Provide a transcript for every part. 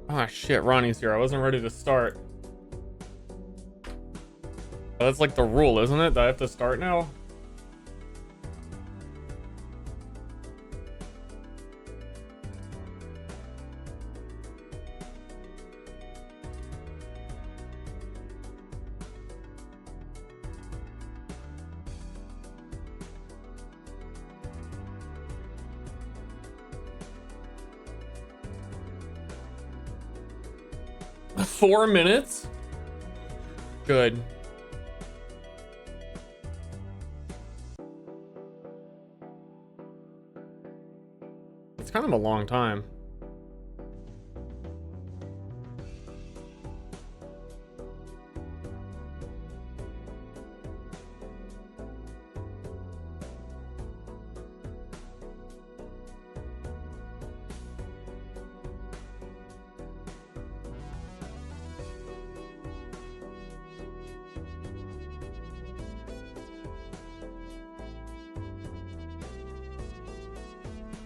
Ah, shit, Ronnie's here. I wasn't ready to start. That's like the rule, isn't it? That I have to start now? Four minutes? Good. It's kind of a long time.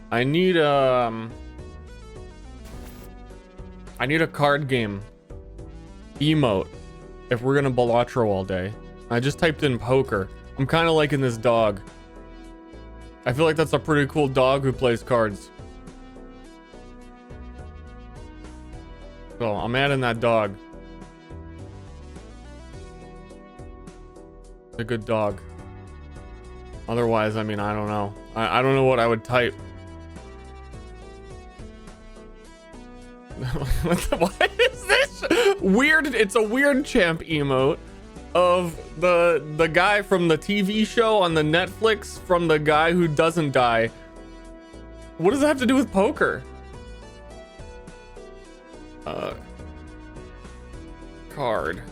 I need a card game emote if we're gonna Balatro all day. I just typed in poker. I'm kind of liking this dog. I feel like that's a pretty cool dog who plays cards. So I'm adding that dog. It's a good dog. Otherwise, I mean, I don't know. I don't know what I would type. What is this? Weird. It's a weird champ emote of the guy from the TV show on the Netflix from the guy who doesn't die. What does that have to do with poker? Card.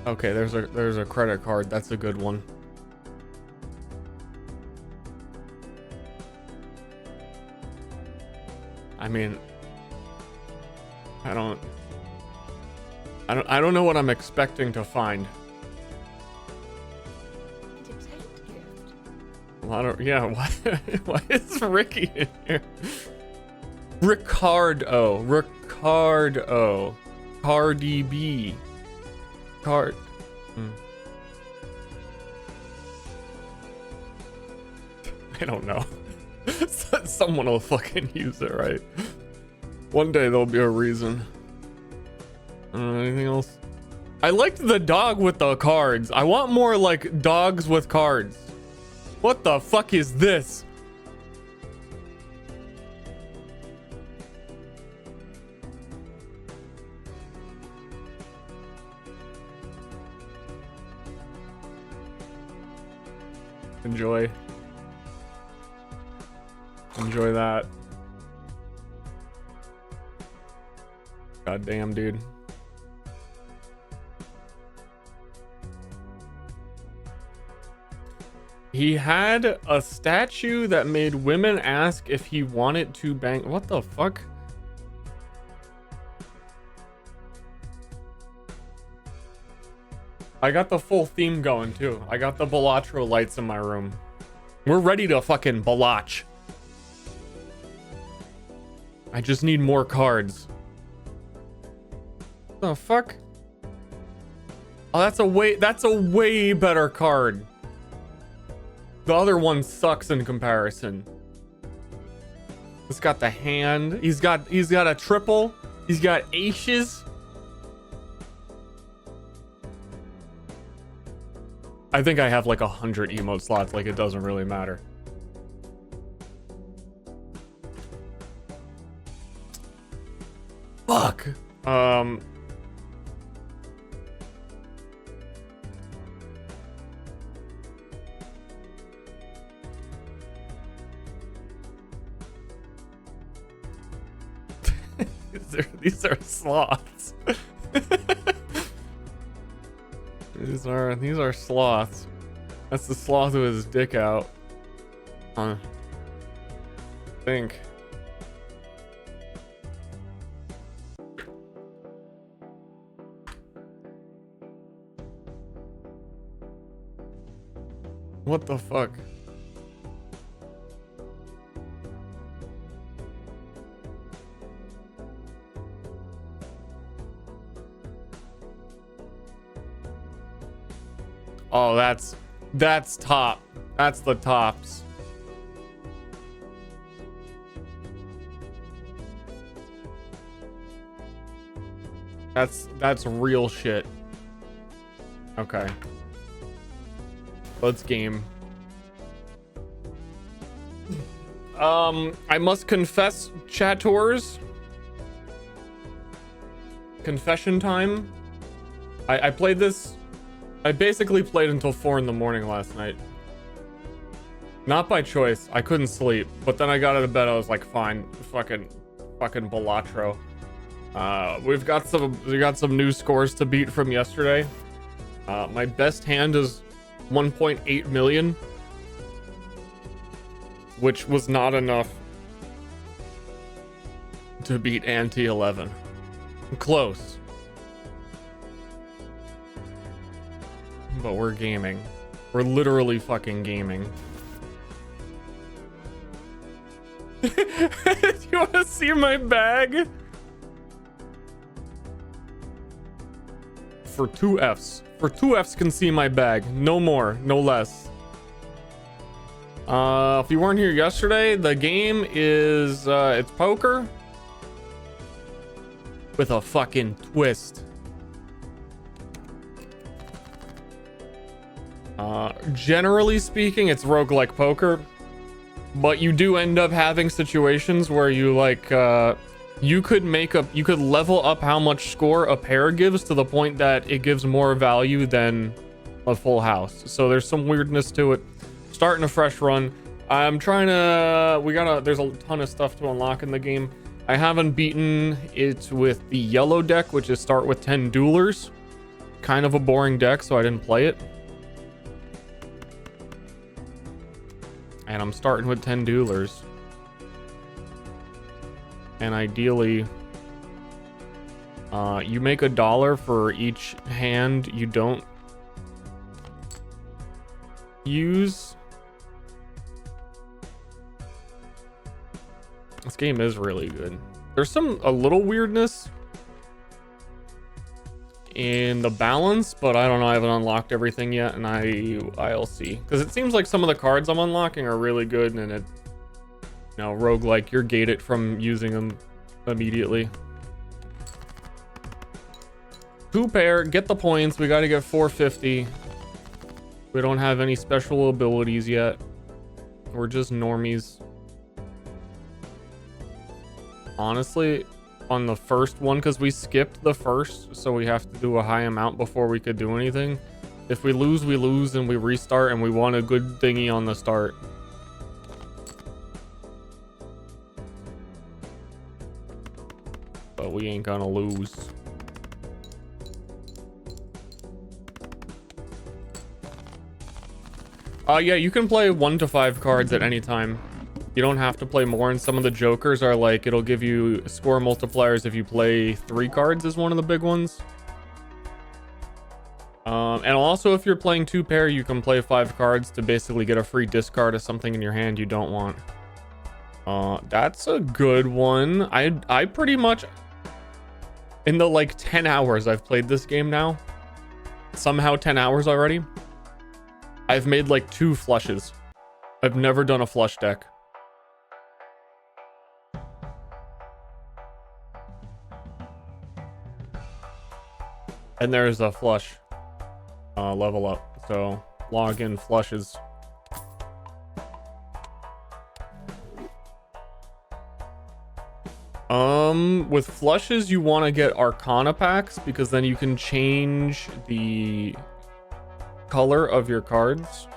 Okay, there's a credit card. That's a good one. I mean, I don't know what I'm expecting to find. A lot of, yeah, why is Ricky in here? Ricardo. Cardi B. I don't know. Someone will fucking use it, right? One day there'll be a reason. Anything else? I liked the dog with the cards. I want more like dogs with cards. What the fuck is this? Enjoy that. God damn, dude. He had a statue that made women ask if he wanted to bang. What the fuck? I got the full theme going too. I got the Balatro lights in my room. We're ready to fucking Balach. I just need more cards. What the fuck? Oh, that's a way better card. The other one sucks in comparison. It's got the hand. He's got a triple. He's got aces. I think I have like 100 emote slots. Like, it doesn't really matter. Fuck. These are sloths. These are sloths. That's the sloth with his dick out. I think. What the fuck? Oh, that's top. That's the tops. That's real shit. Okay. Let's game. I must confess, chattors. Confession time. I played this. I basically played until 4 in the morning last night. Not by choice. I couldn't sleep. But then I got out of bed. I was like, fine. Fucking Balatro. We got some new scores to beat from yesterday. My best hand is 1.8 million, which was not enough to beat Ante 11. Close. But we're gaming. We're literally fucking gaming. Do you want to see my bag? For 2Fs. For 2Fs can see my bag. No more, no less. If you weren't here yesterday, the game is, it's poker with a fucking twist. Generally speaking, it's roguelike poker, but you do end up having situations where you like, you could level up how much score a pair gives to the point that it gives more value than a full house. So there's some weirdness to it. Starting a fresh run. I'm trying to, there's a ton of stuff to unlock in the game. I haven't beaten it with the yellow deck, which is start with 10 duelers. Kind of a boring deck, so I didn't play it. And I'm starting with 10 duelers. And ideally, you make $1 for each hand you don't use. This game is really good. There's a little weirdness in the balance, but I don't know. I haven't unlocked everything yet, and I'll see. Because it seems like some of the cards I'm unlocking are really good, and it, you know, roguelike, you're gated from using them immediately. 2 pair, get the points. We got to get 450. We don't have any special abilities yet. We're just normies. Honestly, on the first one, because we skipped the first, so we have to do a high amount before we could do anything. If we lose, we lose, and we restart, and we want a good thingy on the start. But we ain't gonna lose. Yeah, you can play 1 to 5 cards at any time. You don't have to play more, and some of the jokers are like, it'll give you score multipliers if you play 3 cards is one of the big ones. And also if you're playing 2 pair, you can play 5 cards to basically get a free discard of something in your hand you don't want. That's a good one. I pretty much, in the like 10 hours I've played this game now, somehow 10 hours already, I've made like 2 flushes. I've never done a flush deck. And there's a flush level up. So log in flushes. With flushes, you want to get Arcana packs because then you can change the color of your cards.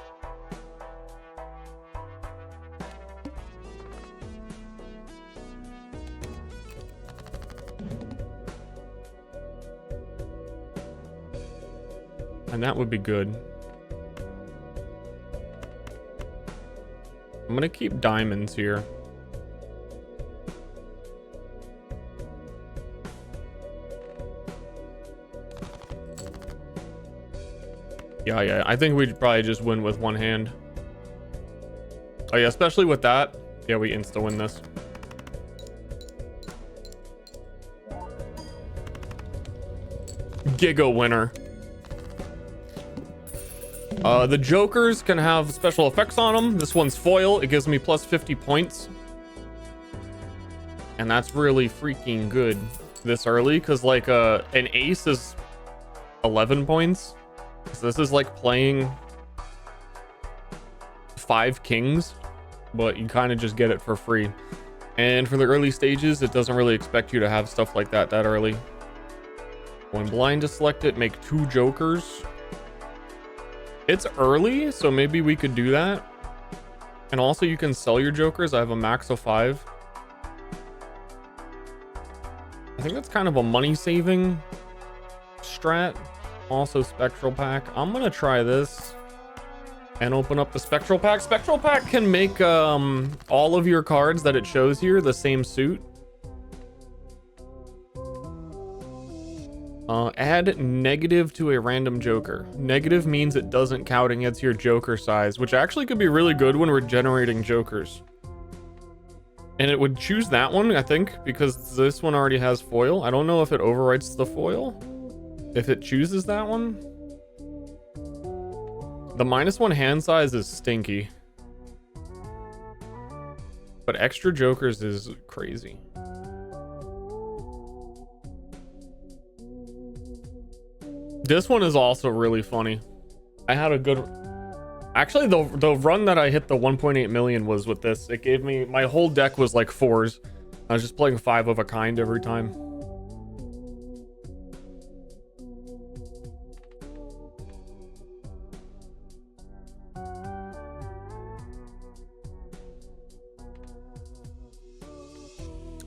And that would be good. I'm gonna keep diamonds here. Yeah, I think we'd probably just win with one hand. Oh yeah, especially with that. Yeah, we insta-win this. Giga winner. The Jokers can have special effects on them. This one's foil. It gives me plus 50 points. And that's really freaking good this early, because like an ace is 11 points. So this is like playing 5 kings, but you kind of just get it for free. And for the early stages, it doesn't really expect you to have stuff like that early. When blind to select it, make 2 jokers. It's early, so maybe we could do that. And also you can sell your jokers. I have a max of 5. I think that's kind of a money saving strat. Also spectral pack. I'm gonna try this and open up the spectral pack. Spectral pack can make all of your cards that it shows here the same suit. Add negative to a random joker. Negative means it doesn't count against your joker size, which actually could be really good when we're generating jokers. And it would choose that one, I think, because this one already has foil. I don't know if it overwrites the foil. If it chooses that one. The -1 hand size is stinky. But extra jokers is crazy. This one is also really funny. I had a good... Actually, the run that I hit the 1.8 million was with this. It gave me... My whole deck was like 4s. I was just playing 5 of a kind every time.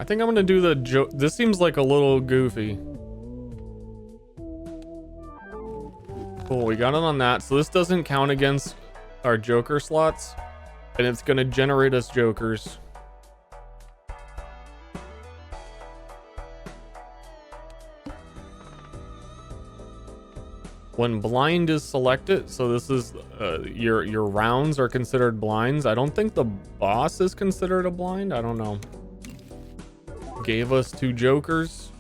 I think I'm gonna do the this seems like a little goofy. Cool, we got it on that. So this doesn't count against our joker slots, and it's gonna generate us jokers. When blind is selected, so this is your rounds are considered blinds. I don't think the boss is considered a blind. I don't know. Gave us 2 jokers.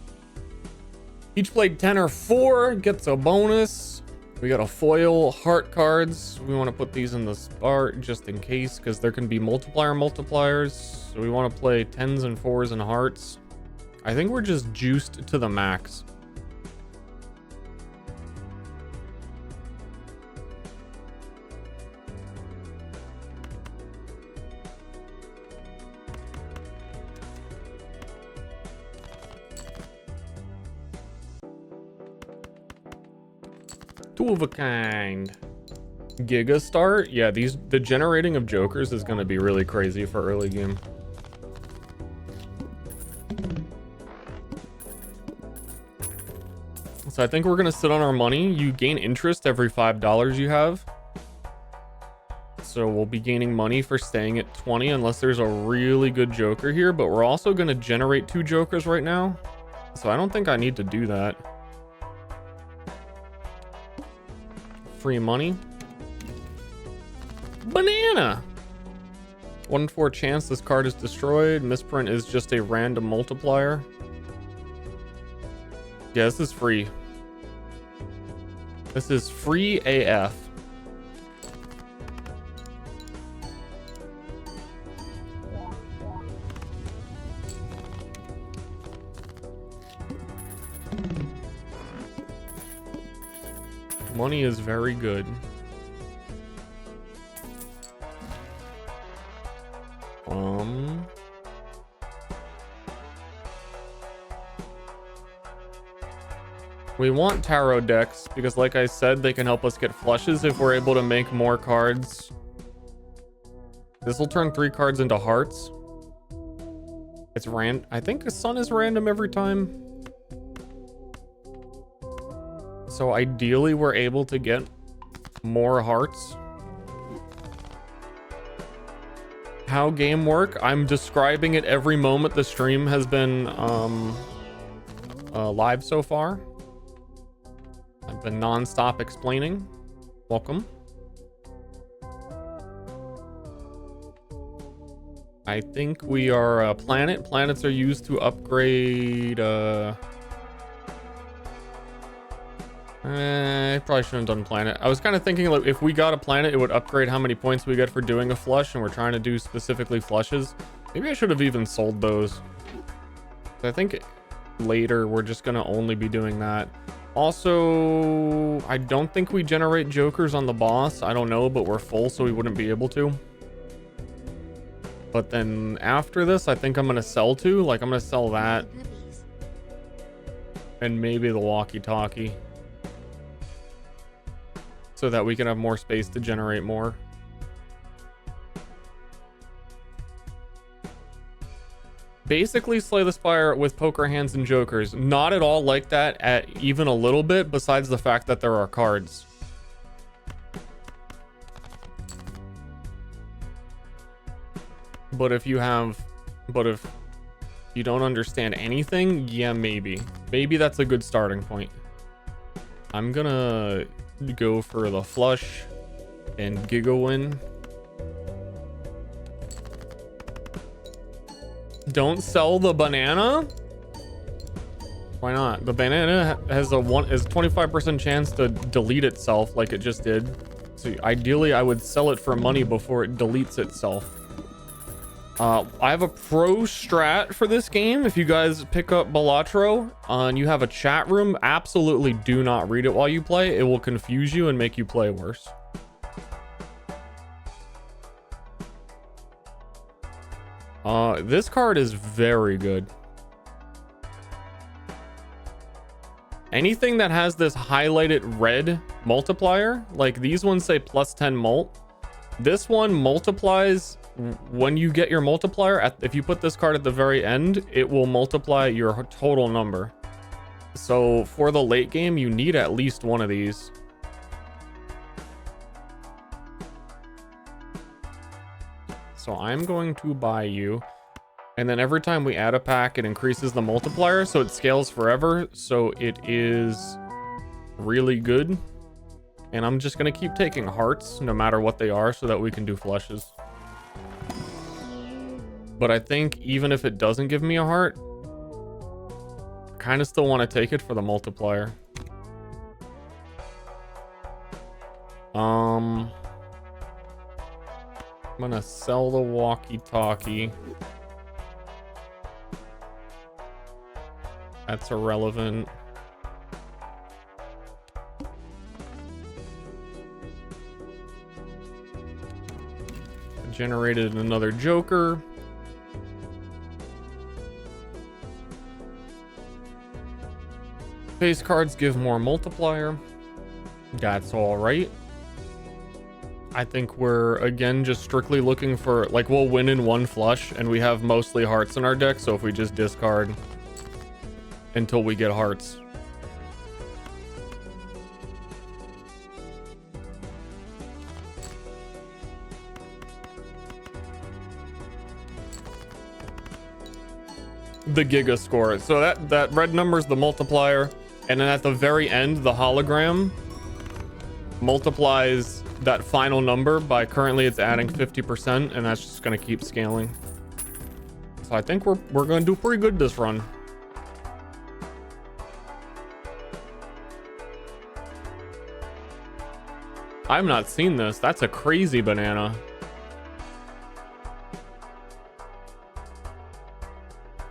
Each played 10 or 4 gets a bonus. We got a foil, heart cards. We want to put these in the start just in case, because there can be multipliers. So we want to play 10s and 4s and hearts. I think we're just juiced to the max. Two of a kind. Giga start? Yeah, the generating of jokers is going to be really crazy for early game. So I think we're going to sit on our money. You gain interest every $5 you have. So we'll be gaining money for staying at 20 unless there's a really good joker here. But we're also going to generate 2 jokers right now. So I don't think I need to do that. Free money. Banana. 1 in 4 chance this card is destroyed. Misprint is just a random multiplier. Yeah, this is free. This is free AF. Money is very good. We want tarot decks because, like I said, they can help us get flushes if we're able to make more cards. This will turn 3 cards into hearts. It's I think the sun is random every time. So ideally, we're able to get more hearts. How game work? I'm describing it every moment the stream has been live so far. I've been non-stop explaining. Welcome. I think we are a planet. Planets are used to upgrade I probably shouldn't have done planet. I was kind of thinking like if we got a planet, it would upgrade how many points we get for doing a flush, and we're trying to do specifically flushes. Maybe I should have even sold those. I think later we're just gonna only be doing that. Also, I don't think we generate jokers on the boss. I don't know, but we're full, so we wouldn't be able to. But then after this, I think I'm gonna sell two. Like I'm gonna sell that. And maybe the walkie-talkie. So that we can have more space to generate more. Basically Slay the Spire with poker hands and jokers. Not at all like that at even a little bit, besides the fact that there are cards. But if you don't understand anything, yeah, maybe. Maybe that's a good starting point. I'm gonna go for the flush and Giga win. Don't sell the banana? Why not? The banana has a 25% chance to delete itself like it just did. So ideally I would sell it for money before it deletes itself. I have a pro strat for this game. If you guys pick up Balatro and you have a chat room, absolutely do not read it while you play. It will confuse you and make you play worse. This card is very good. Anything that has this highlighted red multiplier, like these ones say +10 mult. This one multiplies when you get your multiplier. If you put this card at the very end, it will multiply your total number. So for the late game, you need at least one of these. So I'm going to buy you. And then every time we add a pack, it increases the multiplier, so it scales forever. So it is really good. And I'm just going to keep taking hearts, no matter what they are, so that we can do flushes. But I think even if it doesn't give me a heart, I kind of still want to take it for the multiplier. I'm going to sell the walkie-talkie. That's irrelevant. Generated another joker. Face cards give more multiplier. That's all right. I think we're again just strictly looking for, like, we'll win in one flush and we have mostly hearts in our deck, so if we just discard until we get hearts. The Giga score. So that red number is the multiplier, and then at the very end, the hologram multiplies that final number by, currently it's adding 50%, and that's just going to keep scaling. So I think we're going to do pretty good this run. I've not seen this. That's a crazy banana.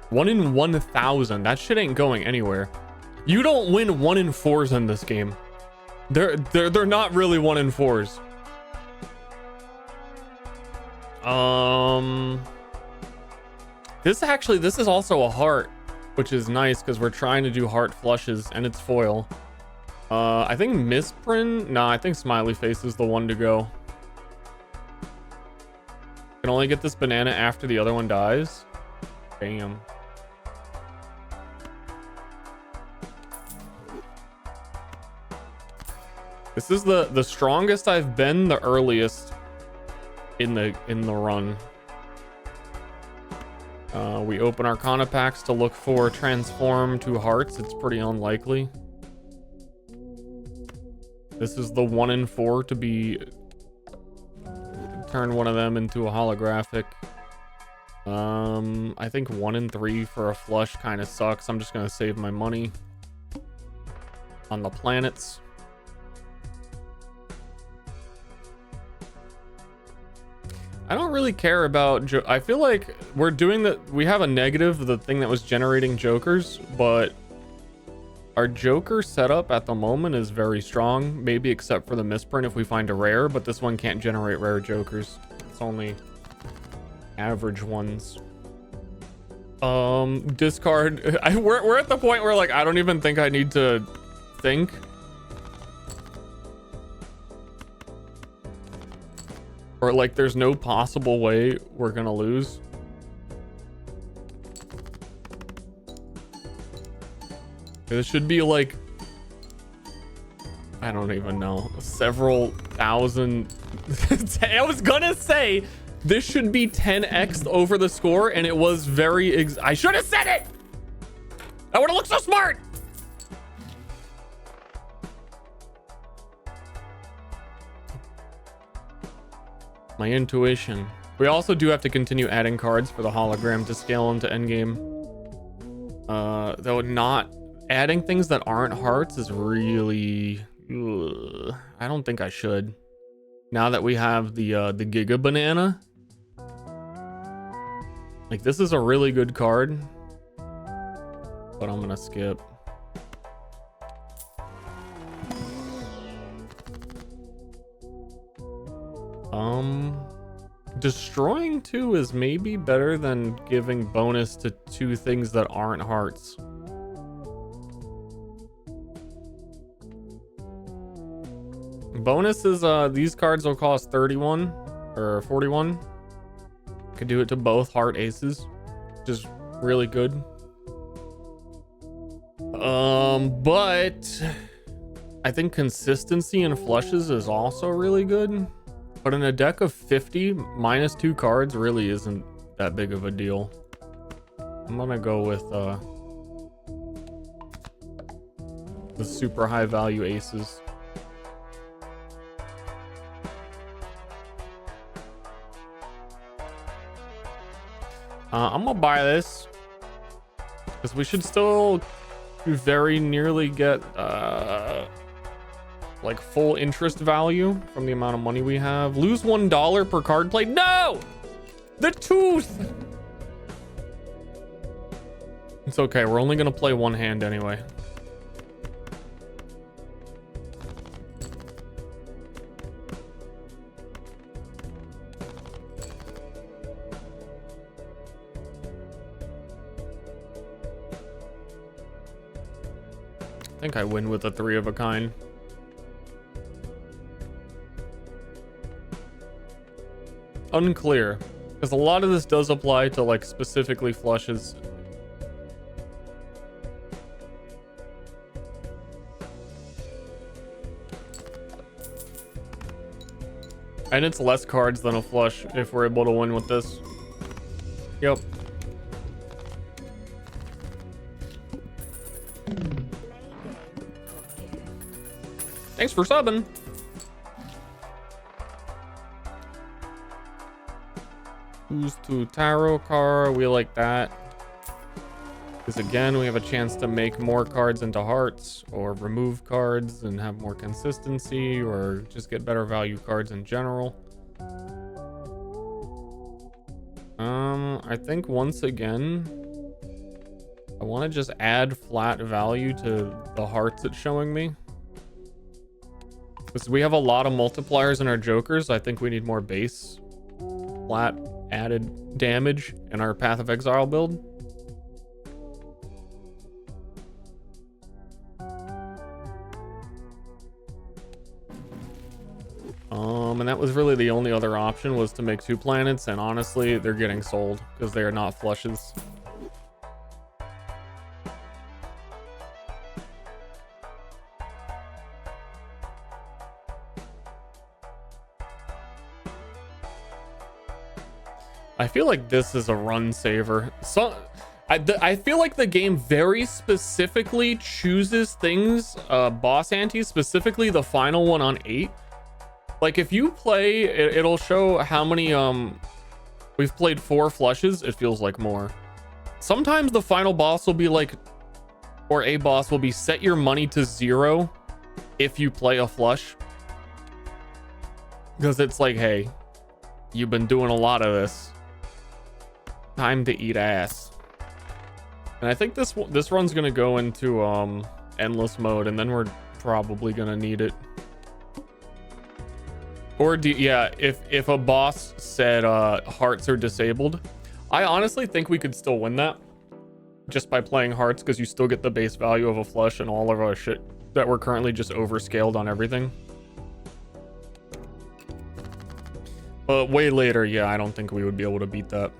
One in 1,000. That shit ain't going anywhere. You don't win 1 in 4s in this game. They're not really 1 in 4s. This is also a heart, which is nice because we're trying to do heart flushes and it's foil. I think misprint. No, I think smiley face is the one to go. Can only get this banana after the other one dies. Damn. This is the strongest I've been, the earliest in the run. We open Arcana packs to look for transform to hearts. It's pretty unlikely. This is the 1 in 4 to be turn one of them into a holographic. I think 1 in 3 for a flush kind of sucks. I'm just gonna save my money. on the planets. I don't really care about I feel like we're doing that. We have a negative, the thing that was generating jokers, but our joker setup at the moment is very strong, maybe except for the misprint if we find a rare, but this one can't generate rare jokers. It's only average ones. Discard. We're at the point where like I don't even think I need to think. Or like there's no possible way we're gonna lose. This should be like, I don't even know, several thousand. I was gonna say this should be 10x over the score, and it was very I should have said it. I would have looked so smart. My intuition. We also do have to continue adding cards for the hologram to scale into endgame. Though not adding things that aren't hearts is really I don't think I should. Now that we have the Giga Banana. Like this is a really good card. But I'm gonna skip. Destroying 2 is maybe better than giving bonus to 2 things that aren't hearts. Bonuses, these cards will cost 31 or 41. Could do it to both heart aces, which is really good. But I think consistency in flushes is also really good. But in a deck of 50, minus 2 cards really isn't that big of a deal. I'm gonna go with the super high value aces. I'm gonna buy this because we should still very nearly get like full interest value from the amount of money we have. Lose $1 per card played. No, the tooth. It's okay. We're only gonna play one hand anyway. I think I win with a 3 of a kind. Unclear, because a lot of this does apply to like specifically flushes. And it's less cards than a flush if we're able to win with this. Yep. Thanks for subbing. Who's to tarot card? We like that. Because again, we have a chance to make more cards into hearts or remove cards and have more consistency or just get better value cards in general. I think once again, I want to just add flat value to the hearts it's showing me. Because we have a lot of multipliers in our jokers. I think we need more base flat added damage in our Path of Exile build. And that was really the only other option, was to make 2 planets, and honestly they're getting sold because they are not flushes. I feel like this is a run saver. So I feel like the game very specifically chooses things, boss antes, specifically the final one on 8. Like if you play, it'll show how many, we've played 4 flushes. It feels like more. Sometimes the final boss will be like, or a boss will be set your money to 0 if you play a flush. Because it's like, hey, you've been doing a lot of this. Time to eat ass. And I think this run's gonna go into endless mode, and then we're probably gonna need it. Or yeah, if a boss said hearts are disabled, I honestly think we could still win that just by playing hearts, because you still get the base value of a flush and all of our shit that we're currently just overscaled on everything. But way later, yeah, I don't think we would be able to beat that.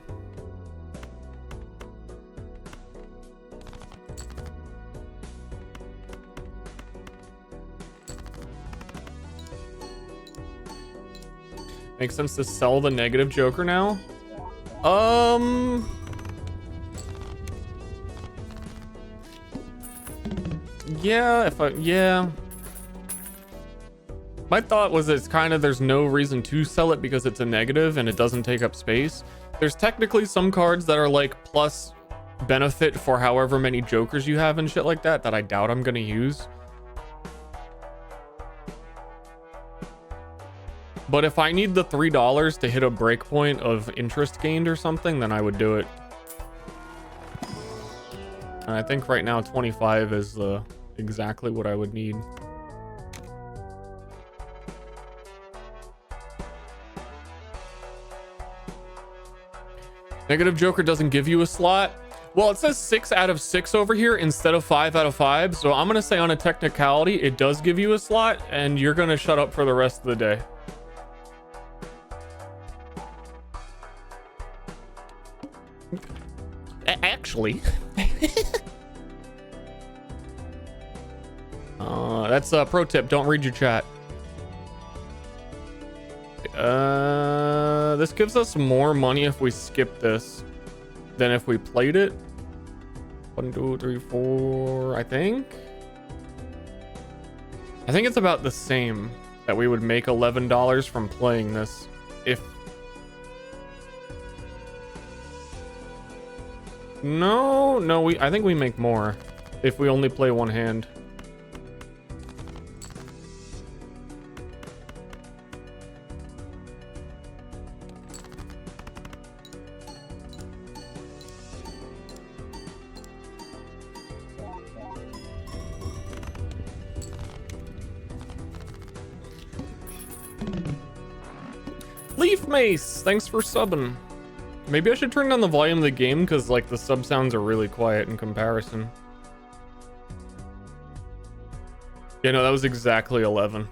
Makes sense to sell the negative Joker now. Yeah, yeah. My thought was it's kind of, there's no reason to sell it because it's a negative and it doesn't take up space. There's technically some cards that are like plus benefit for however many Jokers you have and shit like that I doubt I'm gonna use. But if I need the $3 to hit a breakpoint of interest gained or something, then I would do it. And I think right now 25 is exactly what I would need. Negative Joker doesn't give you a slot. Well, it says 6 out of 6 over here instead of 5 out of 5. So I'm going to say on a technicality, it does give you a slot, and you're going to shut up for the rest of the day. Actually. That's a pro tip. Don't read your chat. This gives us more money if we skip this than if we played it. 1, 2, 3, 4, I think it's about the same that we would make $11 from playing this. If no, I think we make more if we only play one hand. Leaf Mace, thanks for subbing. Maybe I should turn down the volume of the game because like the sub sounds are really quiet in comparison. Yeah, no, that was exactly 11.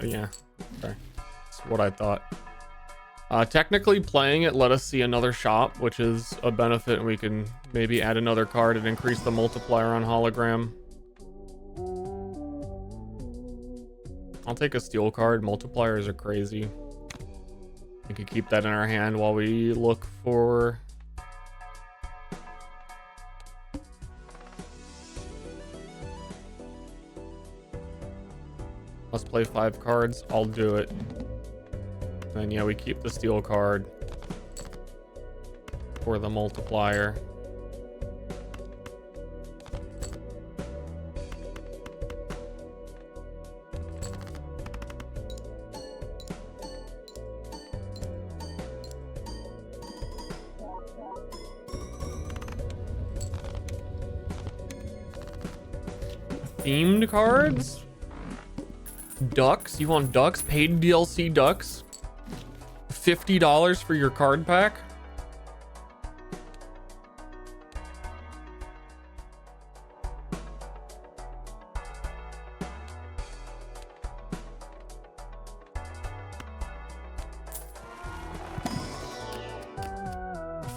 Yeah, okay. That's what I thought. Technically playing it let us see another shop, which is a benefit, and we can maybe add another card and increase the multiplier on hologram. I'll take a steel card. Multipliers are crazy. We can keep that in our hand while we look for... Let's play 5 cards. I'll do it. And yeah, we keep the steel card for the multiplier. Themed cards? Ducks? You want ducks? Paid DLC ducks? $50 for your card pack?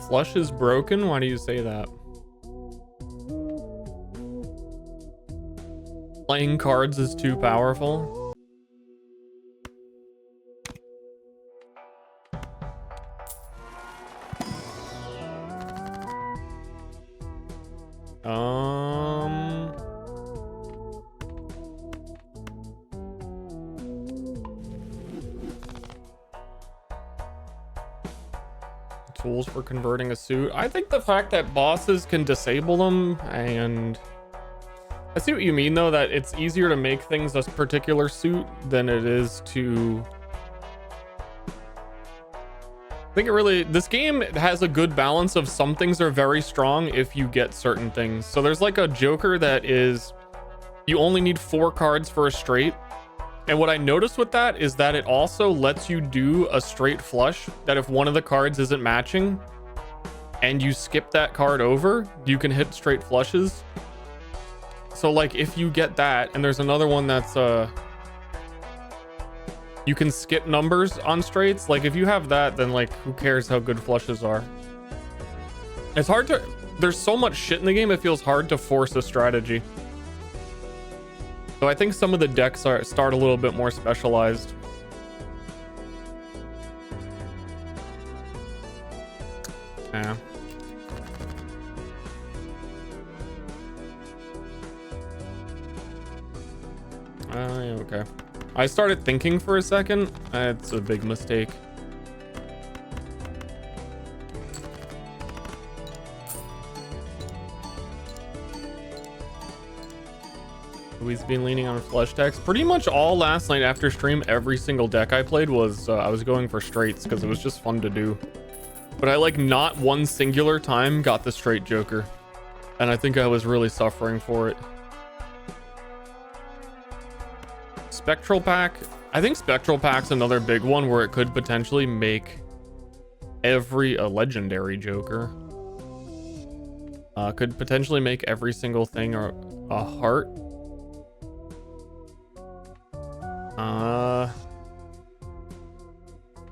Flush is broken? Why do you say that? Playing cards is too powerful. Tools for converting a suit. I think the fact that bosses can disable them and I see what you mean though, that it's easier to make things a particular suit than it is to... I think it really, this game has a good balance of some things are very strong if you get certain things. So there's like a Joker that is, you only need 4 cards for a straight. And what I noticed with that is that it also lets you do a straight flush, that if one of the cards isn't matching and you skip that card over, you can hit straight flushes. So like if you get that, and there's another one that's you can skip numbers on straights. Like if you have that, then like who cares how good flushes are? It's hard to, there's so much shit in the game, it feels hard to force a strategy. So I think some of the decks start a little bit more specialized. Yeah. Yeah, okay. I started thinking for a second. It's a big mistake. We've been leaning on flush decks. Pretty much all last night after stream, every single deck I played was, I was going for straights because it was just fun to do. But I like not one singular time got the straight Joker. And I think I was really suffering for it. Spectral Pack. I think Spectral Pack's another big one where it could potentially make every a legendary Joker. Could potentially make every single thing a heart.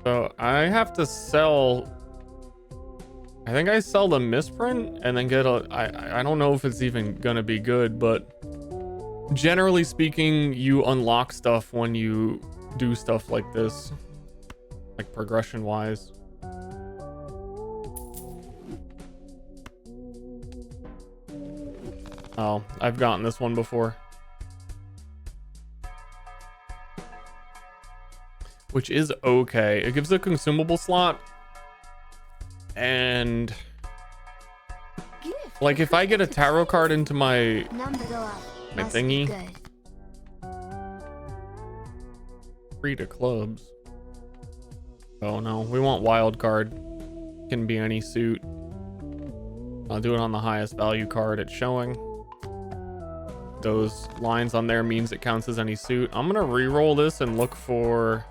So I have to sell, I think I sell the misprint and then get a, I don't know if it's even gonna be good, but generally speaking, you unlock stuff when you do stuff like this, like progression wise. Oh, I've gotten this one before. Which is okay. It gives a consumable slot. And like if I get a tarot card into my thingy. 3 to clubs. Oh no, we want wild card. Can be any suit. I'll do it on the highest value card it's showing. Those lines on there means it counts as any suit. I'm gonna re-roll this and look for,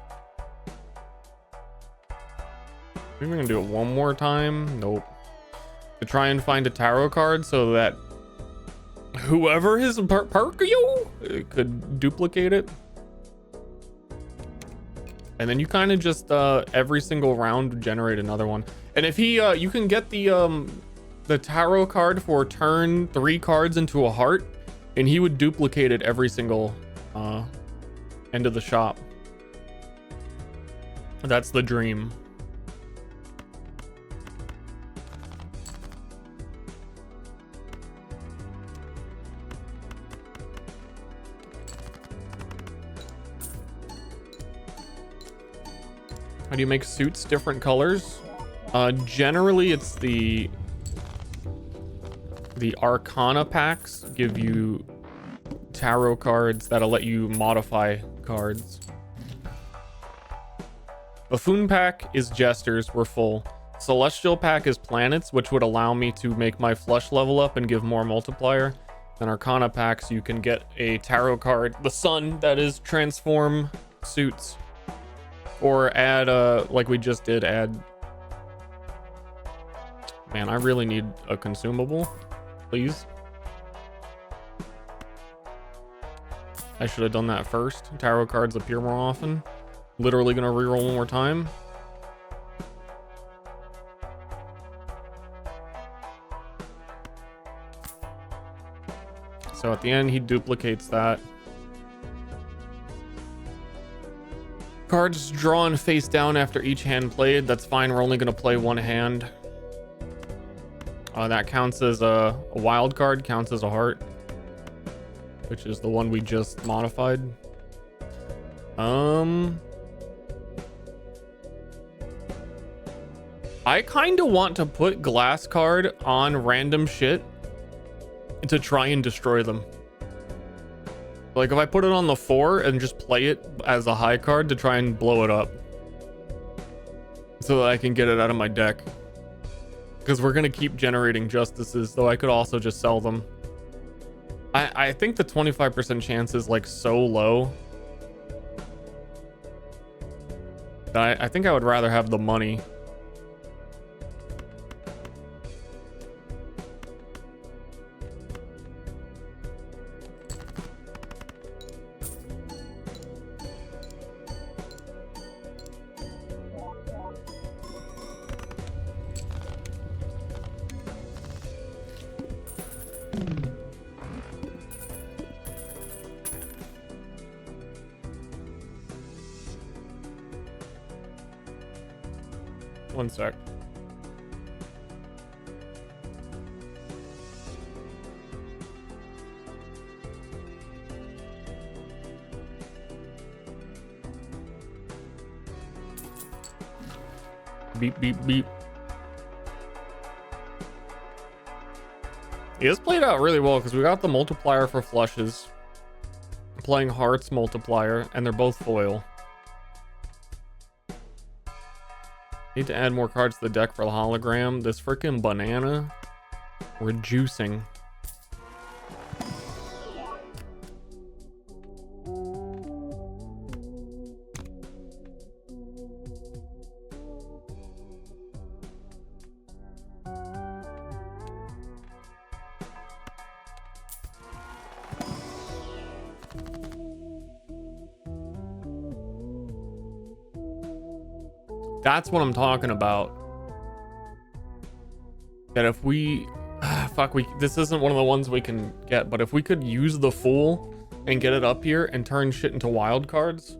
maybe I'm gonna do it one more time. Nope. To try and find a tarot card so that whoever his Perkio could duplicate it. And then you kind of just every single round generate another one. And if he you can get the tarot card for turn 3 cards into a heart, and he would duplicate it every single end of the shop. That's the dream. How do you make suits different colors? Generally, it's the Arcana packs give you tarot cards that'll let you modify cards. Buffoon pack is jesters, we're full. Celestial pack is planets, which would allow me to make my flush level up and give more multiplier. And Arcana packs, you can get a tarot card, the sun, that is transform suits. Or add, like we just did, add... Man, I really need a consumable, please. I should have done that first. Tarot cards appear more often. Literally gonna reroll one more time. So at the end, he duplicates that. Cards drawn face down after each hand played. That's fine. We're only going to play one hand. That counts as a wild card, counts as a heart, which is the one we just modified. I kind of want to put glass card on random shit to try and destroy them. Like if I put it on the 4 and just play it as a high card to try and blow it up, so that I can get it out of my deck. Because we're gonna keep generating justices, though I could also just sell them. I think the 25% chance is like so low that I think I would rather have the money. One sec. Beep, beep, beep. Yeah, this played out really well because we got the multiplier for flushes, playing hearts multiplier, and they're both foil. Need to add more cards to the deck for the hologram. This freaking banana. We're juicing. That's what I'm talking about. That if we this isn't one of the ones we can get, but if we could use the Fool and get it up here and turn shit into wild cards.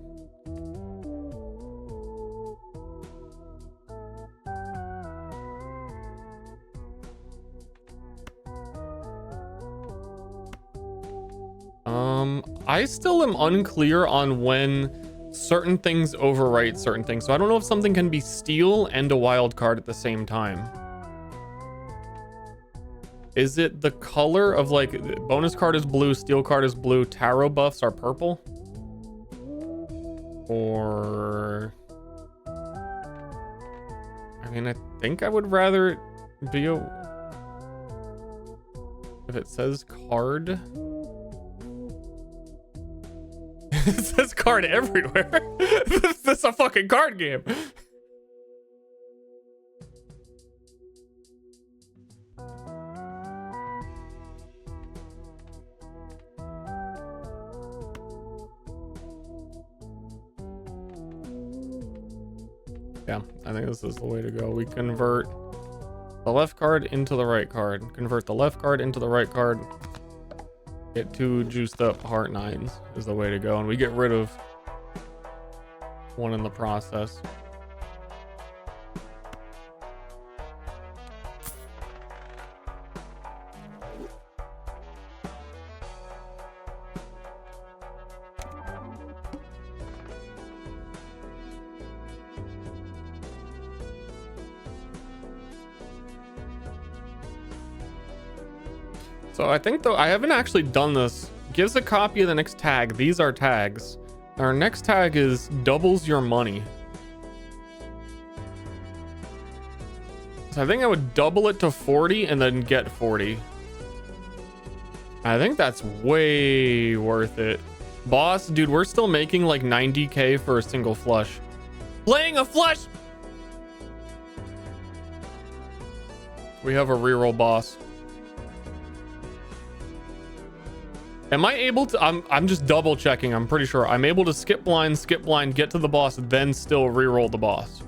I still am unclear on when certain things overwrite certain things. So I don't know if something can be steal and a wild card at the same time. Is it the color of like bonus card is blue, steal card is blue, tarot buffs are purple? Or I mean, I think I would rather it be a, if it says card. It says card everywhere. This is a fucking card game. Yeah, I think this is the way to go. We convert the left card into the right card. Convert the left card into the right card. Get 2 juiced up heart 9s is the way to go. And we get rid of one in the process. So I think though, I haven't actually done this. Gives a copy of the next tag. These are tags. Our next tag is doubles your money. So I think I would double it to 40 and then get 40. I think that's way worth it. Boss, dude, we're still making like 90k for a single flush. Playing a flush! We have a reroll boss. Am I able to, I'm just double checking. I'm pretty sure I'm able to skip blind, get to the boss, then still reroll the boss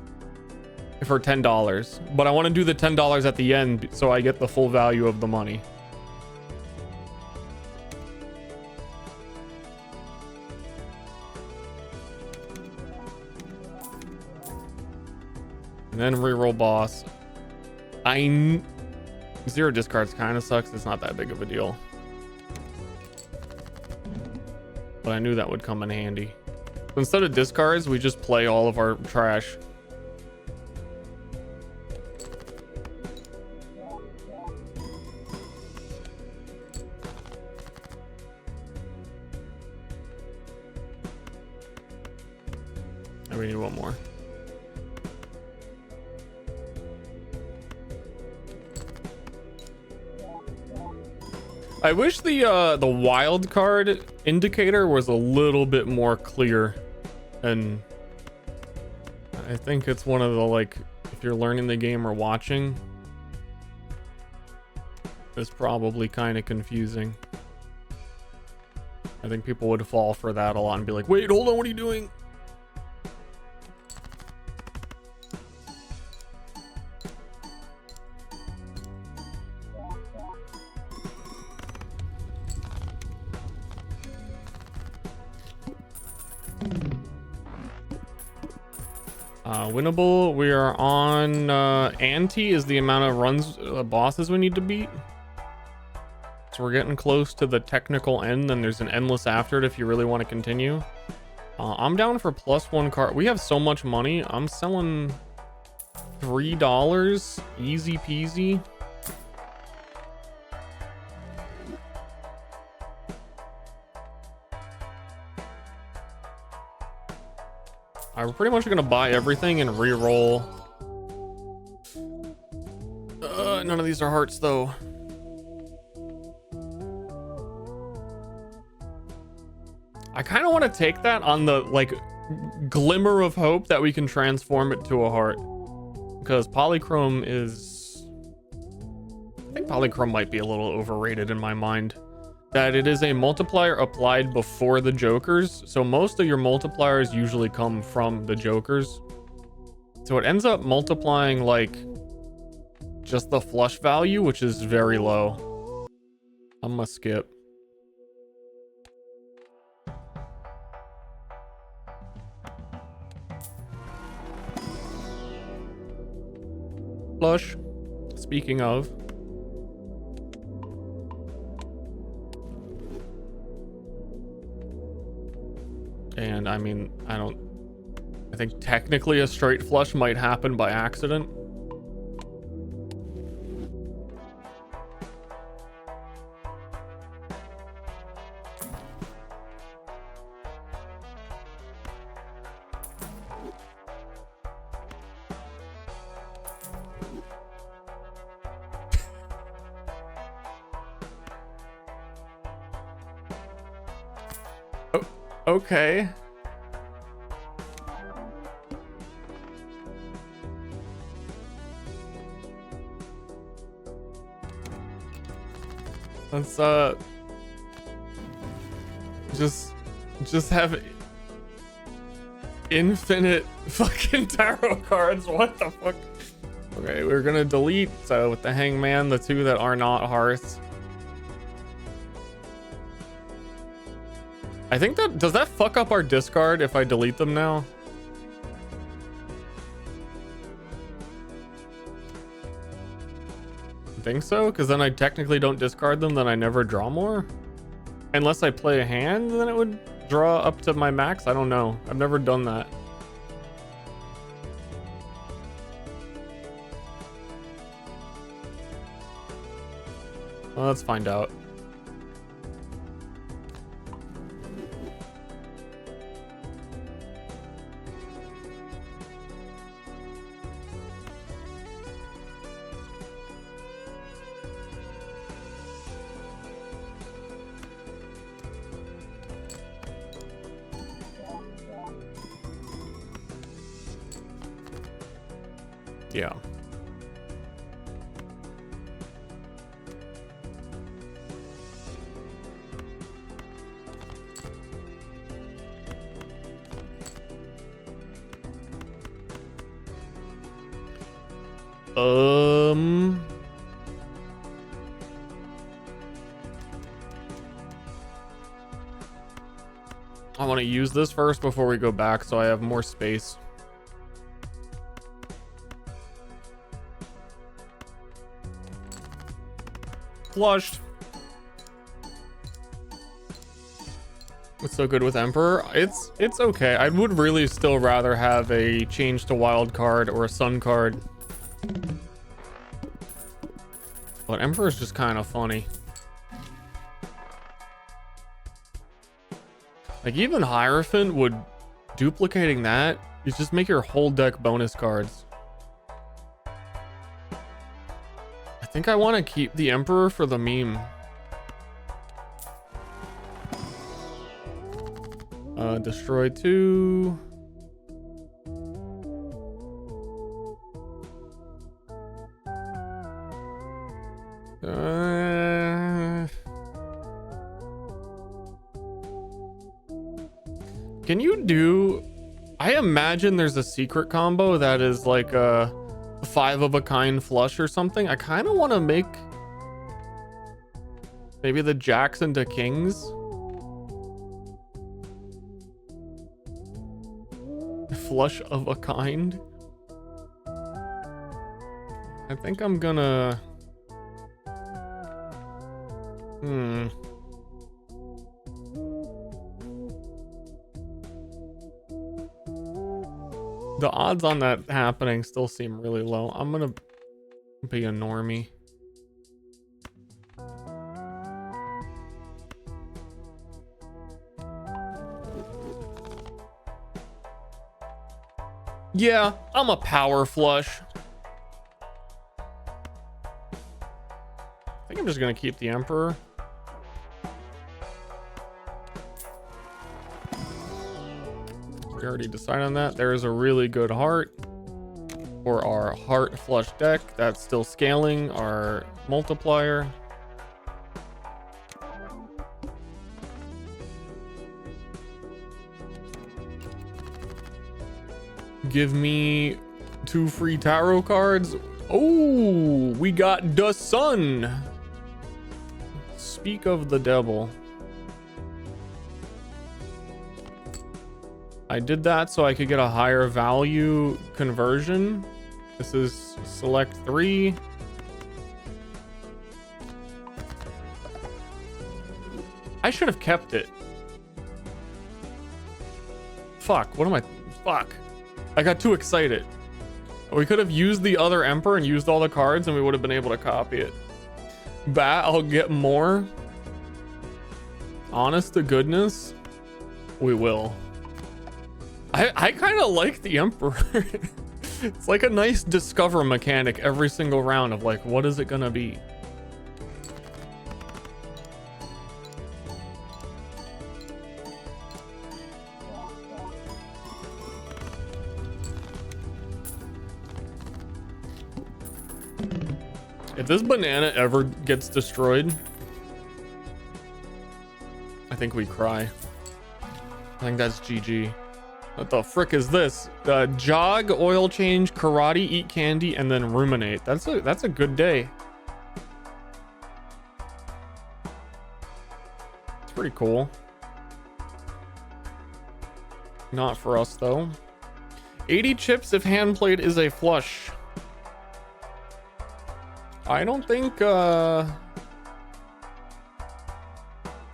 for $10. But I want to do the $10 at the end so I get the full value of the money. And then reroll boss. Zero discards kind of sucks. It's not that big of a deal. But I knew that would come in handy. So instead of discards, we just play all of our trash. We need one more. I wish the wild card indicator was a little bit more clear, and I think it's one of the, like, if you're learning the game or watching, it's probably kind of confusing. I think people would fall for that a lot and be like, wait, hold on, what are you doing? Winnable. We are on ante is the amount of runs bosses we need to beat. So we're getting close to the technical end, and there's an endless after it if you really want to continue. I'm down for +1 card. We have so much money. I'm selling $3. Easy peasy. We're pretty much gonna buy everything and re-roll. None of these are hearts though. I kind of want to take that on the, like, glimmer of hope that we can transform it to a heart, because polychrome is, I think polychrome might be a little overrated in my mind. That it is a multiplier applied before the jokers, so most of your multipliers usually come from the jokers, so it ends up multiplying like just the flush value, which is very low. I'm gonna skip. Flush. Speaking of, and I mean, I think technically a straight flush might happen by accident. Okay. Let's just have infinite fucking tarot cards. What the fuck? Okay, we're gonna delete with the hangman the two that are not hearths. I think that, does that fuck up our discard if I delete them now? I think so, because then I technically don't discard them, then I never draw more. Unless I play a hand, then it would draw up to my max. I don't know. I've never done that. Well, let's find out. Yeah. I want to use this first before we go back so I have more space. Flushed. What's so good with Emperor? It's okay. I would really still rather have a change to wild card or a sun card. But Emperor is just kind of funny. Like, even Hierophant would duplicating that, you just make your whole deck bonus cards. I think I want to keep the Emperor for the meme. Destroy 2. Can you do... I imagine there's a secret combo that is like a 5 of a kind flush or something. I kind of want to make maybe the jacks into kings. Flush of a kind. I think I'm gonna... The odds on that happening still seem really low. I'm gonna be a normie. Yeah, I'm a power flush. I think I'm just gonna keep the Emperor. We already decided on that. There is a really good heart for our heart flush deck. That's still scaling our multiplier. Give me 2 free tarot cards. Oh, we got the sun. Speak of the devil. I did that so I could get a higher value conversion. This is select 3. I should have kept it. Fuck, what am I? Fuck. I got too excited. We could have used the other Emperor and used all the cards and we would have been able to copy it. Bat, I'll get more. Honest to goodness, we will. I kind of like the Emperor. It's like a nice discover mechanic every single round of like, what is it gonna be? If this banana ever gets destroyed, I think we cry. I think that's GG. What the frick is this? Jog, oil change, karate, eat candy, and then ruminate. That's a good day. It's pretty cool. Not for us though. 80 chips if hand played is a flush. I don't think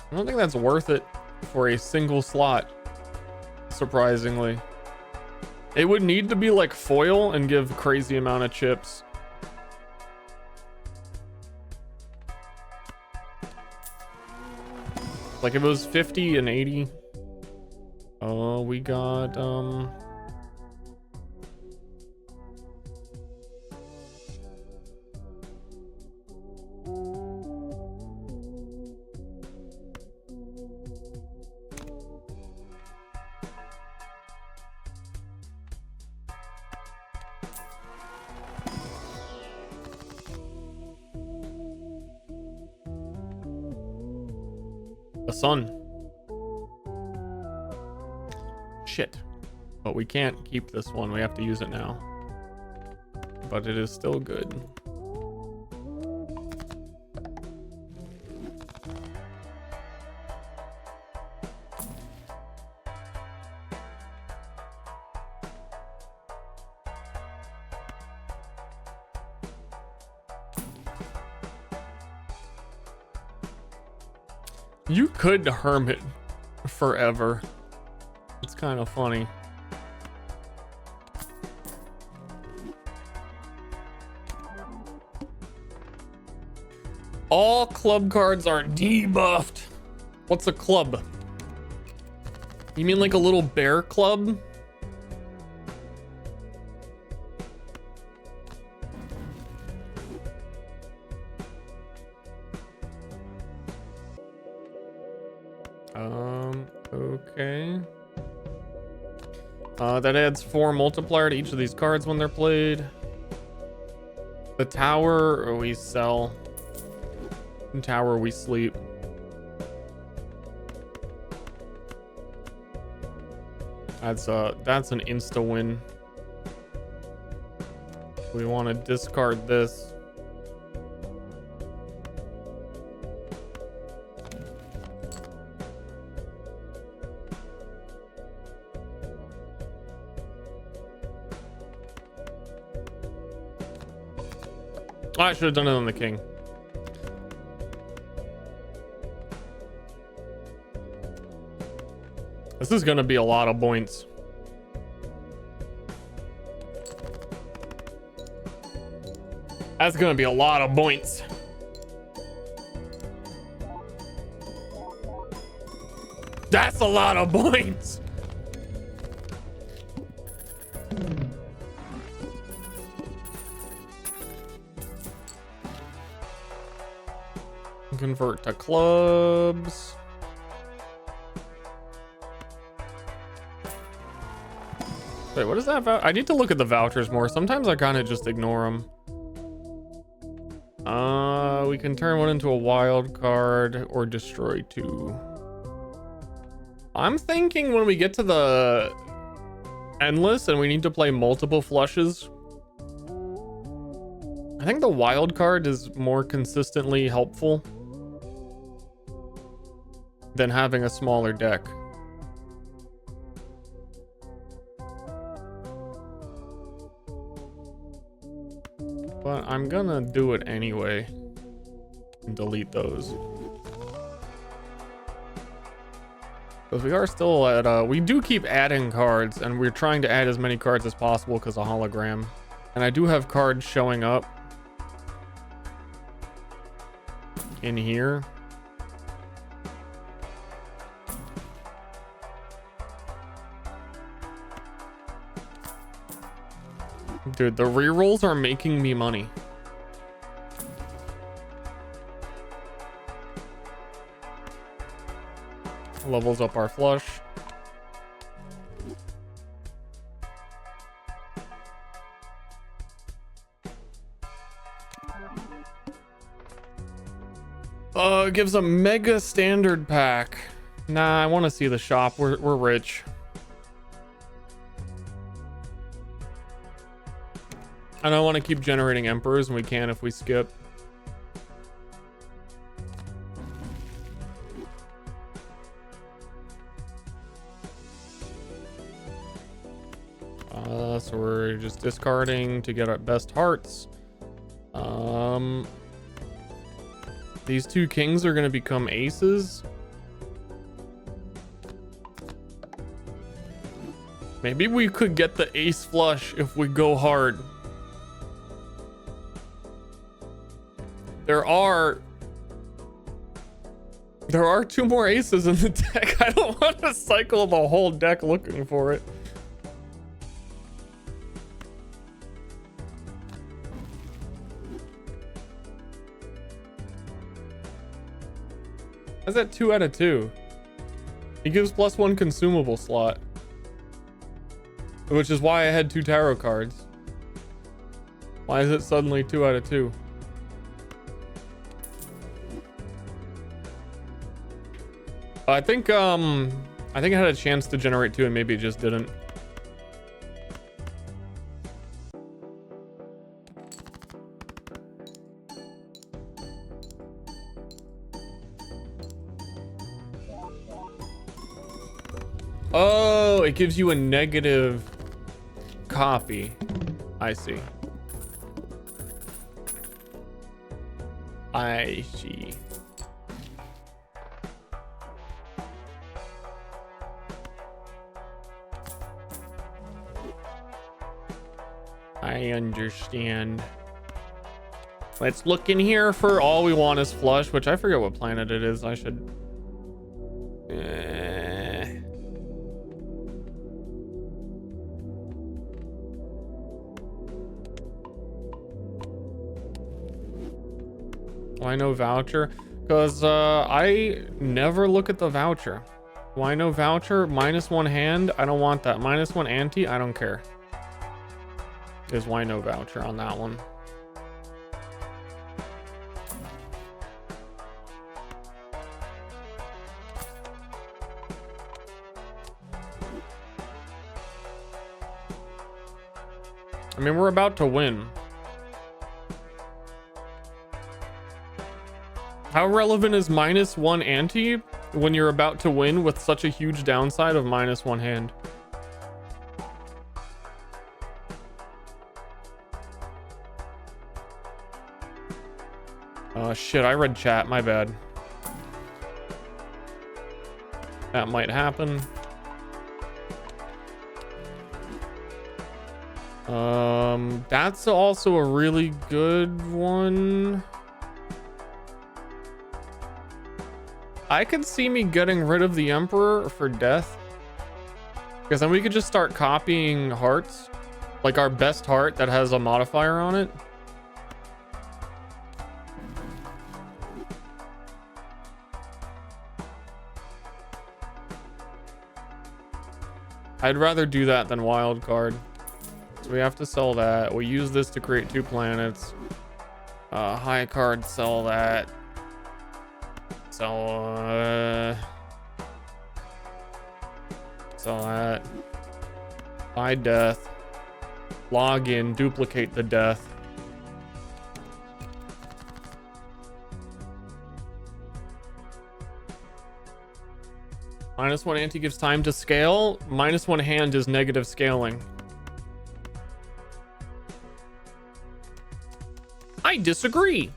that's worth it for a single slot. Surprisingly, it would need to be like foil and give crazy amount of chips. Like if it was 50 and 80. Oh, we got a sun. Shit. But we can't keep this one. We have to use it now. But it is still good. You could hermit forever. It's kind of funny. All club cards are debuffed. What's a club? You mean like a little bear club? Okay. That adds 4 multiplier to each of these cards when they're played. The tower we sell. In tower we sleep. That's an insta win. We want to discard this. Oh, I should have done it on the king. This is gonna be a lot of points. That's gonna be a lot of points. That's a lot of points. Convert to clubs. Wait, what is that about? I need to look at the vouchers more. Sometimes I kind of just ignore them. We can turn one into a wild card or destroy 2. I'm thinking when we get to the endless and we need to play multiple flushes, I think the wild card is more consistently helpful than having a smaller deck. But I'm gonna do it anyway and delete those. Because we are still at, we do keep adding cards and we're trying to add as many cards as possible because of hologram. And I do have cards showing up in here. Dude, the rerolls are making me money. Levels up our flush. Gives a mega standard pack. Nah, I want to see the shop. We're rich. And I want to keep generating emperors, and we can if we skip. So we're just discarding to get our best hearts. These 2 kings are going to become aces. Maybe we could get the ace flush if we go hard. There are 2 more aces in the deck. I don't want to cycle the whole deck looking for it. How's that 2 out of 2? He gives +1 consumable slot. Which is why I had 2 tarot cards. Why is it suddenly 2 out of 2? I think it had a chance to generate 2 and maybe it just didn't. Oh, it gives you a negative copy. I see. I see. I understand. Let's look in here for all we want is flush, which I forget what planet it is. I should. Why no voucher? Because I never look at the voucher. Why no voucher? -1 hand? I don't want that. -1 ante? I don't care. Is why no voucher on that one. I mean, we're about to win. How relevant is -1 ante when you're about to win with such a huge downside of -1 hand? Oh shit, I read chat, my bad. That might happen. That's also a really good one. I could see me getting rid of the Emperor for death, because then we could just start copying hearts, like our best heart that has a modifier on it. I'd rather do that than wild card. So we have to sell that. We use this to create 2 planets. High card, sell that. Sell that. Buy death. Log in, duplicate the death. -1 ante gives time to scale. -1 hand is negative scaling. I disagree.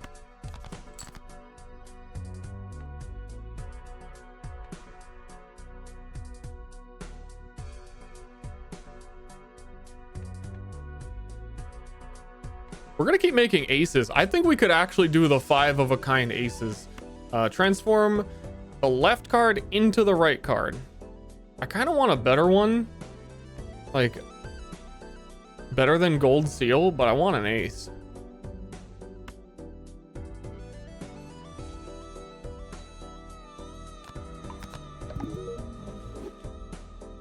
We're gonna keep making aces. I think we could actually do the 5 of a kind aces. Transform the left card into the right card. I kind of want a better one. Like, better than gold seal, but I want an ace.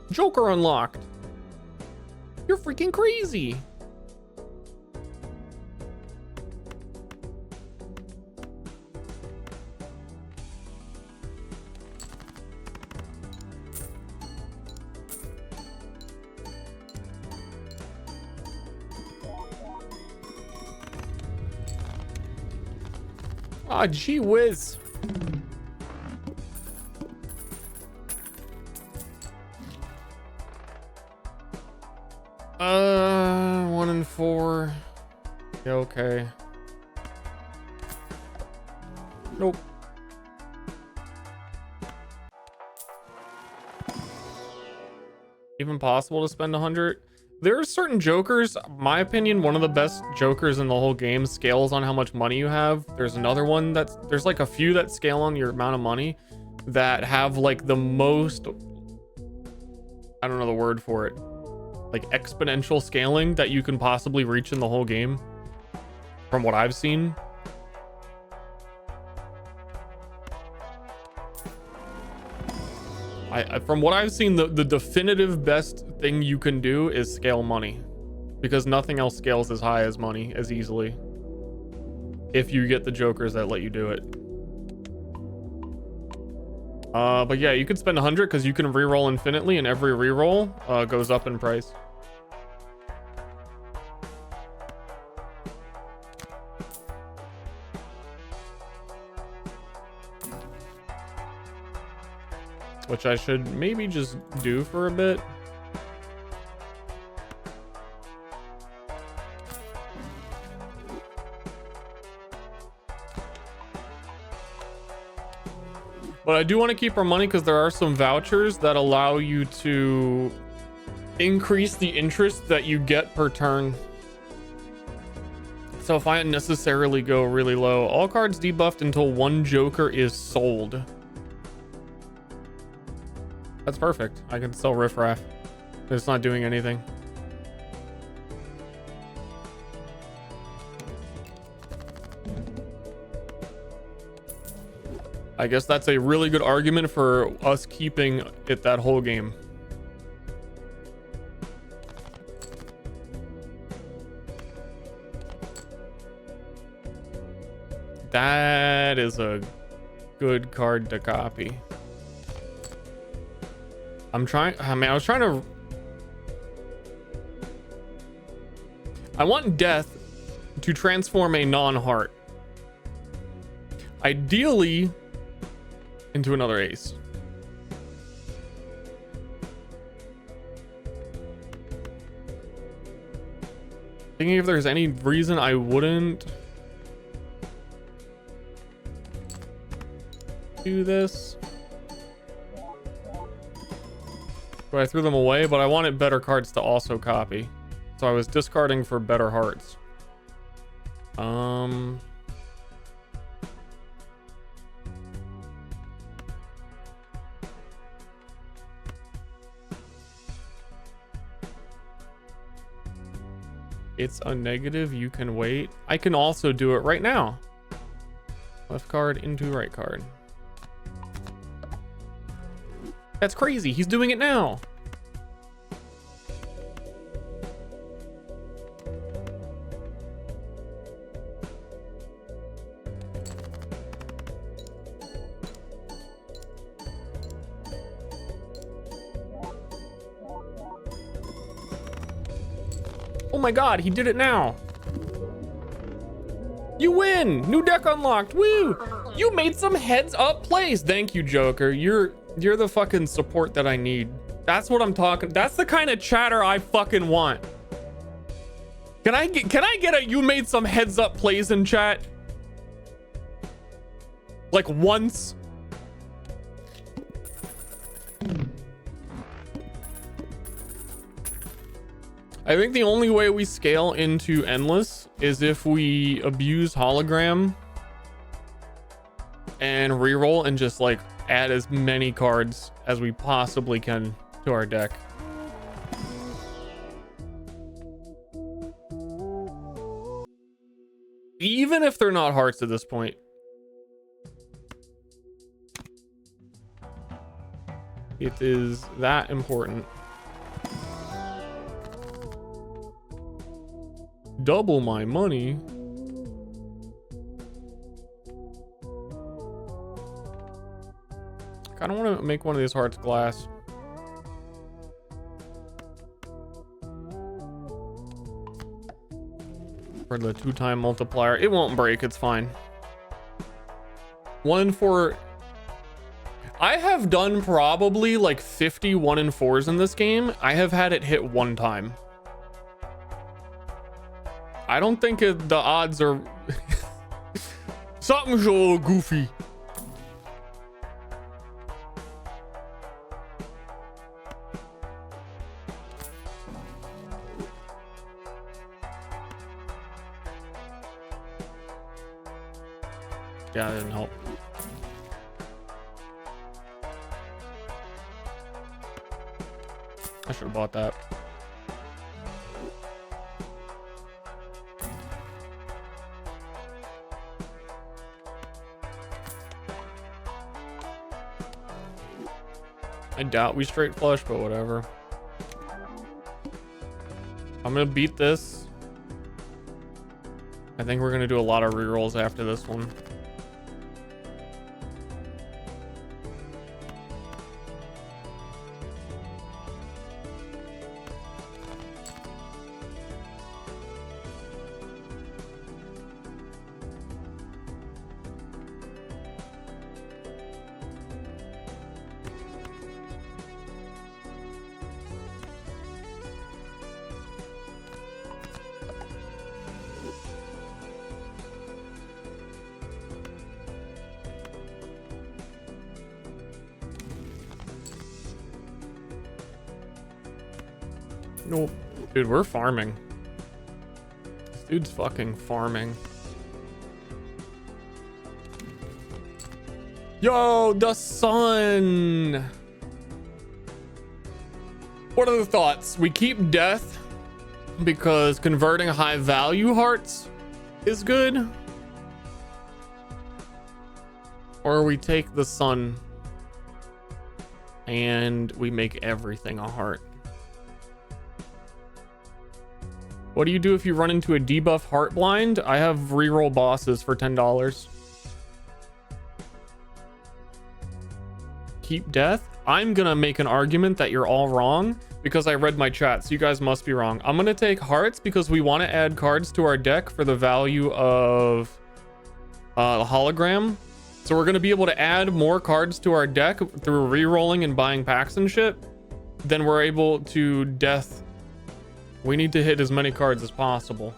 Joker unlocked. You're freaking crazy. Ah, gee whiz. One and 4. Yeah, okay. Nope. Even possible to spend 100? There are certain jokers, my opinion, one of the best jokers in the whole game scales on how much money you have. There's another one there's like a few that scale on your amount of money that have like the most, I don't know the word for it, like exponential scaling that you can possibly reach in the whole game, from what I've seen. From what I've seen, the definitive best thing you can do is scale money, because nothing else scales as high as money as easily if you get the jokers that let you do it. But yeah, you could spend 100 because you can reroll infinitely, and every reroll goes up in price. Which I should maybe just do for a bit. But I do want to keep our money because there are some vouchers that allow you to increase the interest that you get per turn. So if I unnecessarily go really low, all cards debuffed until 1 joker is sold. That's perfect. I can sell riffraff. It's not doing anything. I guess that's a really good argument for us keeping it that whole game. That is a good card to copy. I was trying to... I want Death to transform a non-heart. Ideally, into another ace. Thinking if there's any reason I wouldn't do this. But I threw them away, but I wanted better cards to also copy. So I was discarding for better hearts. It's a negative, you can wait. I can also do it right now. Left card into right card. That's crazy, he's doing it now. Oh my god, he did it now. You win! New deck unlocked. Woo! You made some heads up plays. Thank you, Joker. You're the fucking support that I need. That's what I'm talking. That's the kind of chatter I fucking want. Can I get a you made some heads up plays in chat? Like once? I think the only way we scale into endless is if we abuse hologram and reroll and just like add as many cards as we possibly can to our deck. Even if they're not hearts at this point. It is that important. Double my money. I kind of want to make one of these hearts glass. For the 2-time multiplier. It won't break, it's fine. 1 in 4. I have done probably like 50 1 in 4s in this game. I have had it hit 1 time. I don't think the odds are something's a little goofy. Yeah, that didn't help. I should have bought that. I doubt we straight flush, but whatever. I'm gonna beat this. I think we're gonna do a lot of rerolls after this one. Nope. Dude, we're farming. This dude's fucking farming. Yo, the sun. What are the thoughts? We keep death because converting high value hearts is good. Or we take the sun and we make everything a heart. What do you do if you run into a debuff heart blind? I have reroll bosses for $10. Keep death? I'm gonna make an argument that you're all wrong because I read my chat, so you guys must be wrong. I'm gonna take hearts because we want to add cards to our deck for the value of the hologram. So we're gonna be able to add more cards to our deck through re-rolling and buying packs and shit. Then we're able to death. We need to hit as many cards as possible.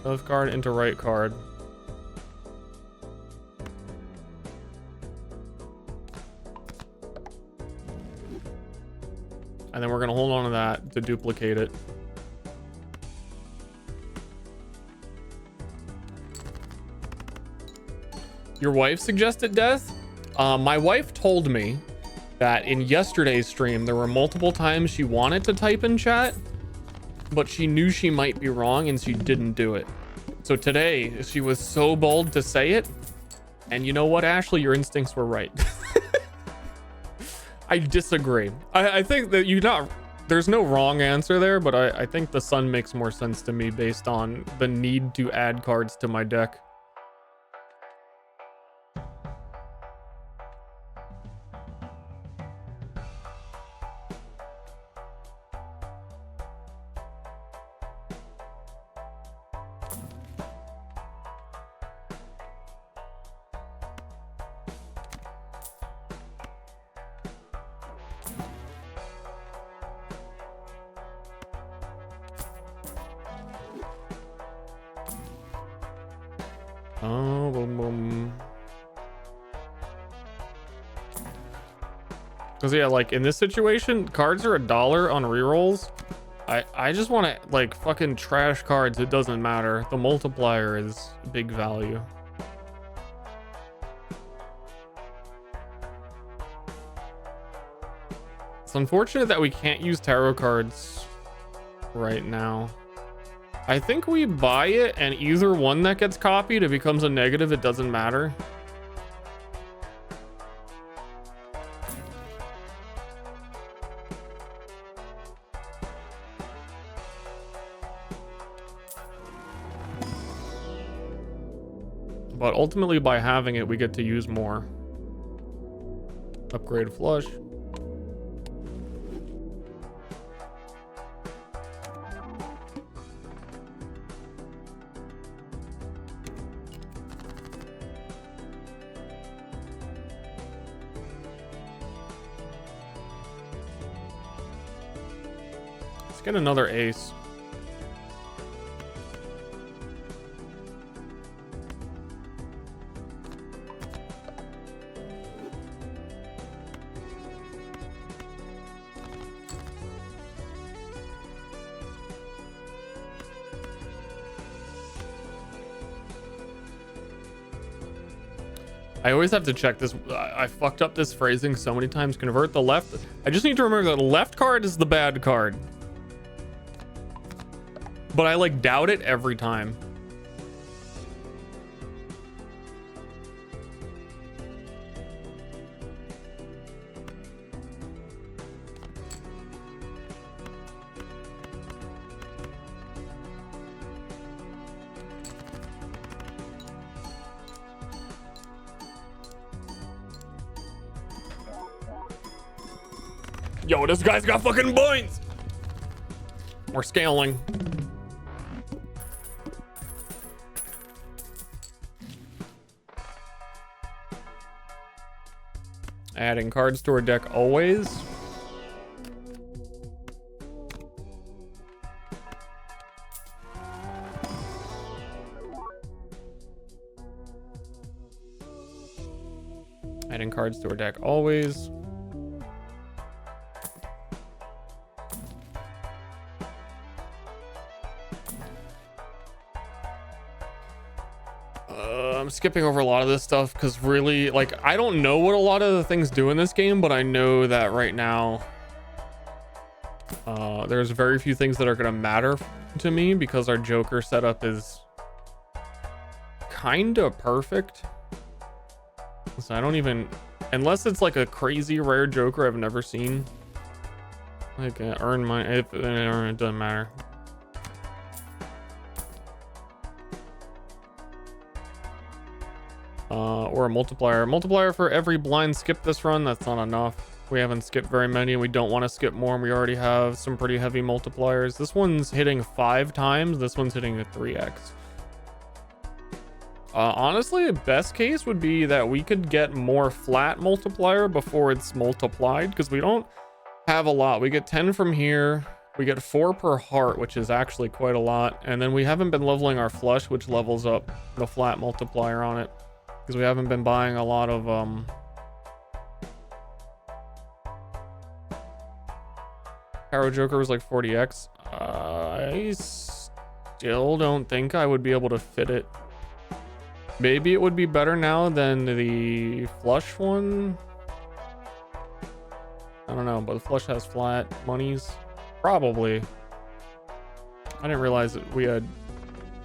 Left card into right card. And then we're gonna hold on to that to duplicate it. Your wife suggested death? My wife told me that in yesterday's stream, there were multiple times she wanted to type in chat, but she knew she might be wrong and she didn't do it. So today she was so bold to say it. And you know what, Ashley, your instincts were right. I disagree. I think that there's no wrong answer there, but I think the sun makes more sense to me based on the need to add cards to my deck. Oh, boom, boom. Because yeah, like in this situation, cards are $1 on rerolls. I just want to like fucking trash cards. It doesn't matter. The multiplier is big value. It's unfortunate that we can't use tarot cards right now. I think we buy it and either one that gets copied, it becomes a negative, it doesn't matter. But ultimately by having it, we get to use more. Upgrade flush. Get another ace. I always have to check this. I fucked up this phrasing so many times. Convert the left. I just need to remember that the left card is the bad card. But I like doubt it every time. Yo, this guy's got fucking points. We're scaling. Adding cards to our deck always. Adding cards to our deck always. I'm skipping over a lot of this stuff because really, like, I don't know what a lot of the things do in this game, but I know that right now there's very few things that are going to matter to me because our Joker setup is kind of perfect. So I don't even, unless it's like a crazy rare Joker I've never seen, like earn my, if it doesn't matter. Or a multiplier for every blind skip this run. That's not enough. We haven't skipped very many and we don't want to skip more, and we already have some pretty heavy multipliers. This one's hitting 5 times, this one's hitting a 3x. Honestly, best case would be that we could get more flat multiplier before it's multiplied, because we don't have a lot. We get 10 from here, we get 4 per heart, which is actually quite a lot, and then we haven't been leveling our flush, which levels up the flat multiplier on it, because we haven't been buying a lot of Arrow Joker was like 40x. I still don't think I would be able to fit it. Maybe it would be better now than the flush one. I don't know, but the flush has flat monies. Probably. I didn't realize that we had,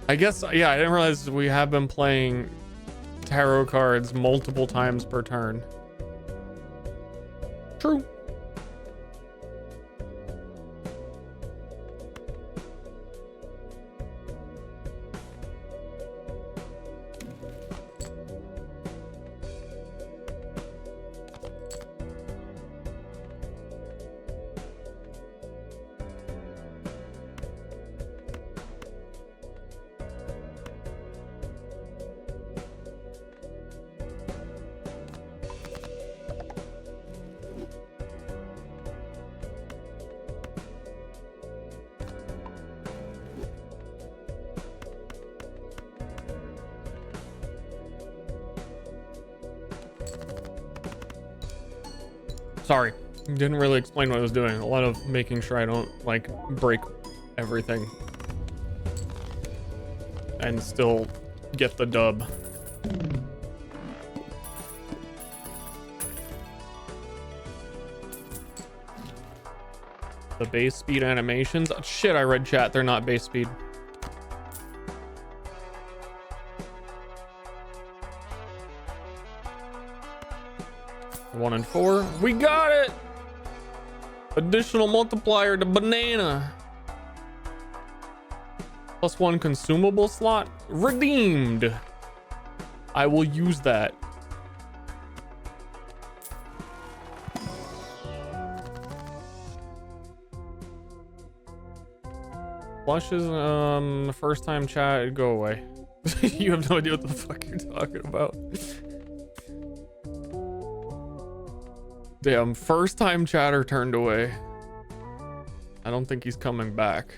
I guess, yeah, I didn't realize we have been playing tarot cards multiple times per turn. True. Sorry, didn't really explain what I was doing. A lot of making sure I don't like break everything and still get the dub. The base speed animations. Oh, shit, I read chat. They're not base speed. One and 4. We got it! Additional multiplier to banana. +1 consumable slot. Redeemed. I will use that. Flushes, first time chat, go away. You have no idea what the fuck you're talking about. Damn, first time chatter turned away. I don't think he's coming back.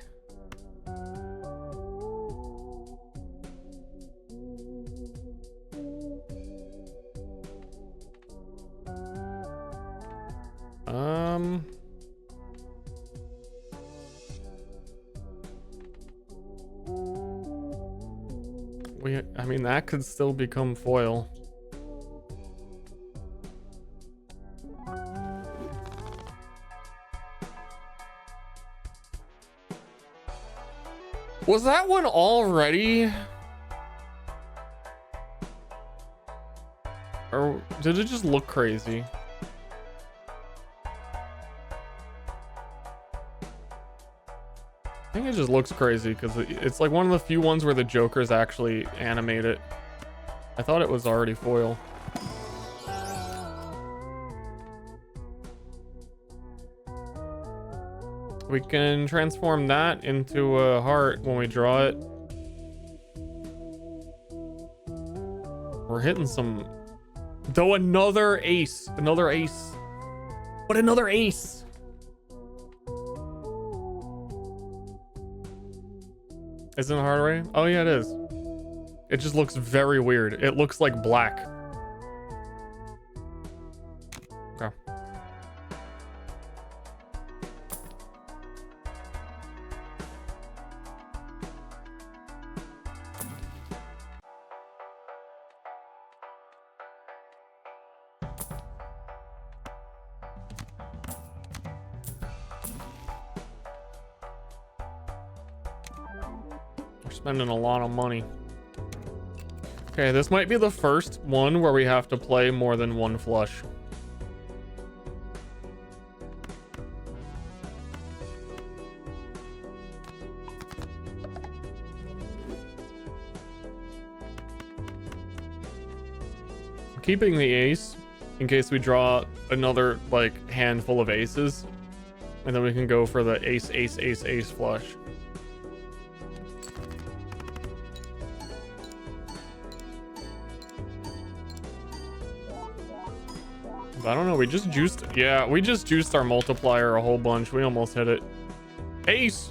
I mean, that could still become foil. Was that one already? Or did it just look crazy? I think it just looks crazy because it's like one of the few ones where the Jokers actually animate it. I thought it was already foil. We can transform that into a heart when we draw it. We're hitting some... Though another ace. Another ace. But another ace. Isn't it hard already? Oh yeah, it is. It just looks very weird. It looks like black. Okay. spending a lot of money. Okay, this might be the first one where we have to play more than one flush. Keeping the ace in case we draw another like handful of aces, and then we can go for the ace, ace, ace, ace flush. I don't know, we just juiced, yeah, we just juiced our multiplier a whole bunch. We almost hit it. Ace!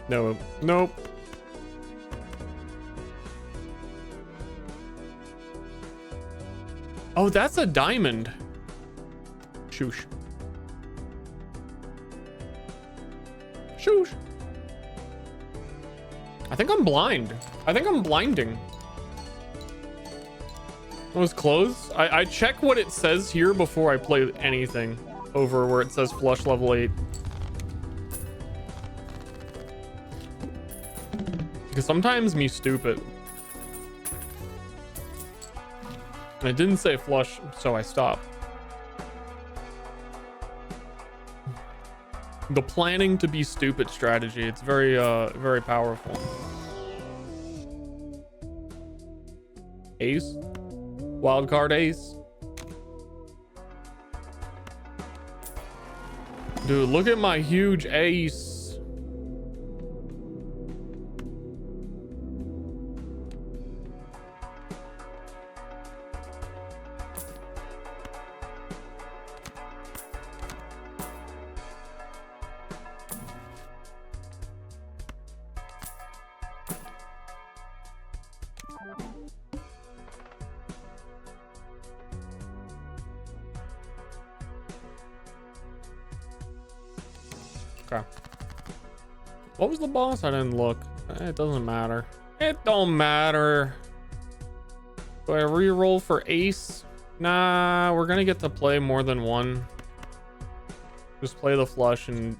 No, nope. Oh, that's a diamond. Shoosh. Shoosh. I think I'm blind. I think I'm blinding. It was close. I check what it says here before I play anything over where it says flush level 8. Because sometimes me stupid. And it didn't say flush, so I stopped. The planning to be stupid strategy. It's very, very powerful. Ace. Wildcard ace. Dude, look at my huge ace. Okay. What was the boss? I didn't look. It doesn't matter. It don't matter. Do I re-roll for ace? Nah, we're gonna get to play more than one. Just play the flush and...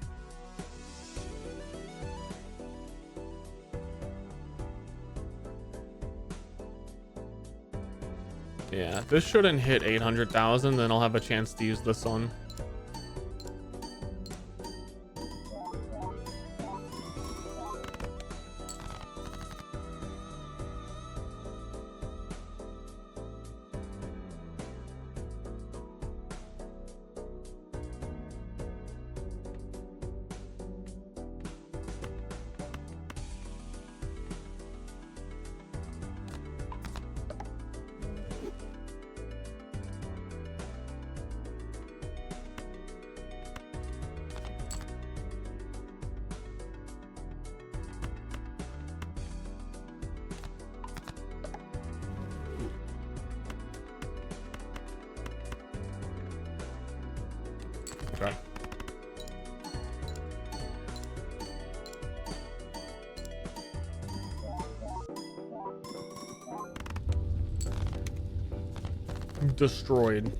yeah, this shouldn't hit 800,000, then I'll have a chance to use the sun. Okay. Destroyed.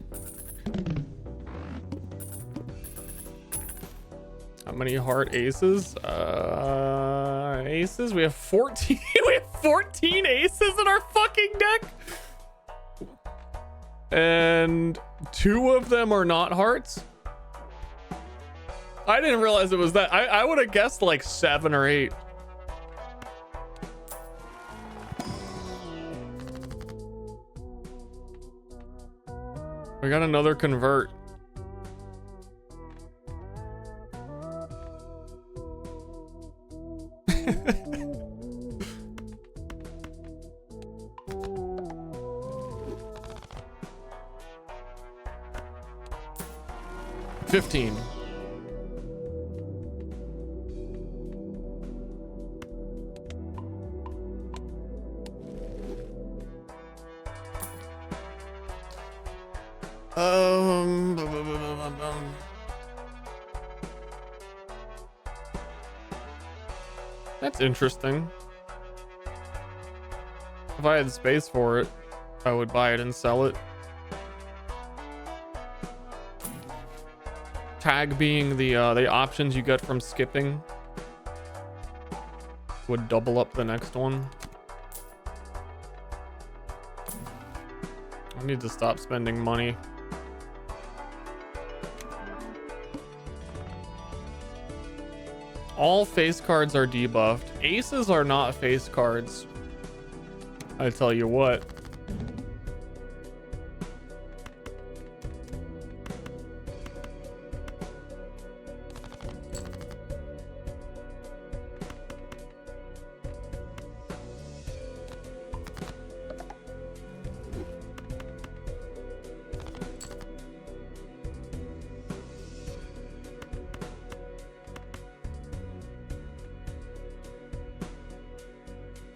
How many heart aces? Aces? We have 14. We have 14 aces in our fucking deck. And 2 of them are not hearts. I didn't realize it was that. I would have guessed like 7 or 8. We got another convert. $15. Um, That's interesting. If I had space for it, I would buy it and sell it. Tag being the options you get from skipping would double up the next one. I need to stop spending money. All face cards are debuffed. Aces are not face cards. I tell you what.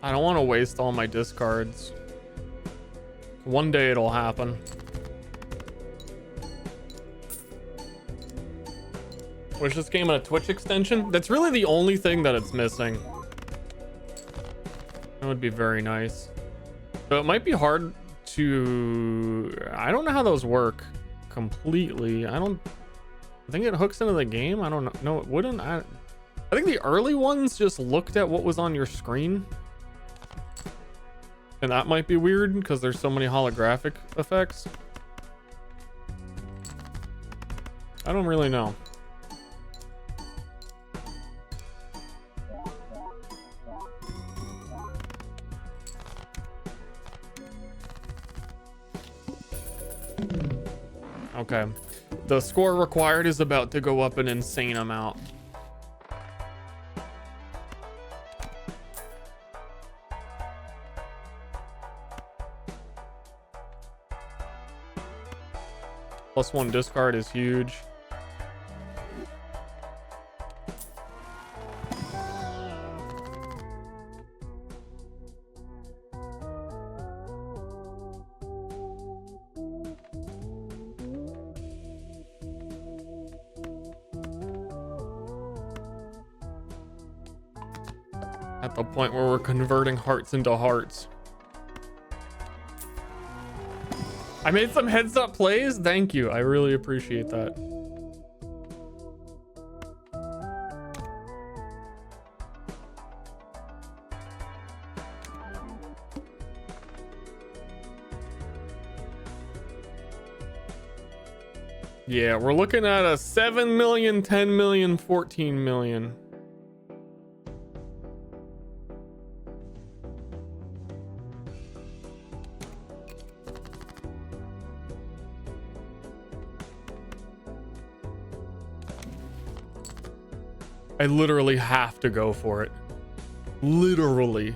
I don't want to waste all my discards. One day it'll happen. Wish this game had a Twitch extension? That's really the only thing that it's missing. That would be very nice. So it might be hard to... I don't know how those work completely. I think it hooks into the game. I don't know. No, it wouldn't. I think the early ones just looked at what was on your screen. And that might be weird because there's so many holographic effects. I don't really know. Okay. The score required is about to go up an insane amount. +1 discard is huge. At the point where we're converting hearts into hearts. I made some heads up plays. Thank you. I really appreciate that. Yeah, we're looking at a 7 million, 10 million, 14 million. I literally have to go for it. Literally.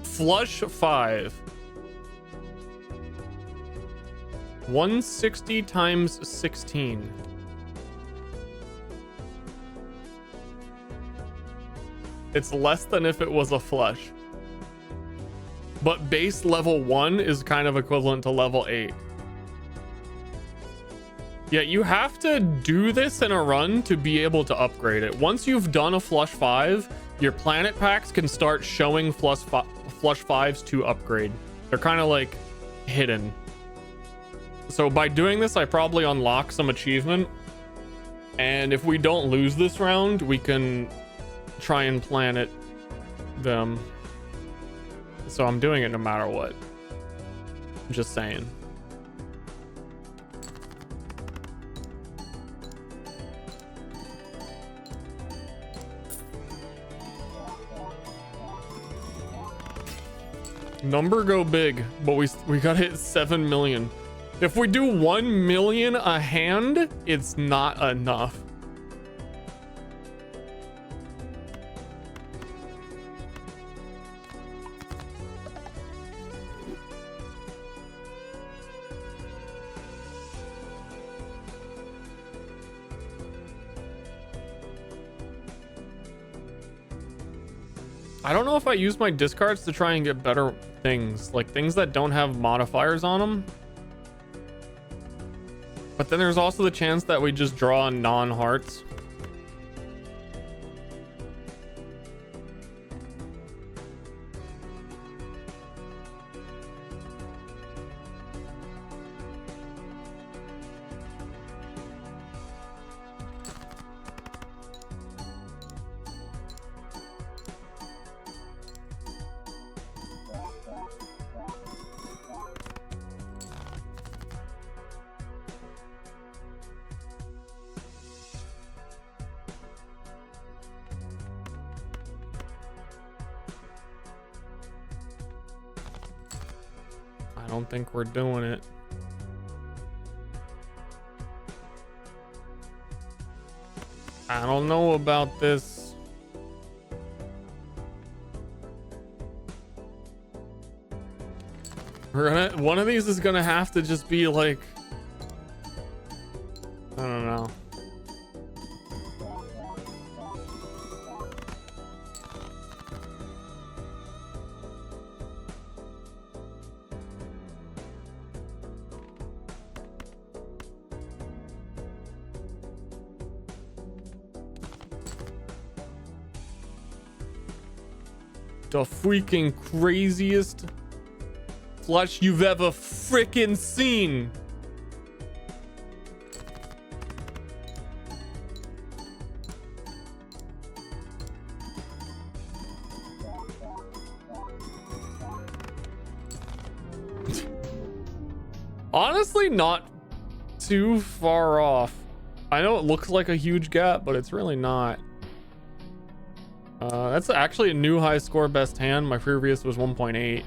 Flush 5. 160 times 16. It's less than if it was a flush. But base level 1 is kind of equivalent to level 8. Yeah, you have to do this in a run to be able to upgrade it. Once you've done a flush 5, your planet packs can start showing flush 5s to upgrade. They're kind of like hidden. So by doing this, I probably unlock some achievement. And if we don't lose this round, we can try and planet them. So I'm doing it no matter what. Just saying. Number go big, but we gotta hit 7 million. If we do 1 million a hand, it's not enough. I don't know if I use my discards to try and get better things, like things that don't have modifiers on them. But then there's also the chance that we just draw non-hearts. I don't think we're doing it. I don't know about this. One of these is gonna have to just be like, I don't know. The freaking craziest flush you've ever freaking seen. Honestly, not too far off. I know it looks like a huge gap, but it's really not. That's actually a new high score best hand. My previous was 1.8.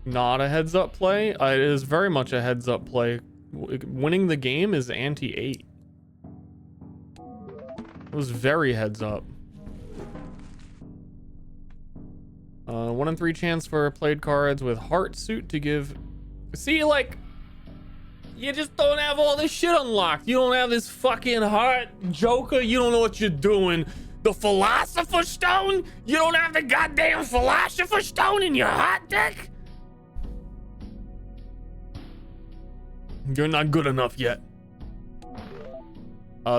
Not a heads up play. It is very much a heads up play. Winning the game is anti-8. It was very heads up. 1 in 3 chance for played cards with heart suit to give. See, like, you just don't have all this shit unlocked. You don't have this fucking heart joker. You don't know what you're doing. The philosopher stone? You don't have the goddamn philosopher stone in your heart deck? You're not good enough yet.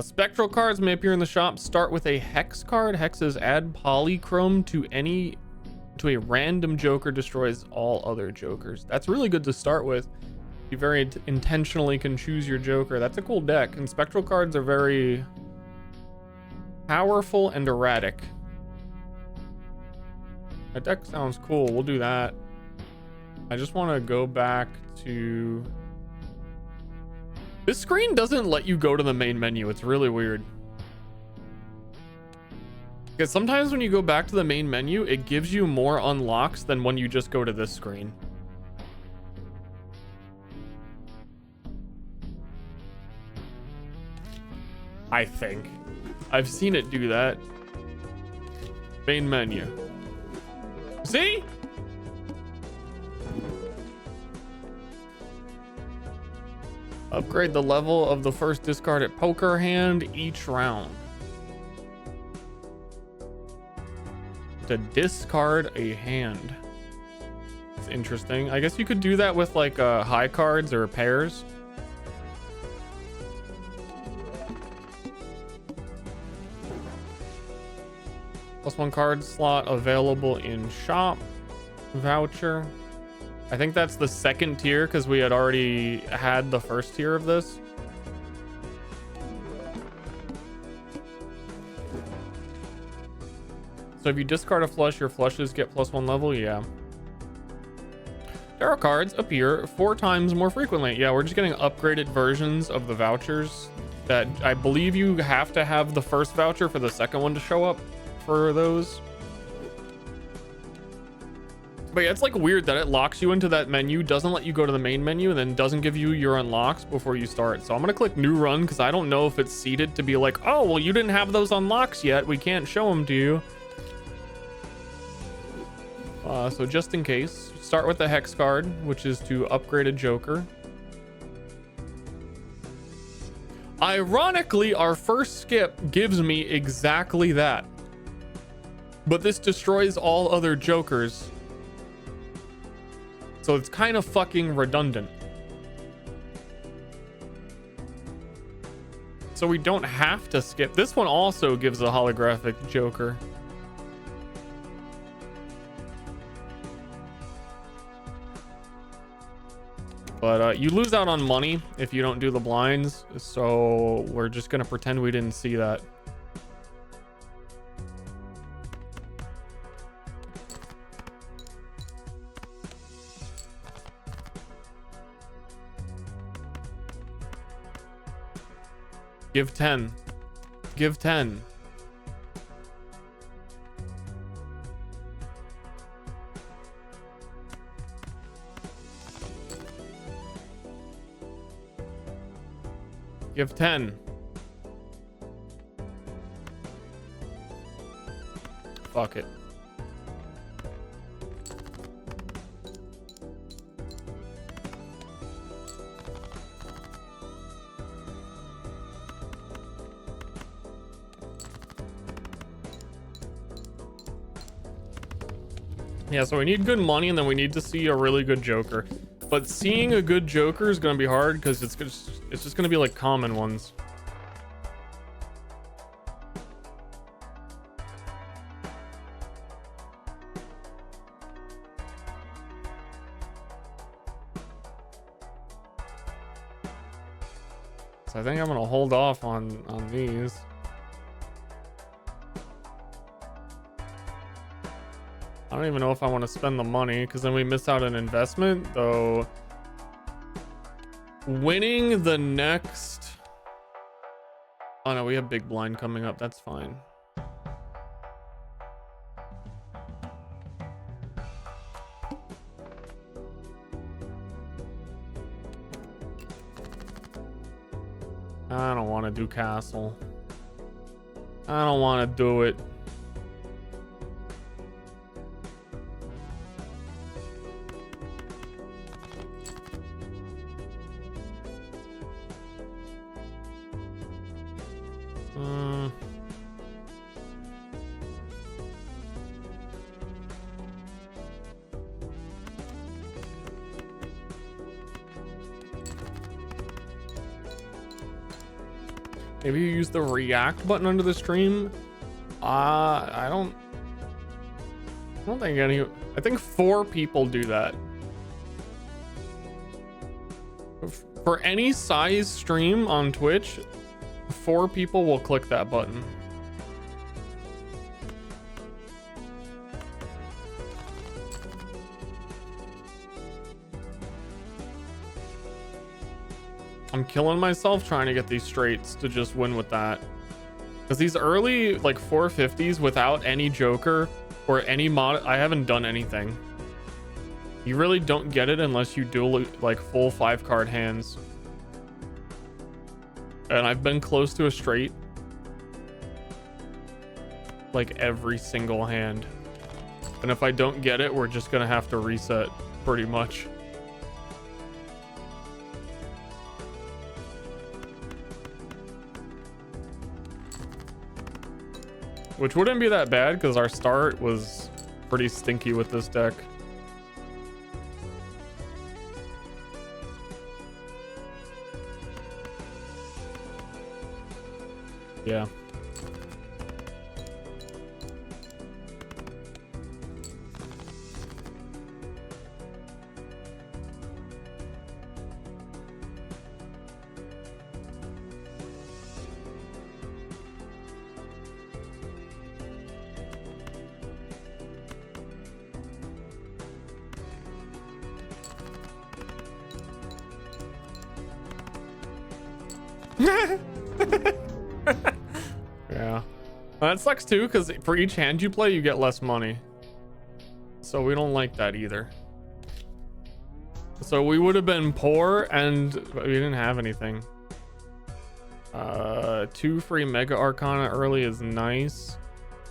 Spectral cards may appear in the shop. Start with a hex card. Hexes add polychrome to a random joker, destroys all other jokers. That's really good to start with. You very intentionally can choose your joker. That's a cool deck, and spectral cards are very powerful and erratic. That deck sounds cool. We'll do that. I just want to go back to... This screen doesn't let you go to the main menu. It's really weird. Because sometimes when you go back to the main menu, it gives you more unlocks than when you just go to this screen. I think. I've seen it do that. Main menu. See? Upgrade the level of the first discarded poker hand each round. To discard a hand. It's interesting. I guess you could do that with like high cards or pairs. +1 card slot available in shop. Voucher. I think that's the second tier because we had already had the first tier of this. So if you discard a flush, your flushes get +1 level. Yeah. Tarot cards appear 4 times more frequently. Yeah, we're just getting upgraded versions of the vouchers that I believe you have to have the first voucher for the second one to show up for those. But yeah, it's like weird that it locks you into that menu, doesn't let you go to the main menu, and then doesn't give you your unlocks before you start. So I'm gonna click new run because I don't know if it's seeded to be like, oh, well, you didn't have those unlocks yet. We can't show them to you. So just in case, start with the hex card, which is to upgrade a joker. Ironically, our first skip gives me exactly that. But this destroys all other jokers. So it's kind of fucking redundant. So we don't have to skip. This one also gives a holographic joker. But you lose out on money if you don't do the blinds. So we're just going to pretend we didn't see that. Give 10. Give 10. Give 10. Fuck it. Yeah, so we need good money and then we need to see a really good joker. But seeing a good joker is going to be hard because it's just going to be like common ones. So I think I'm going to hold off on these. I don't even know if I want to spend the money because then we miss out an investment, though. Winning the next... Oh no, we have big blind coming up. That's fine. I don't want to do castle. I don't want to do it. Maybe you use the react button under the stream. I don't think any. I think 4 people do that. For any size stream on Twitch, 4 people will click that button. I'm killing myself trying to get these straights to just win with that. Because these early, like, 450s without any joker or any mod, I haven't done anything. You really don't get it unless you do, like, full 5-card hands. And I've been close to a straight, like, every single hand. And if I don't get it, we're just gonna have to reset, pretty much. Which wouldn't be that bad because our start was pretty stinky with this deck. Yeah. Yeah. That sucks too, because for each hand you play, you get less money. So we don't like that either. So we would have been poor and we didn't have anything. 2 free Mega Arcana early is nice.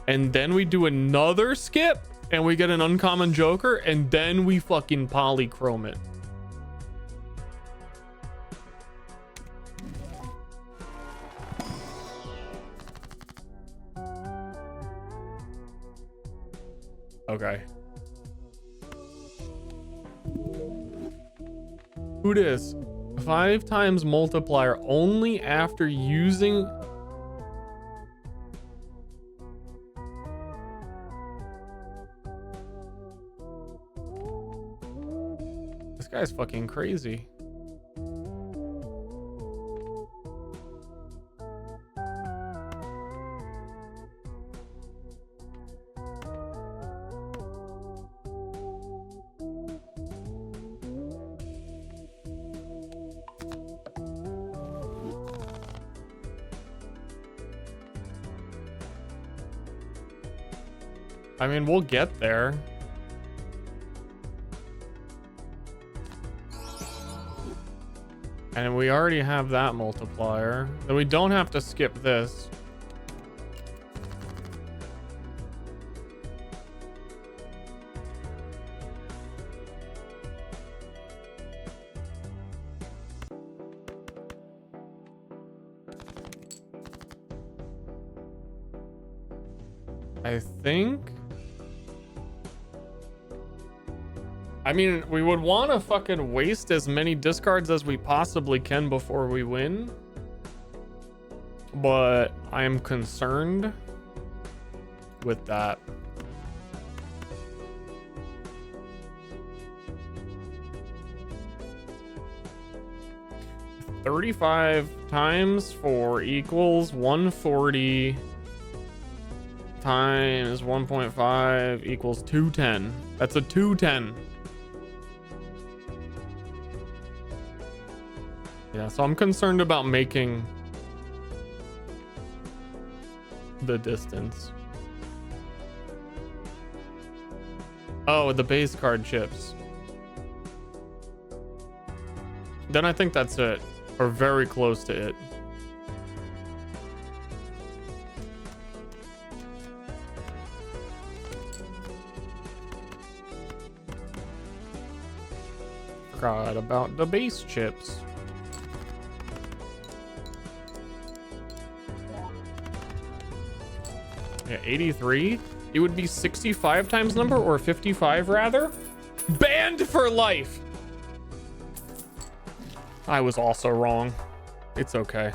And then we do another skip and we get an uncommon joker and then we fucking polychrome it. Okay. Who dis? 5 times multiplier only after using. This guy's fucking crazy. I mean, we'll get there. And we already have that multiplier. Then we don't have to skip this. I think. I mean, we would want to fucking waste as many discards as we possibly can before we win. But I am concerned with that. $35 times 4 equals 140 times 1.5 equals 210. That's a 210. Yeah, so I'm concerned about making the distance. Oh, the base card chips. Then I think that's it, or very close to it. Forgot about the base chips. Yeah, 83. It would be 65 times number, or 55 rather. Banned for life. I was also wrong. It's okay.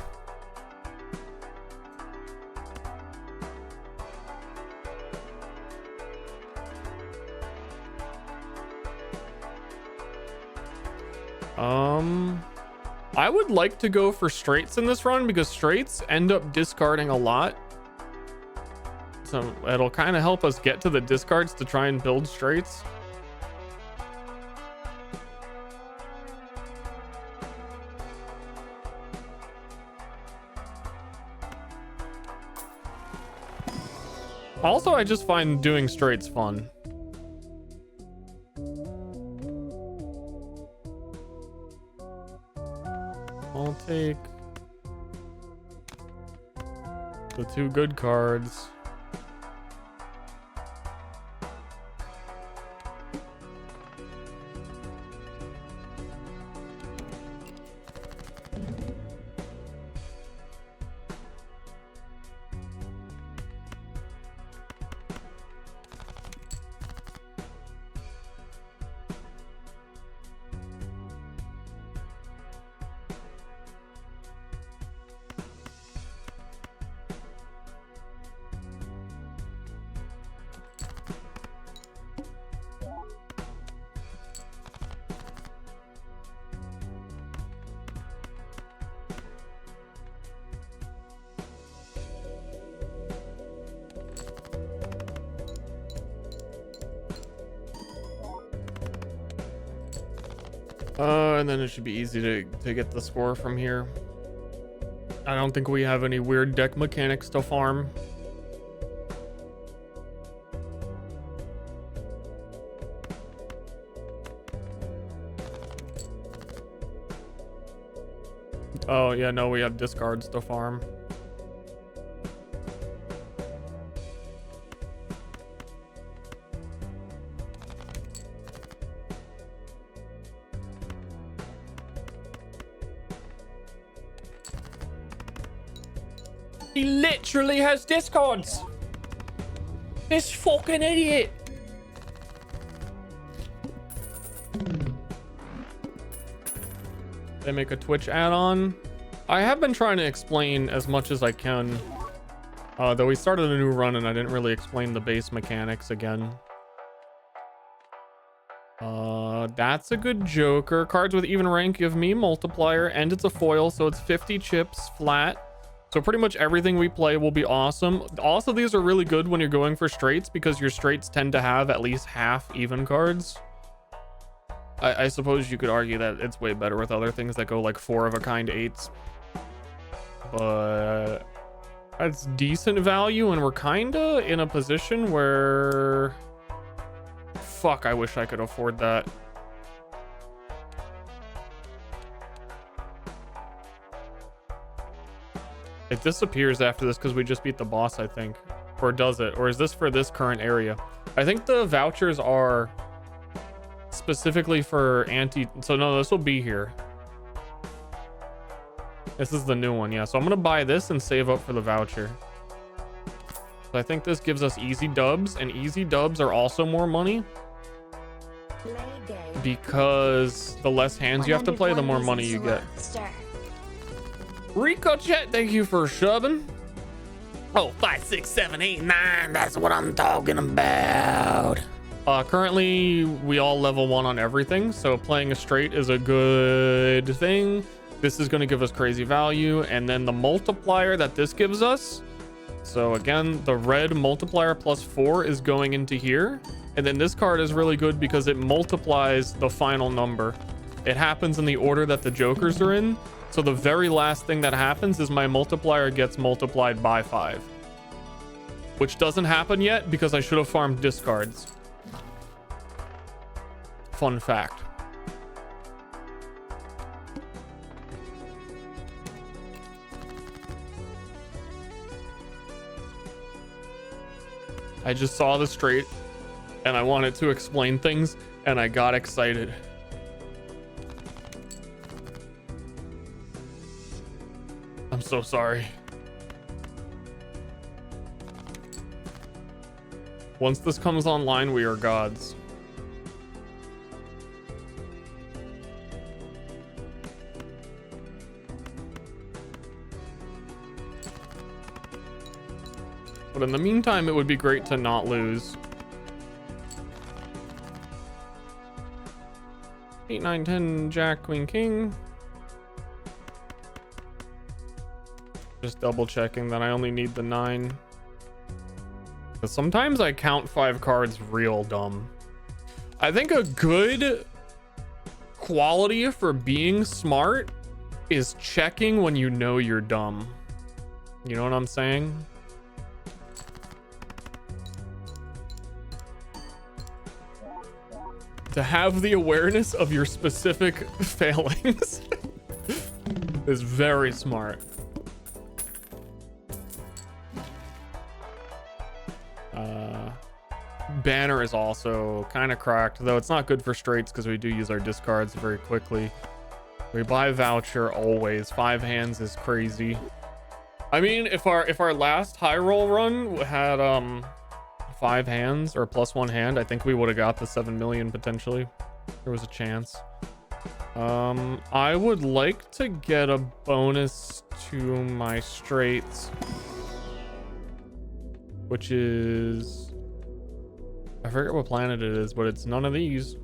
I would like to go for straights in this run because straights end up discarding a lot. So it'll kind of help us get to the discards to try and build straights. Also, I just find doing straights fun. I'll take the 2 good cards. And then it should be easy to get the score from here. I don't think we have any weird deck mechanics to farm. Oh, yeah, no, we have discards to farm. He literally has discards. This fucking idiot. They make a Twitch add-on. I have been trying to explain as much as I can. Though we started a new run and I didn't really explain the base mechanics again. That's a good joker. Cards with even rank give me multiplier, and it's a foil, so it's 50 chips flat. So pretty much everything we play will be awesome. Also, these are really good when you're going for straights because your straights tend to have at least half even cards. I suppose you could argue that it's way better with other things that go like 4 of a kind 8s. But that's decent value, and we're kinda in a position where... Fuck, I wish I could afford that. It disappears after this because we just beat the boss, I think. Or does it? Or is this for this current area? I think the vouchers are specifically for anti... So no, this will be here. This is the new one, yeah. So I'm gonna buy this and save up for the voucher. So I think this gives us easy dubs, and easy dubs are also more money. Because the less hands you have to play, the more money you get. Ster. Rico Chet, thank you for shoving. Oh, 5, 6, 7, 8, 9. That's what I'm talking about. Currently, we all level 1 on everything, so playing a straight is a good thing. This is going to give us crazy value, and then the multiplier that this gives us. So again, the red multiplier plus 4 is going into here. And then this card is really good because it multiplies the final number. It happens in the order that the jokers are in. So the very last thing that happens is my multiplier gets multiplied by 5. Which doesn't happen yet because I should have farmed discards. Fun fact. I just saw the straight and I wanted to explain things and I got excited. I'm so sorry. Once this comes online, we are gods. But in the meantime, it would be great to not lose. 8, 9, 10, Jack, Queen, King. Just double checking that I only need the 9. Because sometimes I count 5 cards real dumb. I think a good quality for being smart is checking when you know you're dumb. You know what I'm saying? To have the awareness of your specific failings is very smart. Banner is also kind of cracked, though it's not good for straights because we do use our discards very quickly. We buy voucher always. 5 hands is crazy. I mean, if our last high roll run had 5 hands or +1 hand, I think we would have got the 7 million potentially. There was a chance. I would like to get a bonus to my straights, which is, I forget what planet it is, but it's none of these.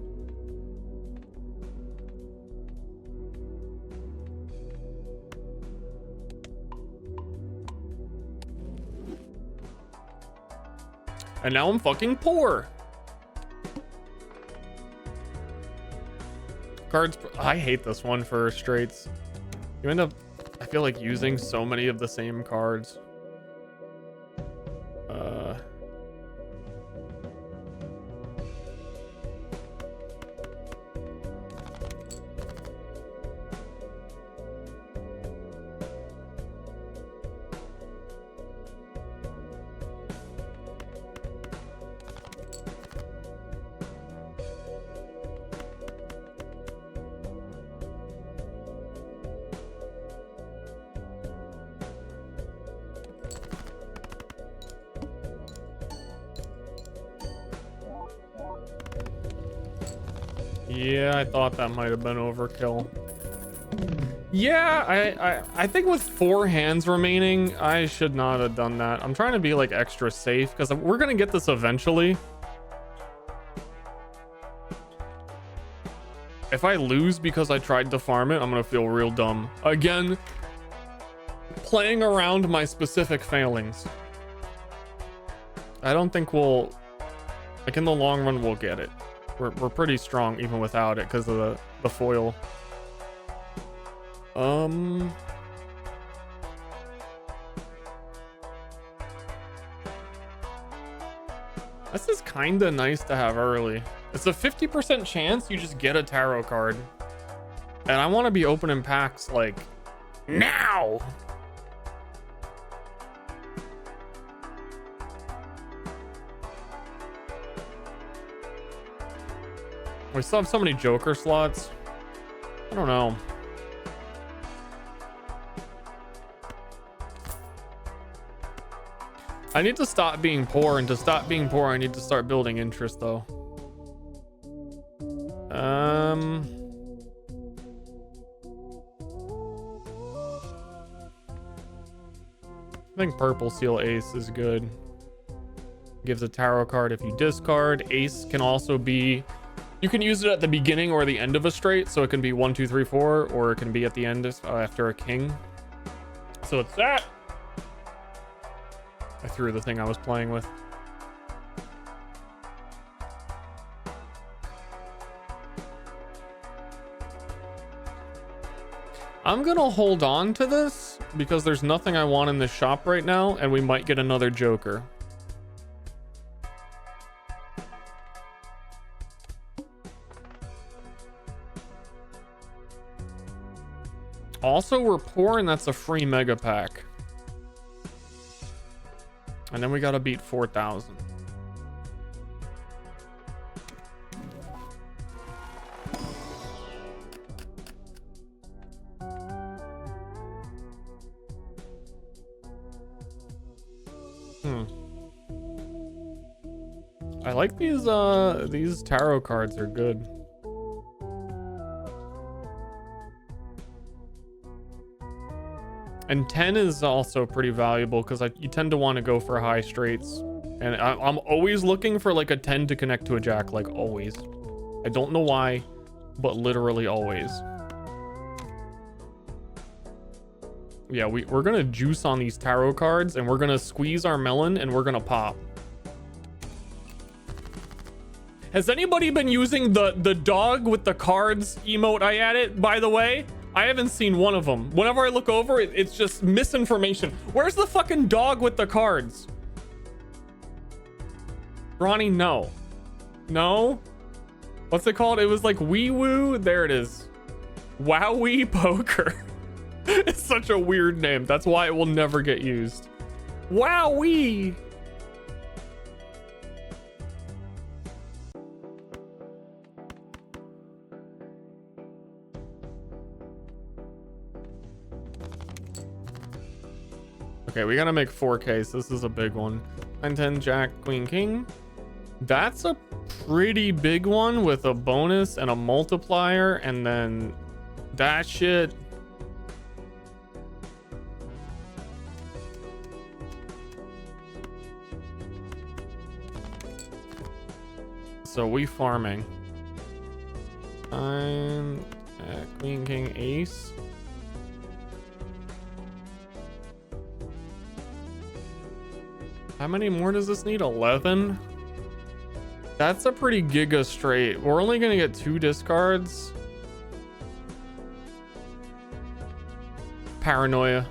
And now I'm fucking poor. Cards, I hate this one for straights. You end up, I feel like, using so many of the same cards. Yeah, I thought that might have been overkill. Yeah, I think with 4 hands remaining, I should not have done that. I'm trying to be like extra safe because we're gonna get this eventually. If I lose because I tried to farm it, I'm gonna feel real dumb. Again, playing around my specific failings. I don't think we'll, like in the long run, we'll get it. We're pretty strong even without it because of the foil. This is kind of nice to have early. It's a 50% chance you just get a tarot card. And I want to be opening packs like now. We still have so many Joker slots. I don't know. I need to stop being poor, and to stop being poor, I need to start building interest, though. I think purple seal ace is good. Gives a tarot card if you discard. Ace can also be, you can use it at the beginning or the end of a straight, so it can be 1, 2, 3, 4, or it can be at the end after a king. So it's that. I threw the thing I was playing with. I'm gonna hold on to this because there's nothing I want in this shop right now, and we might get another Joker. Also, we're poor, and that's a free mega pack. And then we gotta beat 4,000. I like these tarot cards are good. And 10 is also pretty valuable because you tend to want to go for high straights. And I'm always looking for like a 10 to connect to a jack, like always. I don't know why, but literally always. Yeah, we're going to juice on these tarot cards, and we're going to squeeze our melon, and we're going to pop. Has anybody been using the dog with the cards emote I added, by the way? I haven't seen one of them. Whenever I look over, it's just misinformation. Where's the fucking dog with the cards? Ronnie, no. No? What's it called? It was like Wee Woo. There it is. Wowee Poker. It's such a weird name. That's why it will never get used. Wowee. Okay, we gotta make 4K. So this is a big one. 9, 10, Jack, Queen, King. That's a pretty big one with a bonus and a multiplier, and then that shit. So we farming. I'm at Queen, King, Ace. How many more does this need? 11? That's a pretty giga straight. We're only gonna get 2 discards. Paranoia.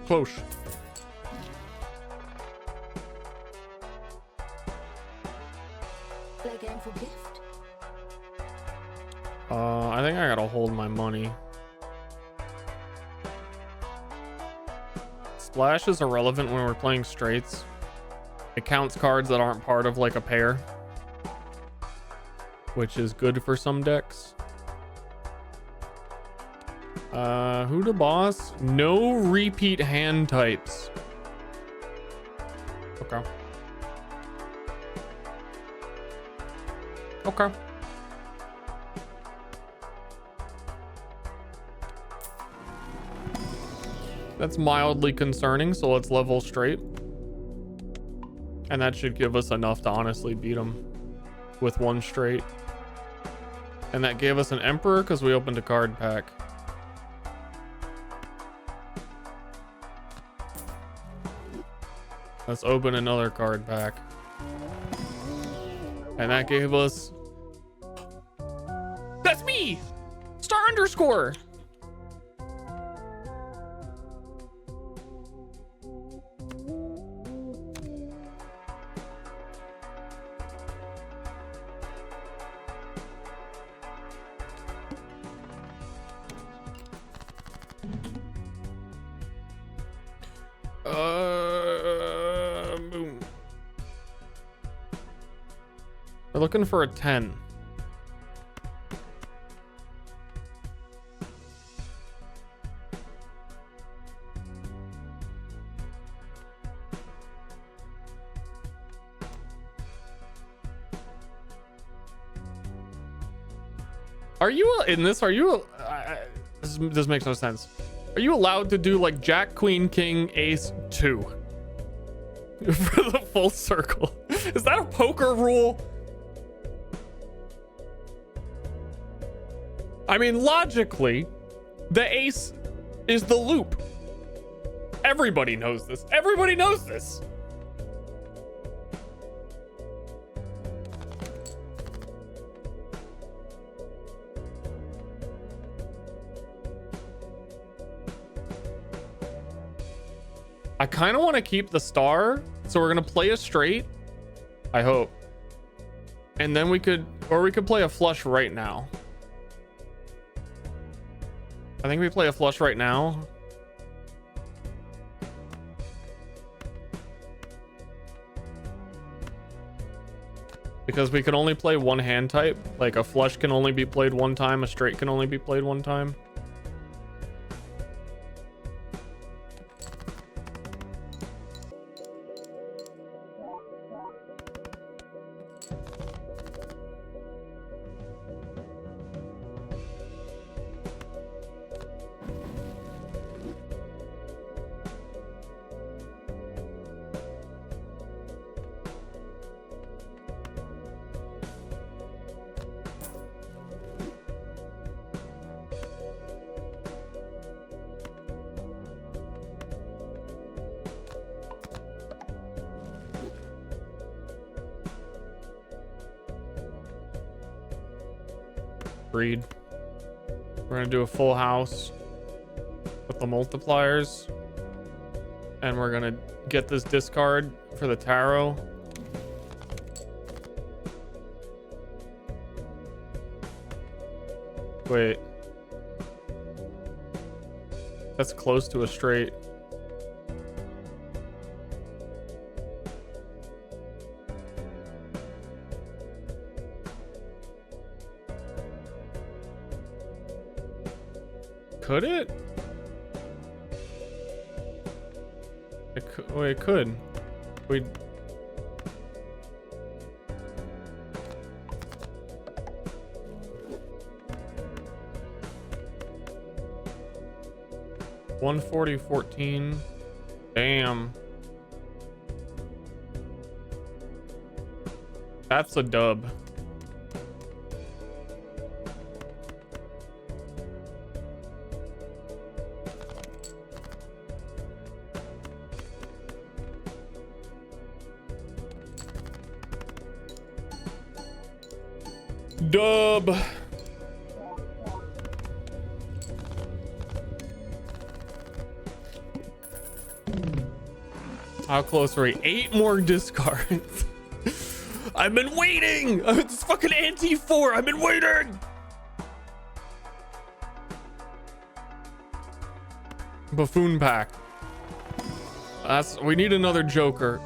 Close. I think I gotta hold my money. Splash is irrelevant when we're playing straights. It counts cards that aren't part of like a pair, which is good for some decks. Who the boss? No repeat hand types. Okay. Okay. That's mildly concerning, so let's level straight. And that should give us enough to honestly beat him with one straight. And that gave us an Emperor because we opened a card pack. Let's open another card pack. And that gave us... That's me! Star underscore! Boom. We're looking for a 10. Are you in this? Are you? This makes no sense. Are you allowed to do like Jack, Queen, King, Ace, 2 for the full circle? Is that a poker rule? I mean, logically, the ace is the loop. Everybody knows this. Everybody knows this. I kind of want to keep the star, so we're gonna play a straight, I hope, and then we could play a flush right now. I think we play a flush right now. Because we can only play one hand type. Like a flush can only be played one time, a straight can only be played one time. Agreed. We're gonna do a full house with the multipliers, and we're gonna get this discard for the tarot. Wait, that's close to a straight. Could it? Wait, it could. We. $140.14. Damn. That's a dub. Dub. How close are we? 8 more discards. I've been waiting. It's fucking anti-4. I've been waiting. Buffoon pack. We need another Joker.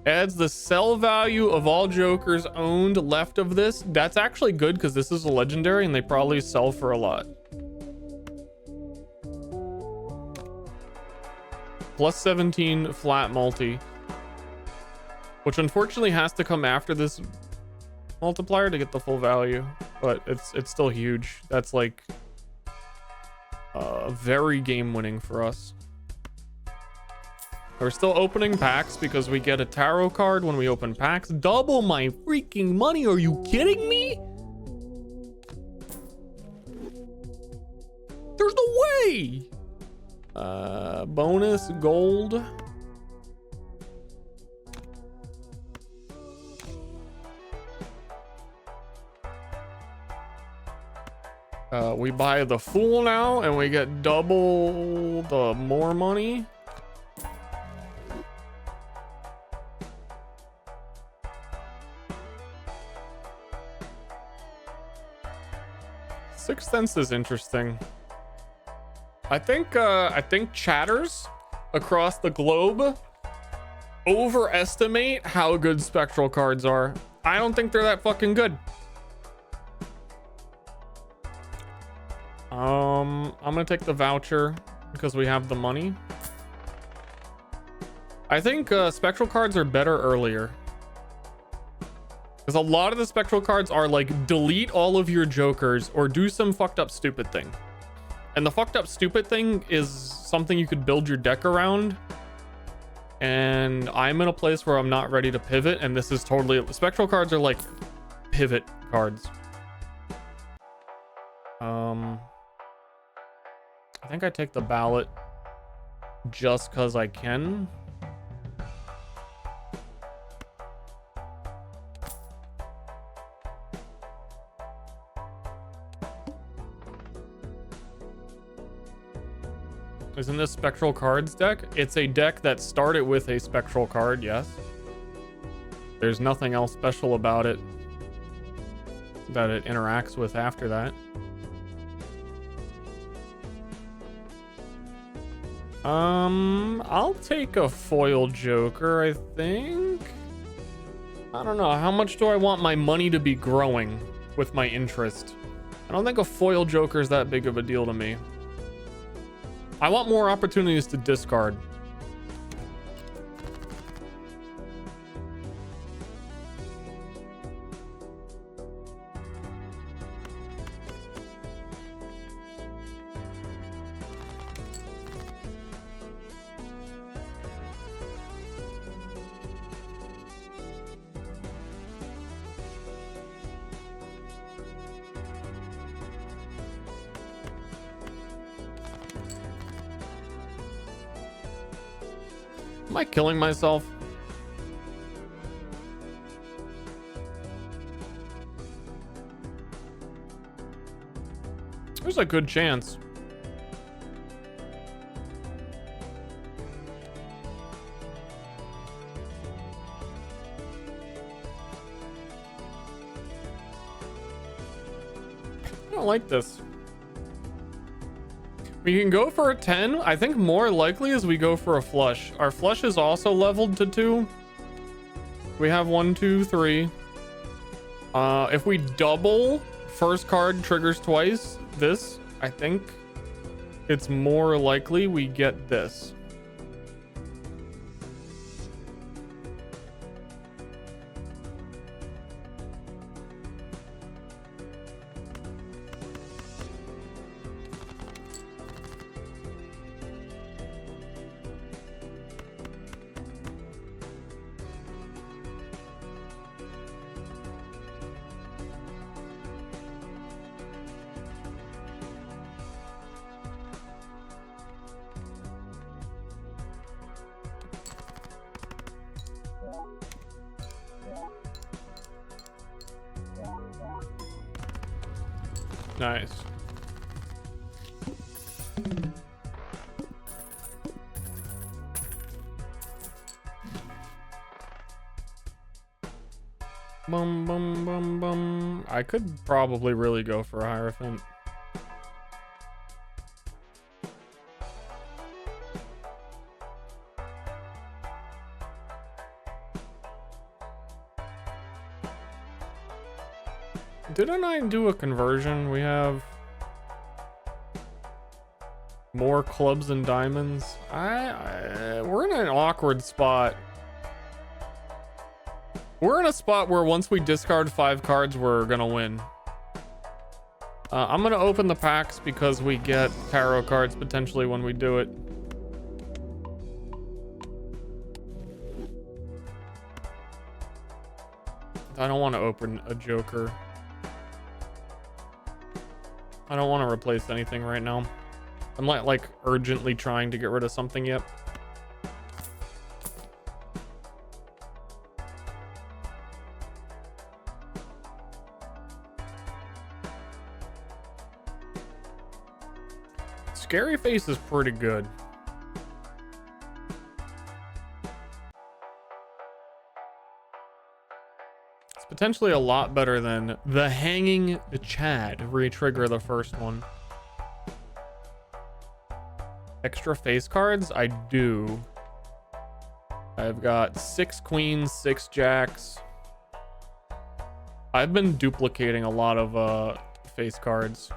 Adds the sell value of all Jokers owned left of this. That's actually good because this is a legendary and they probably sell for a lot. Plus 17 flat multi, which unfortunately has to come after this multiplier to get the full value, but it's still huge. That's like very game winning for us. We're still opening packs because we get a tarot card when we open packs. Double my freaking money. Are you kidding me? There's no way. Bonus gold. We buy the Fool now and we get double the more money. Sixth Sense is interesting. I think chatters across the globe overestimate how good spectral cards are. I don't think they're that fucking good. I'm gonna take the voucher because we have the money. I think spectral cards are better earlier. Because a lot of the spectral cards are like delete all of your jokers or do some fucked up stupid thing. And the fucked up stupid thing is something you could build your deck around. And I'm in a place where I'm not ready to pivot. And this is totally... Spectral cards are like pivot cards. I think I take the ballot just because I can. Isn't this spectral cards deck? It's a deck that started with a spectral card, yes. There's nothing else special about it that it interacts with after that. I'll take a foil joker, I think. I don't know. How much do I want my money to be growing with my interest? I don't think a foil joker is that big of a deal to me. I want more opportunities to discard. Am I killing myself? There's a good chance. I don't like this. We can go for a 10. I think more likely is we go for a flush. Our flush is also leveled to 2. We have 1, 2, 3. If we double, first card triggers twice. This, I think it's more likely we get this. Nice. Bum, bum, bum, bum. I could probably really go for a Hierophant. Didn't I do a conversion? We have More clubs and diamonds. We're in an awkward spot. We're in a spot where once we discard 5 cards, we're gonna win. I'm gonna open the packs because we get tarot cards potentially when we do it. I don't want to open a Joker. I don't want to replace anything right now. I'm not like urgently trying to get rid of something yet. Scary Face is pretty good. It's potentially a lot better than the Hanging Chad. Retrigger the first one. Extra face cards? I do. I've got 6 queens, 6 jacks. I've been duplicating a lot of face cards.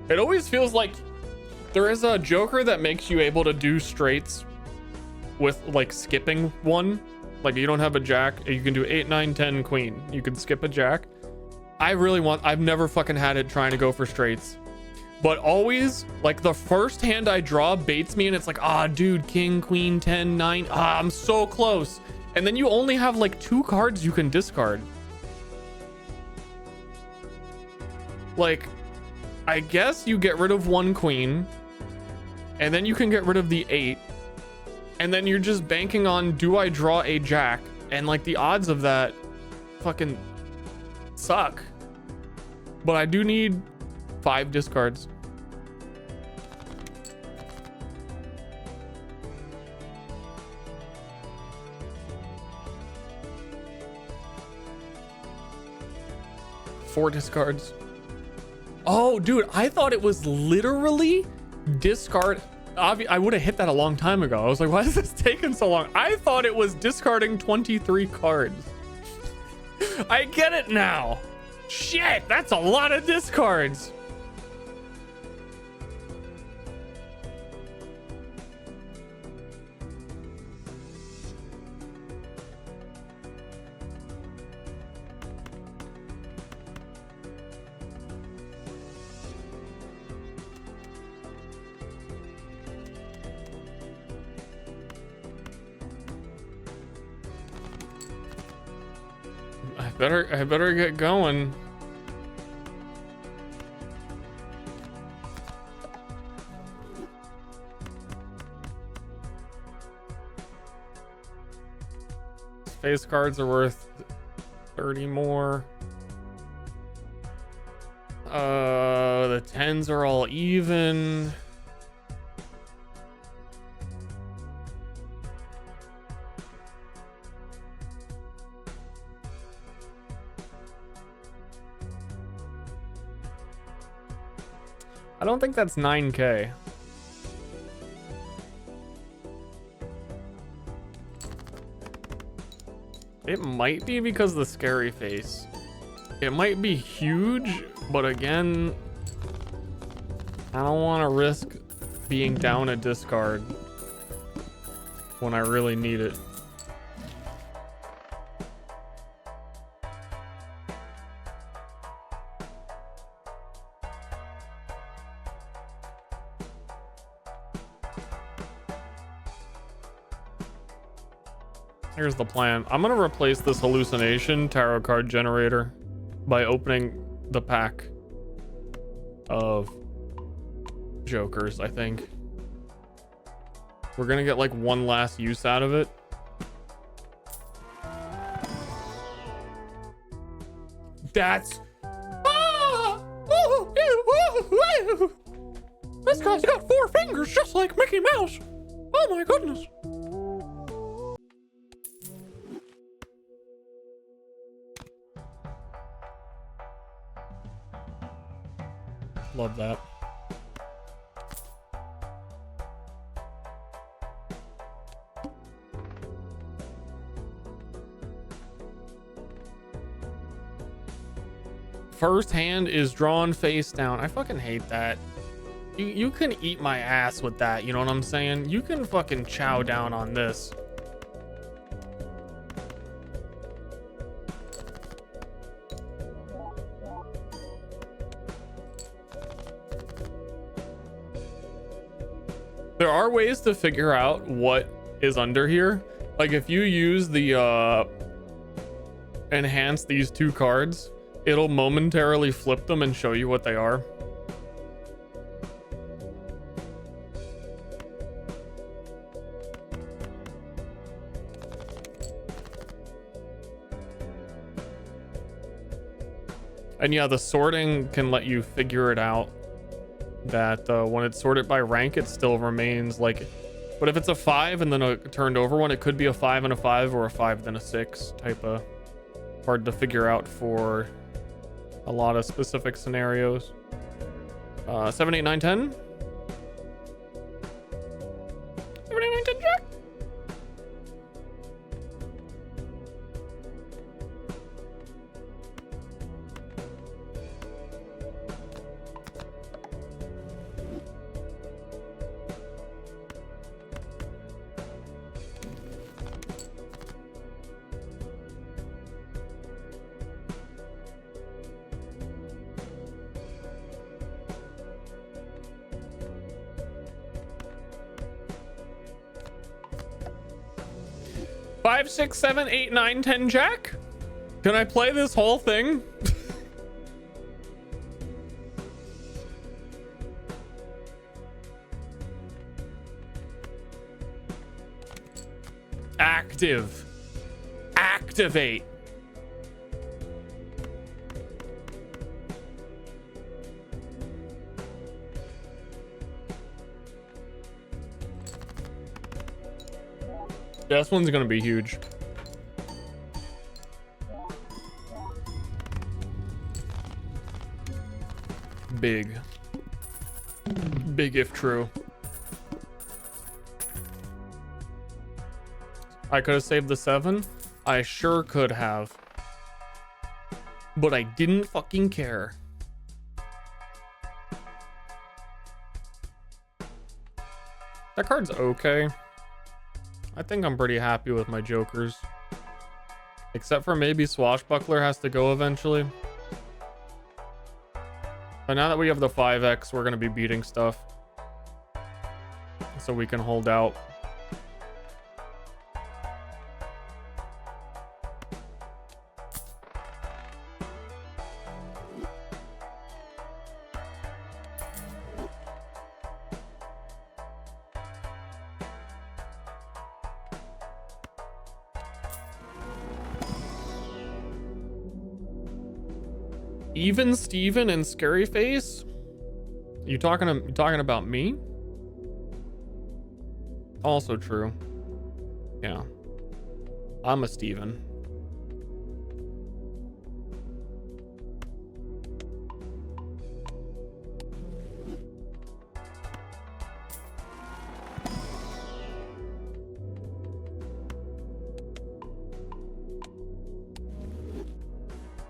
It always feels like there is a Joker that makes you able to do straights with like skipping one. Like you don't have a jack, you can do 8, 9, 10 queen. You can skip a jack. I've never fucking had it trying to go for straights. But always like the first hand I draw baits me and it's like, ah, dude, king, queen, 10, 9. Ah, I'm so close. And then you only have like 2 cards you can discard. Like, I guess you get rid of 1 queen, and then you can get rid of the 8, and then you're just banking on, do I draw a jack? And like the odds of that fucking suck. But I do need 5 discards. Four discards. Oh, dude, I thought it was literally discard. I would have hit that a long time ago. I was like, why is this taking so long? I thought it was discarding 23 cards. I get it now. Shit, that's a lot of discards. I better get going. Face cards are worth 30 more. The 10s are all even. I don't think that's 9K. It might be because of the scary face. It might be huge, but again, I don't want to risk being down a discard when I really need it. Here's the plan. I'm gonna replace this hallucination tarot card generator by opening the pack of Jokers, I think. We're gonna get like one last use out of it. That's... This guy's got 4 fingers just like Mickey Mouse. Oh my goodness. Love that. First hand is drawn face down. I fucking hate that. You can eat my ass with that, you know what I'm saying? You can fucking chow down on this. There are ways to figure out what is under here. Like if you use the enhance these two cards, it'll momentarily flip them and show you what they are. And yeah, the sorting can let you figure it out that when it's sorted by rank, it still remains like, but if it's a 5 and then a turned over one, it could be a 5 and a 5 or a 5 then a 6 type of. Hard to figure out for a lot of specific scenarios. 7, 8, 9, 10. 7, 8, 9, 10, Jack. Five, 6, 7, 8, 9, 10, Jack. Can I play this whole thing? Active. Activate. Yeah, this one's gonna be huge. Big. Big if true. I could have saved the 7. I sure could have. But I didn't fucking care. That card's okay. I think I'm pretty happy with my jokers. Except for maybe Swashbuckler has to go eventually. But now that we have the 5x, we're going to be beating stuff. So we can hold out. Even Steven and Scary Face? You talking about me? Also true. Yeah. I'm a Steven.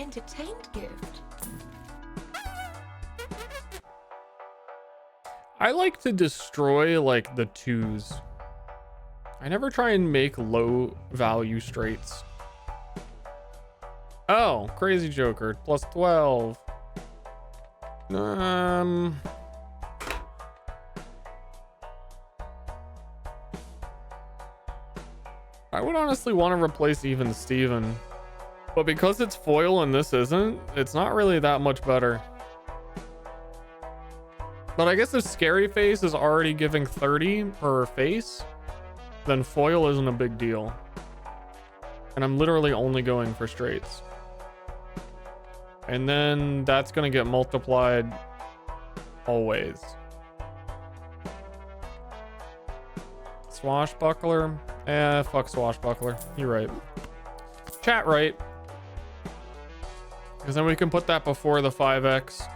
Entertained gift. I like to destroy like the 2s. I never try and make low value straights. Oh, crazy Joker, plus 12. I would honestly want to replace even Steven. But because it's foil and this isn't, it's not really that much better. But I guess if Scary Face is already giving 30 per face, then foil isn't a big deal. And I'm literally only going for straights. And then that's gonna get multiplied always. Swashbuckler? Fuck Swashbuckler. You're right. Chat right. Because then we can put that before the 5x.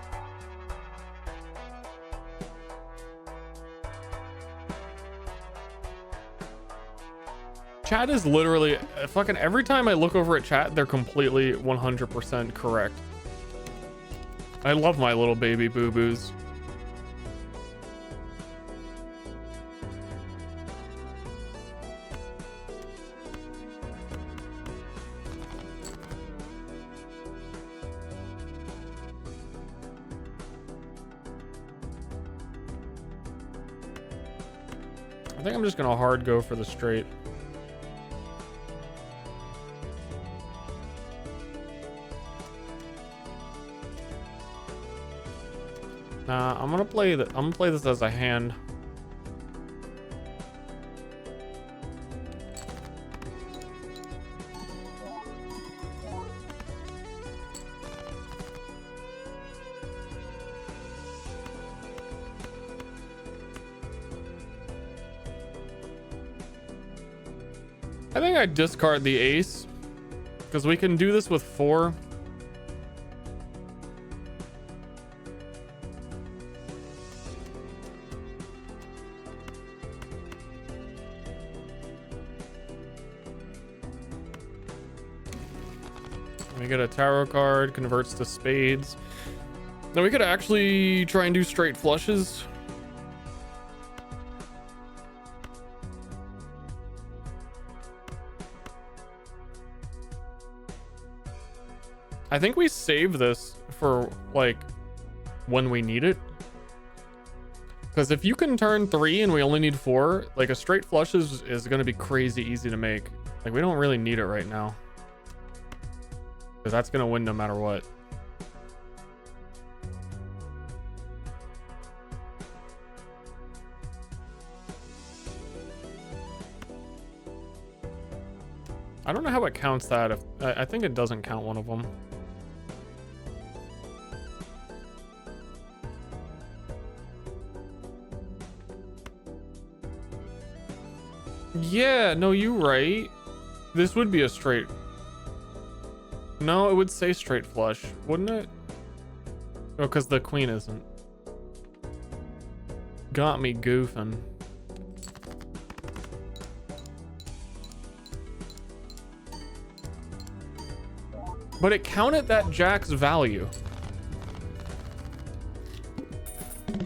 Chat is literally fucking every time I look over at chat, they're completely 100% correct. I love my little baby boo-boos. I think I'm just gonna hard go for the straight. Nah, I'm gonna play this as a hand. I think I discard the ace because we can do this with 4. We get a tarot card, converts to spades. Now we could actually try and do straight flushes. I think we save this for like when we need it. Because if you can turn 3 and we only need 4, like a straight flush is going to be crazy easy to make. Like we don't really need it right now. Because that's going to win no matter what. I don't know how it counts that. If I think it doesn't count one of them. Yeah, no, you right. This would be a straight. No, it would say straight flush, wouldn't it? Oh, because the queen isn't. Got me goofing. But it counted that jack's value.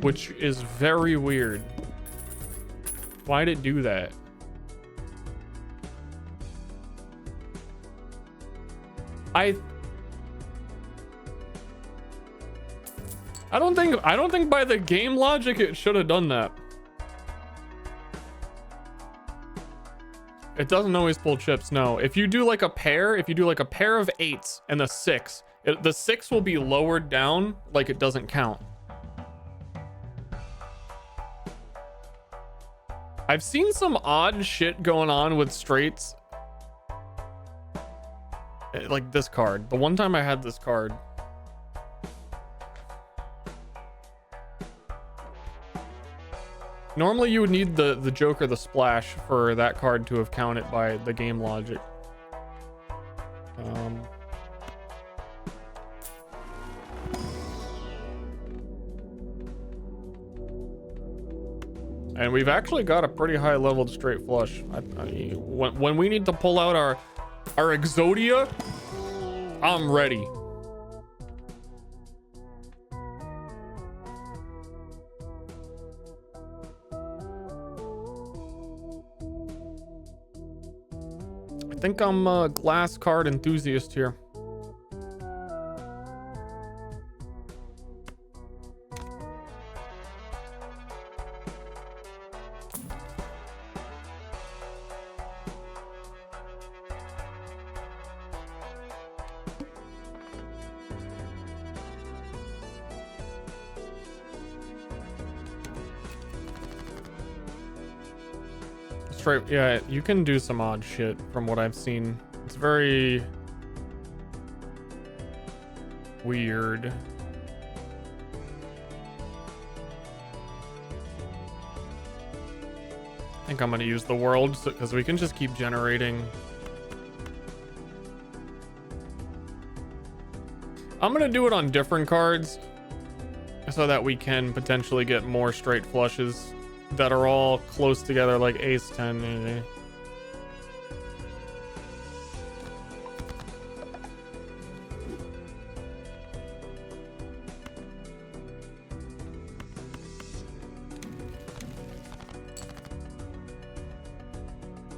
Which is very weird. Why'd it do that? I don't think by the game logic it should have done that. It doesn't always pull chips, no. If you do like a pair, if you do like a pair of 8s and a 6, the 6 will be lowered down like it doesn't count. I've seen some odd shit going on with straights. Like this card. The one time I had this card. Normally you would need the Joker, the splash, for that card to have counted by the game logic. And we've actually got a pretty high leveled straight flush. When we need to pull out our Exodia, I'm ready. I think I'm a glass card enthusiast here. Straight, yeah, you can do some odd shit from what I've seen. It's very weird. I think I'm gonna use the world because we can just keep generating. I'm gonna do it on different cards so that we can potentially get more straight flushes that are all close together, like ace 10 maybe.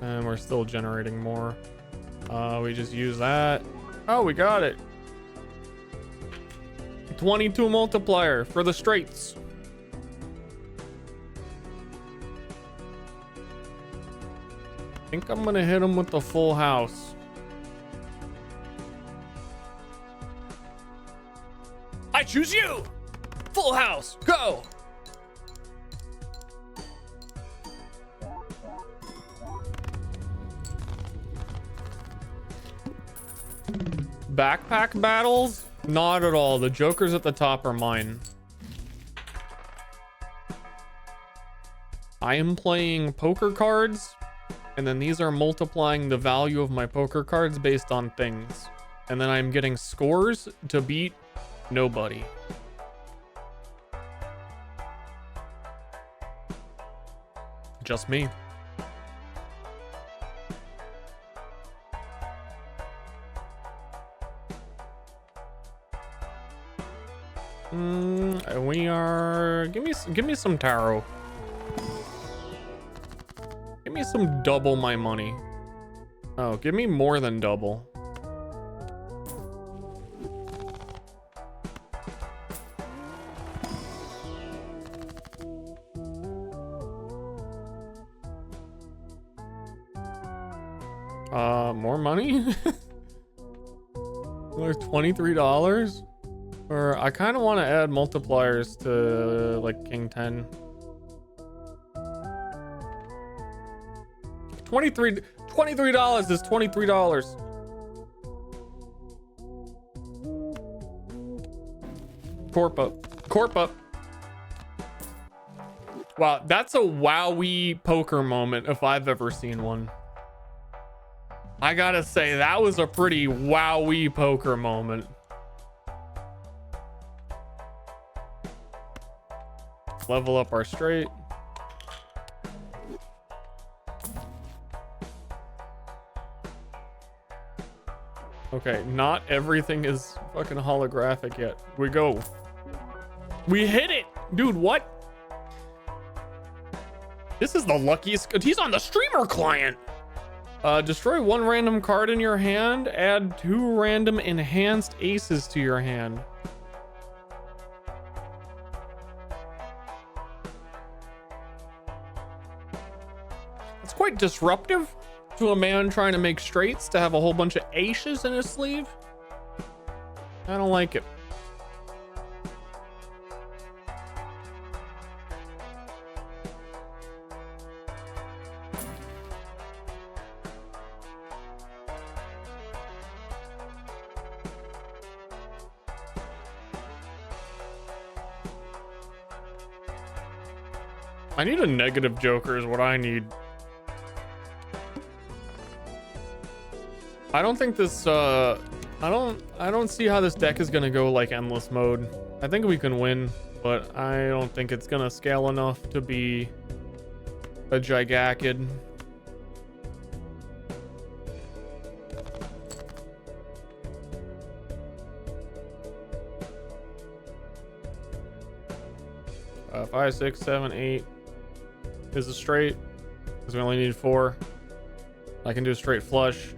And we're still generating more. We just use that. Oh, we got it. 22 multiplier for the straights. I think I'm gonna hit him with the full house. I choose you. Full house, go. Backpack battles? Not at all. The jokers at the top are mine. I am playing poker cards, and then these are multiplying the value of my poker cards based on things. And then I'm getting scores to beat nobody. Just me. We are. Give me some tarot. Give me some double my money. Oh, give me more than double. More money? Like $23? Or I kind of want to add multipliers to like King 10. 23 $23 is $23. Corp up. Corp up. Wow, that's a wowie poker moment if I've ever seen one. I gotta say, that was a pretty wowie poker moment. Level up our straight. Okay, not everything is fucking holographic yet. We go. We hit it! Dude, what? This is the luckiest. He's on the streamer client. Destroy one random card in your hand. Add 2 random enhanced aces to your hand. It's quite disruptive to a man trying to make straights to have a whole bunch of aces in his sleeve. I don't like it. I need a negative joker is what I need. I don't think this I don't see how this deck is gonna go like endless mode. I think we can win, but I don't think it's gonna scale enough to be a gigakid. Five, 6, 7, 8 is a straight because we only need 4. I can do a straight flush.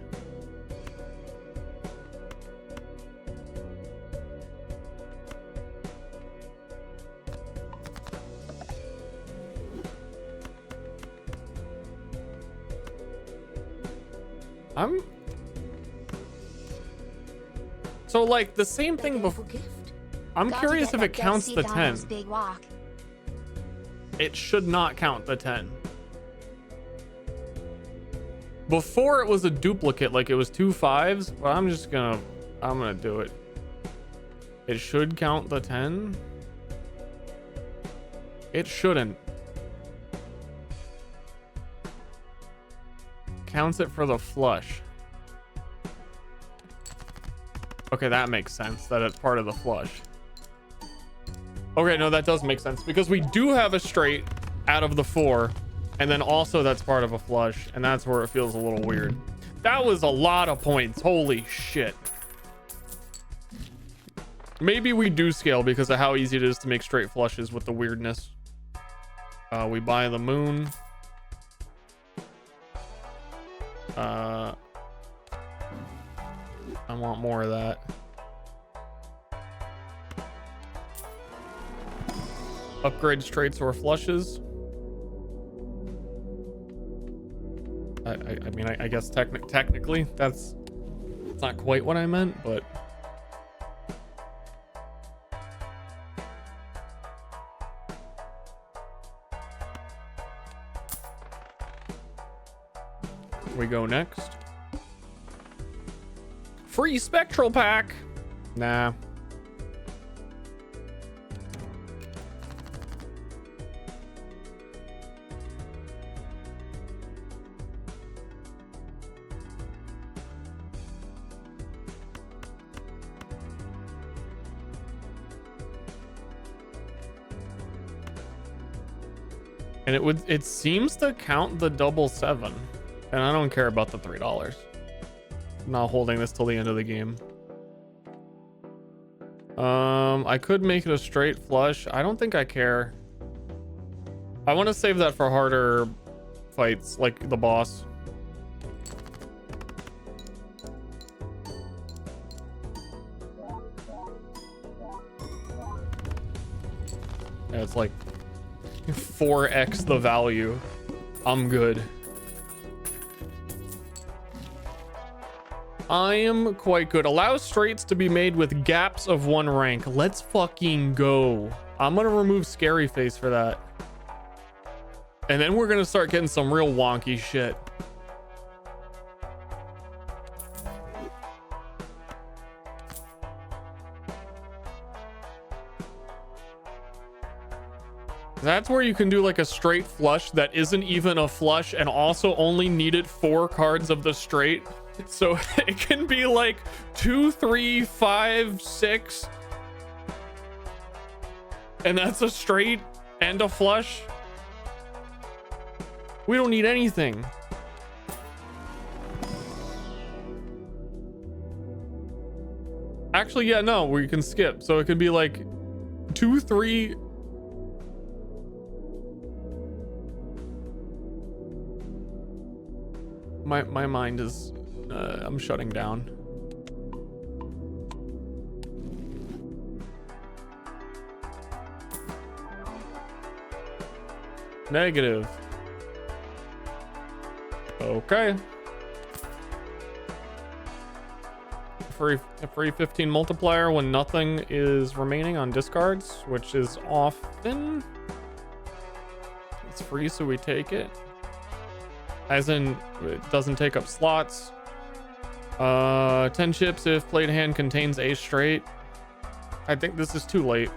So like the same thing before. I'm curious if it counts the 10. It should not count the 10. Before it was a duplicate, like it was 2 5s, but I'm gonna do it. It should count the 10. It shouldn't. Counts it for the flush. Okay, that makes sense that it's part of the flush. Okay, no, that does make sense because we do have a straight out of the 4, and then also that's part of a flush, and that's where it feels a little weird. That was a lot of points. Holy shit. Maybe we do scale because of how easy it is to make straight flushes with the weirdness. We buy the moon. I want more of that. Upgrade straights or flushes. I mean, I guess technically that's not quite what I meant, but we go next. Free spectral pack. Nah. And it seems to count the double 7. And I don't care about the $3. I'm not holding this till the end of the game. I could make it a straight flush. I don't think I care. I want to save that for harder fights, like the boss. Yeah, it's like 4x the value. I'm good. I am quite good. Allow straights to be made with gaps of 1 rank. Let's fucking go. I'm gonna remove Scary Face for that. And then we're gonna start getting some real wonky shit. That's where you can do like a straight flush that isn't even a flush and also only needed 4 cards of the straight. So it can be like 2, 3, 5, 6. And that's a straight and a flush. We don't need anything. Actually, yeah, no, we can skip. So it could be like 2, 3. My mind is, I'm shutting down. Negative. Okay. A free 15 multiplier when nothing is remaining on discards, which is often. It's free, so we take it. As in, it doesn't take up slots. 10 chips if played hand contains a straight. I think this is too late.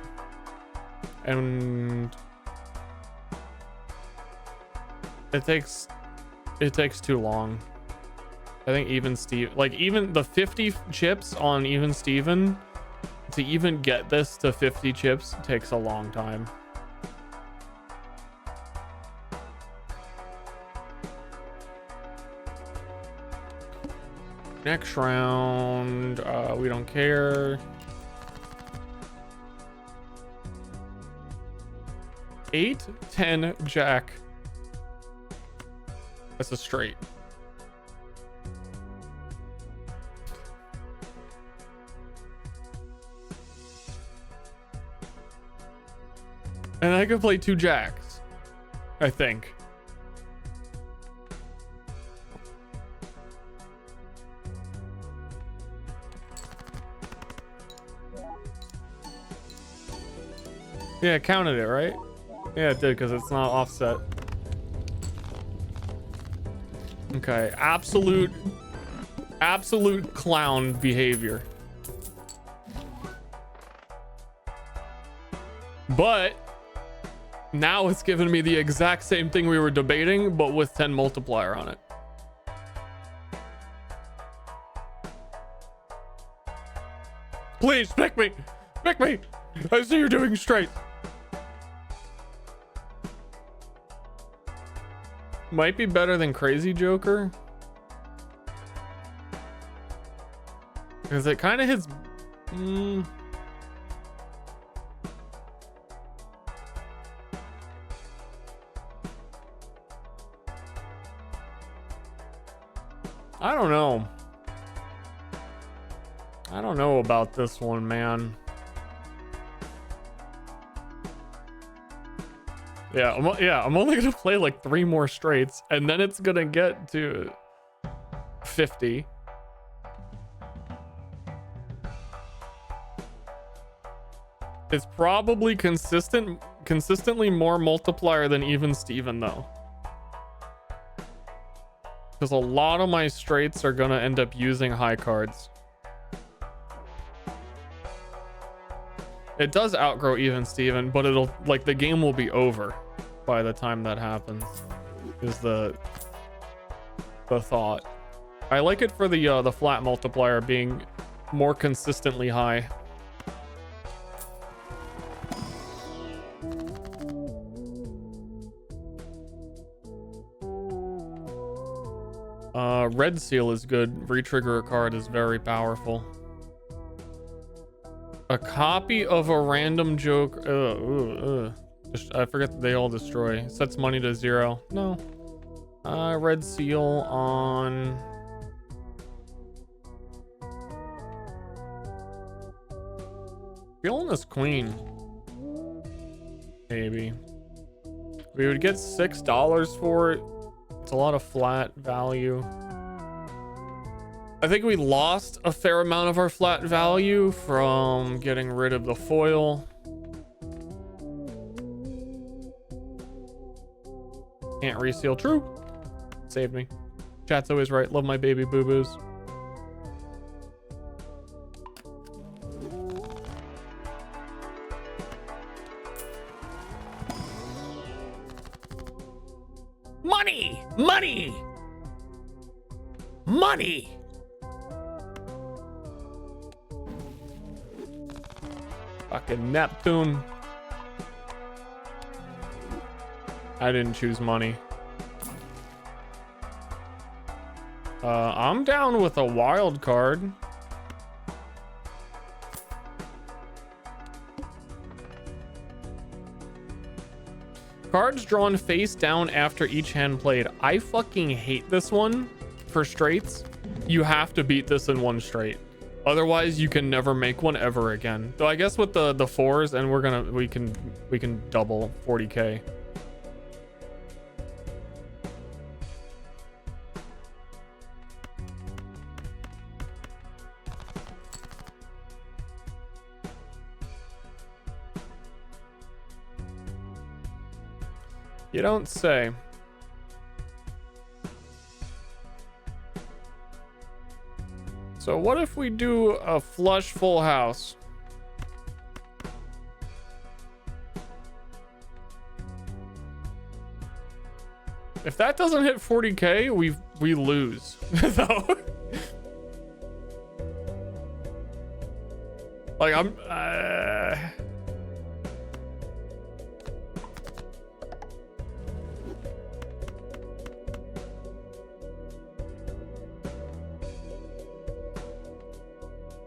And it takes too long. I think even Steve, like even the 50 chips on even Steven, to even get this to 50 chips takes a long time. Next round, we don't care. 8, 10, jack. That's a straight. And I could play 2 jacks, I think. Yeah, it counted it, right? Yeah, it did, because it's not offset. Okay, absolute clown behavior. But now it's giving me the exact same thing we were debating, but with 10 multiplier on it. Please, pick me! Pick me! I see you're doing straight. Might be better than Crazy Joker. Because it kind of hits... I don't know. I don't know about this one, man. Yeah, I'm only gonna play like 3 more straights, and then it's gonna get to 50. It's probably consistently more multiplier than even Steven though. Because a lot of my straights are gonna end up using high cards. It does outgrow even Steven, but it'll like the game will be over by the time that happens. Is the thought. I like it for the flat multiplier being more consistently high. Red seal is good. Retrigger a card is very powerful. A copy of a random joke. I forget that they all destroy. Sets money to 0. No. Red seal on. Villainous queen. Maybe. We would get $6 for it. It's a lot of flat value. I think we lost a fair amount of our flat value from getting rid of the foil. Can't reseal. True. Saved me. Chat's always right. Love my baby boo-boos. Money! Money! Money! Fucking Neptune. I didn't choose money. I'm down with a wild card. Cards drawn face down after each hand played. I fucking hate this one for straights. You have to beat this in one straight. Otherwise, you can never make one ever again. Though I guess with the 4s, and we can double 40k. You don't say. So what if we do a flush full house? If that doesn't hit 40k, we lose. So, like I'm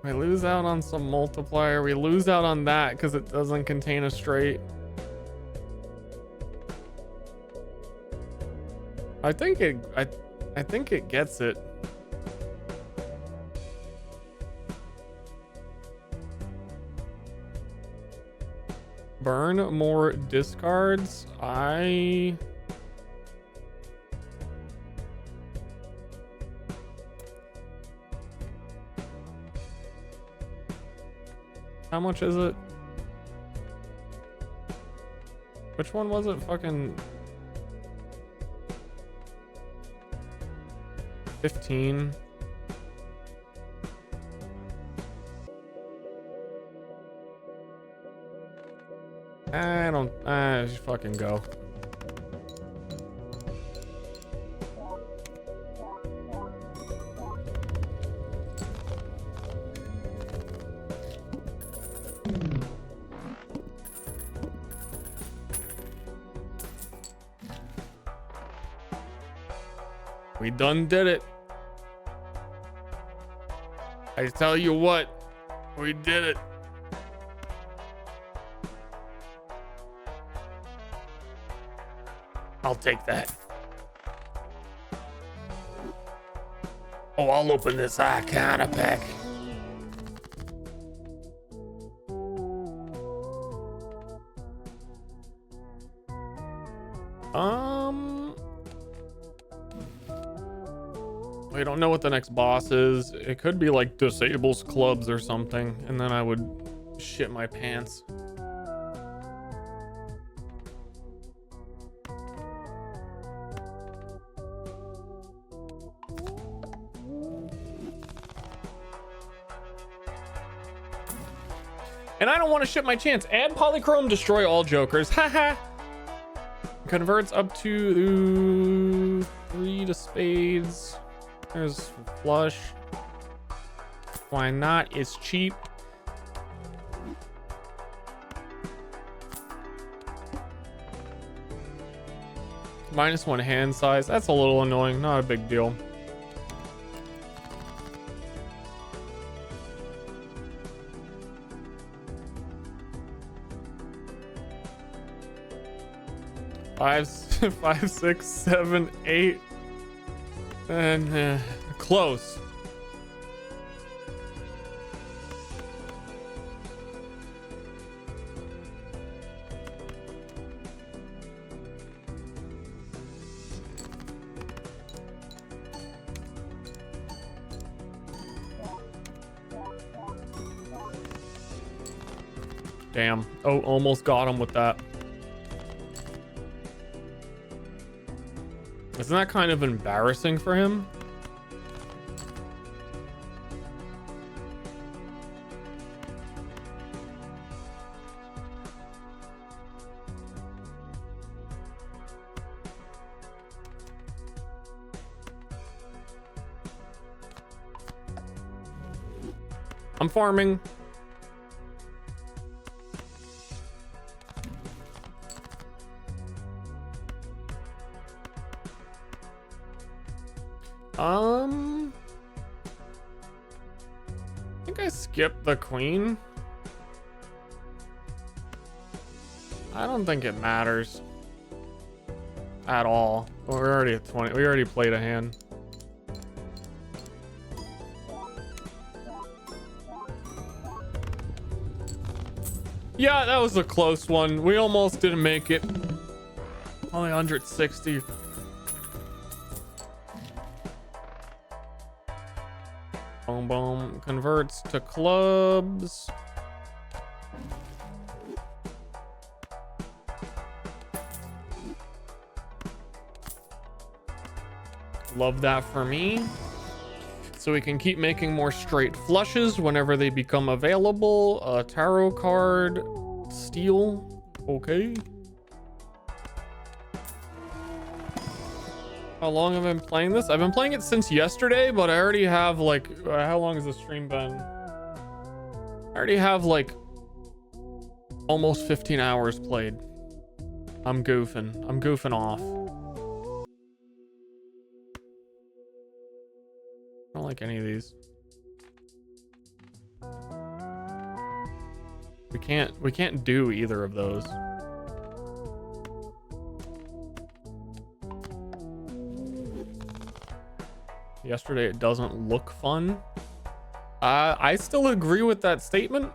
we lose out on some multiplier. We lose out on that because it doesn't contain a straight. I think it gets it. Burn more discards. How much is it? Which one was it? Fucking 15. Just fucking go. We done did it. I tell you what, we did it. I'll take that. Oh, I'll open this Arcana pack. We don't know what the next boss is. It could be like Disables Clubs or something, and then I would shit my pants. And I don't want to shit my chance. Add Polychrome, destroy all jokers. Haha. Converts up to 3 to spades. There's flush. Why not? It's cheap. -1 hand size. That's a little annoying. Not a big deal. Five, 6, 7, 8, and close. Damn. Oh, almost got him with that. Isn't that kind of embarrassing for him? I'm farming. I think I skipped the queen. I don't think it matters at all. We're already at 20. We already played a hand. Yeah, that was a close one. We almost didn't make it. Only 160. Boom, boom. Converts to clubs. Love that for me. So we can keep making more straight flushes whenever they become available. A tarot card. Steel. Okay. How long have I been playing this? I've been playing it since yesterday, but I already have like, how long has the stream been? I already have like almost 15 hours played. I'm goofing. I'm goofing off. I don't like any of these. We can't do either of those. Yesterday it doesn't look fun. I still agree with that statement.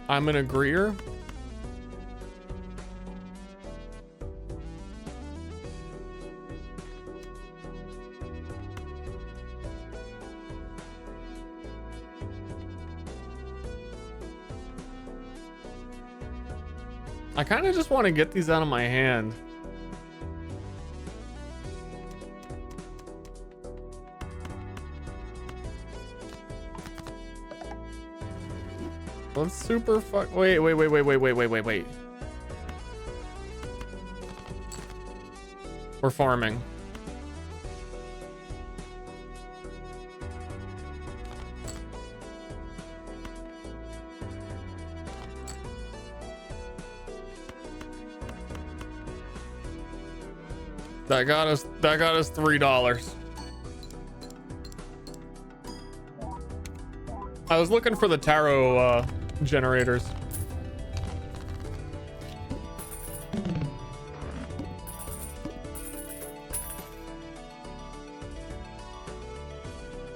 I'm an agreeer. I kind of just want to get these out of my hand. Let's super fuck. Wait. We're farming. That got us $3. I was looking for the tarot generators.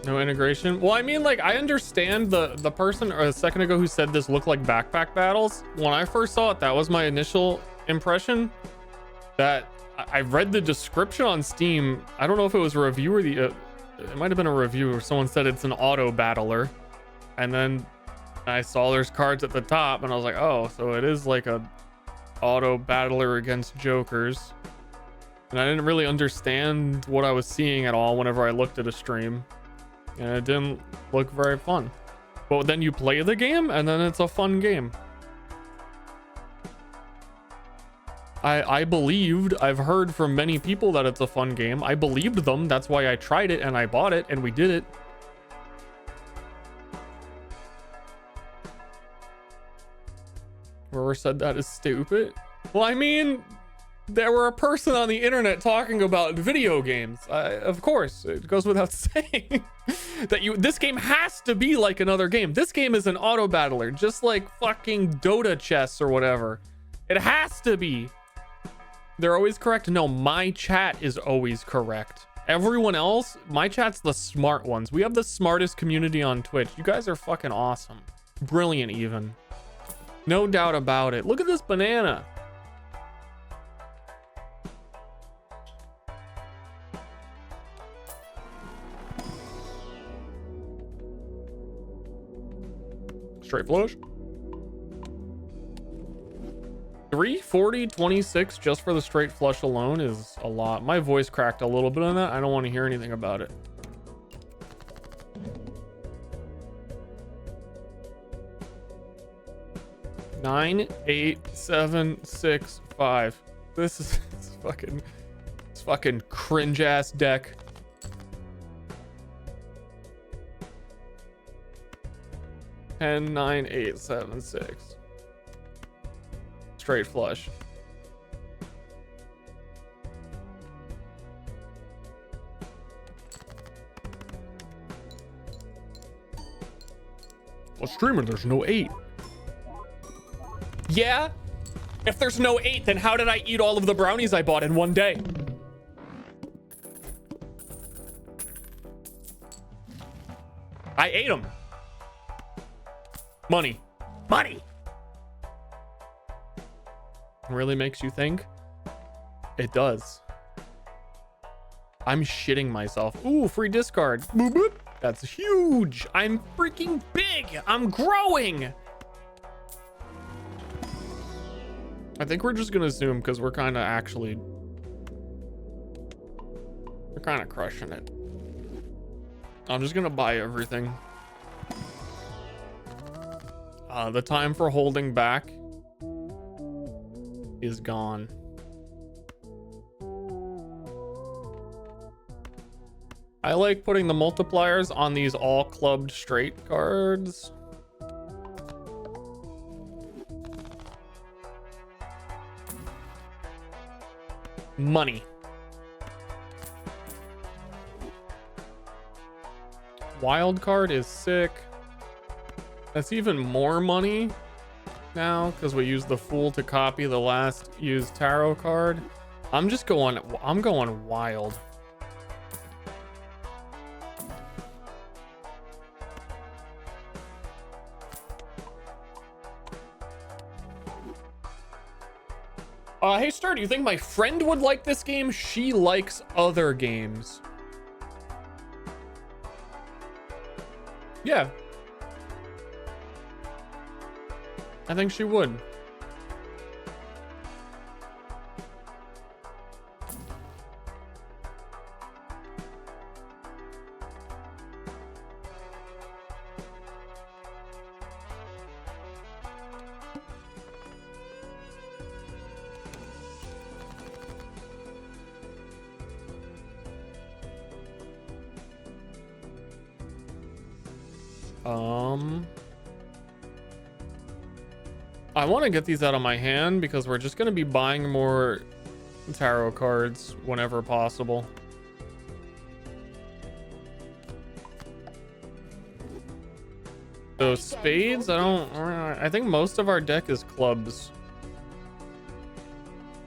No integration. Well, I mean, like, I understand the person a second ago who said this looked like backpack battles. When I first saw it, that was my initial impression. That I read the description on Steam. I don't know if it was a review or it might have been a review where someone said it's an auto battler, and then I saw there's cards at the top, and I was like, oh, so it is like a auto battler against jokers. And I didn't really understand what I was seeing at all whenever I looked at a stream. And it didn't look very fun. But then you play the game, and then it's a fun game. I believed, I've heard from many people that it's a fun game. I believed them. That's why I tried it, and I bought it, and we did it. Whoever said that is stupid. Well, I mean, there were a person on the internet talking about video games. Of course, it goes without saying that this game has to be like another game. This game is an auto battler, just like fucking Dota chess or whatever. It has to be. They're always correct. No, my chat is always correct. Everyone else, my chat's the smart ones. We have the smartest community on Twitch. You guys are fucking awesome. Brilliant even. No doubt about it. Look at this banana. Straight flush. 340 26 just for the straight flush alone is a lot. My voice cracked a little bit on that. I don't want to hear anything about it. Nine, 8, 7, 6, 5. This is it's fucking cringe ass deck. Ten, 9, 8, 7, 6. Straight flush. Well, streamer, there's no 8. Yeah? If there's no 8, then how did I eat all of the brownies I bought in one day? I ate them. Money. Money. Really makes you think? It does. I'm shitting myself. Ooh, free discard. Boop, boop. That's huge. I'm freaking big. I'm growing. I think we're just gonna zoom because we're kind of crushing it. I'm just gonna buy everything. The time for holding back is gone. I like putting the multipliers on these all clubbed straight cards. Money. Wild card is sick. That's even more money now because we used the Fool to copy the last used tarot card. I'm going wild. Hey Ster, do you think my friend would like this game? She likes other games. Yeah. I think she would. I want to get these out of my hand because we're just going to be buying more tarot cards whenever possible. So spades, I think most of our deck is clubs.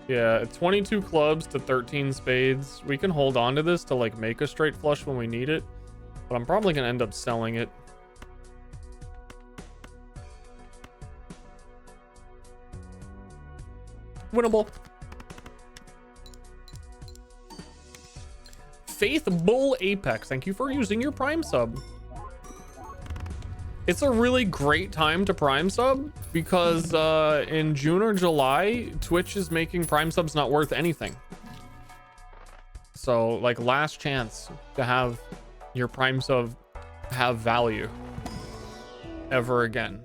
Yeah, 22 clubs to 13 spades. We can hold on to this to like make a straight flush when we need it, but I'm probably gonna end up selling it. Winnable. Faith Bull Apex, thank you for using your Prime sub. It's a really great time to Prime sub because in June or July, Twitch is making Prime subs not worth anything. So like last chance to have your Prime sub have value ever again.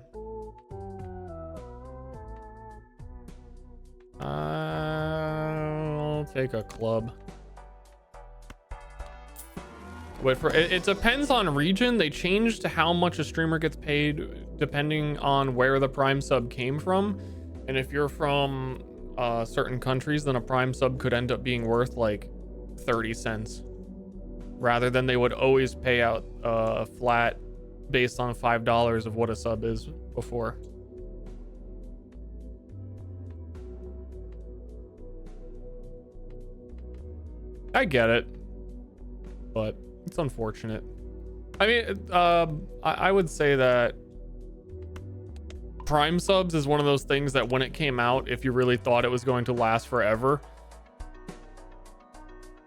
I'll take a club. Wait for it. It depends on region. They changed how much a streamer gets paid depending on where the Prime sub came from. And if you're from certain countries, then a Prime sub could end up being worth like 30 cents rather than they would always pay out flat based on $5 of what a sub is before. I get it, but it's unfortunate. I mean, I would say that Prime subs is one of those things that when it came out, if you really thought it was going to last forever,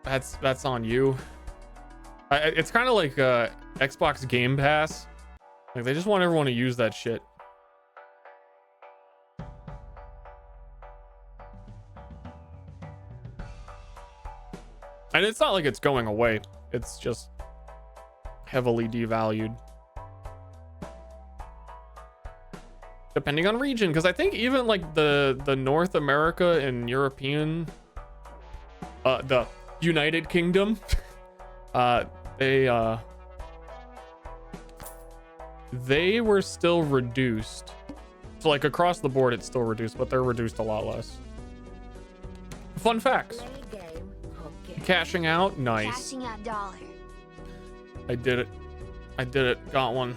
that's on you. It's kind of like Xbox Game Pass. Like they just want everyone to use that shit. And it's not like it's going away. It's just heavily devalued. Depending on region, because I think even like the North America and European, the United Kingdom, they were still reduced. So like across the board, it's still reduced, but they're reduced a lot less. Fun facts. Cashing out, nice. Cashing out dollar. I did it. I did it. Got one.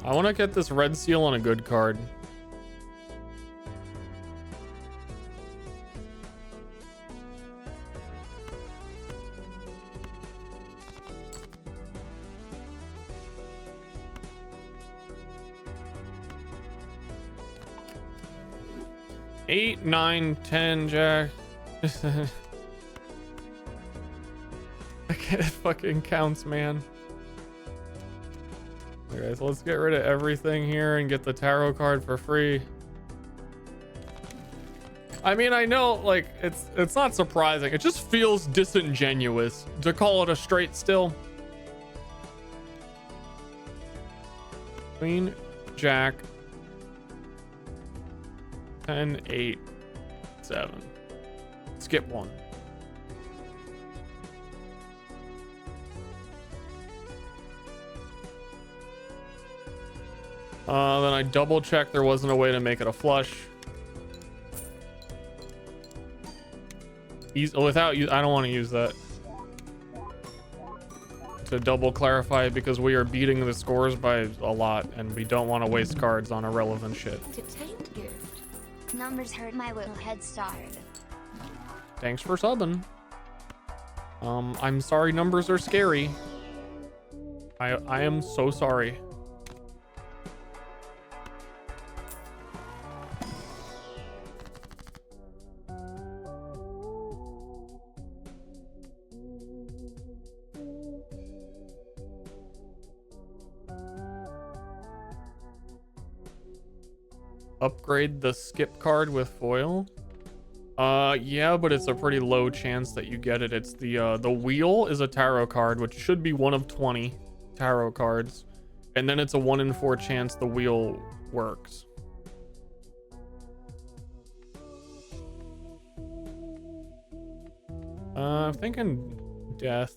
I want to get this red seal on a good card. Eight, 9, 10, Jack. It fucking counts, man. Okay, so let's get rid of everything here and get the tarot card for free. I mean, I know, like, it's not surprising. It just feels disingenuous to call it a straight still. Queen, Jack, 10, 8, 7. Skip one. Then I double checked there wasn't a way to make it a flush. Without you, I don't want to use that. To double clarify, because we are beating the scores by a lot and we don't want to waste cards on irrelevant shit. Entertained gift. Numbers hurt my little head started. Thanks for subbing. I'm sorry numbers are scary. I am so sorry. Upgrade the skip card with foil. Yeah, but it's a pretty low chance that you get it. It's the wheel is a tarot card, which should be one of 20 tarot cards, and then it's a 1 in 4 chance the wheel works. I'm thinking death.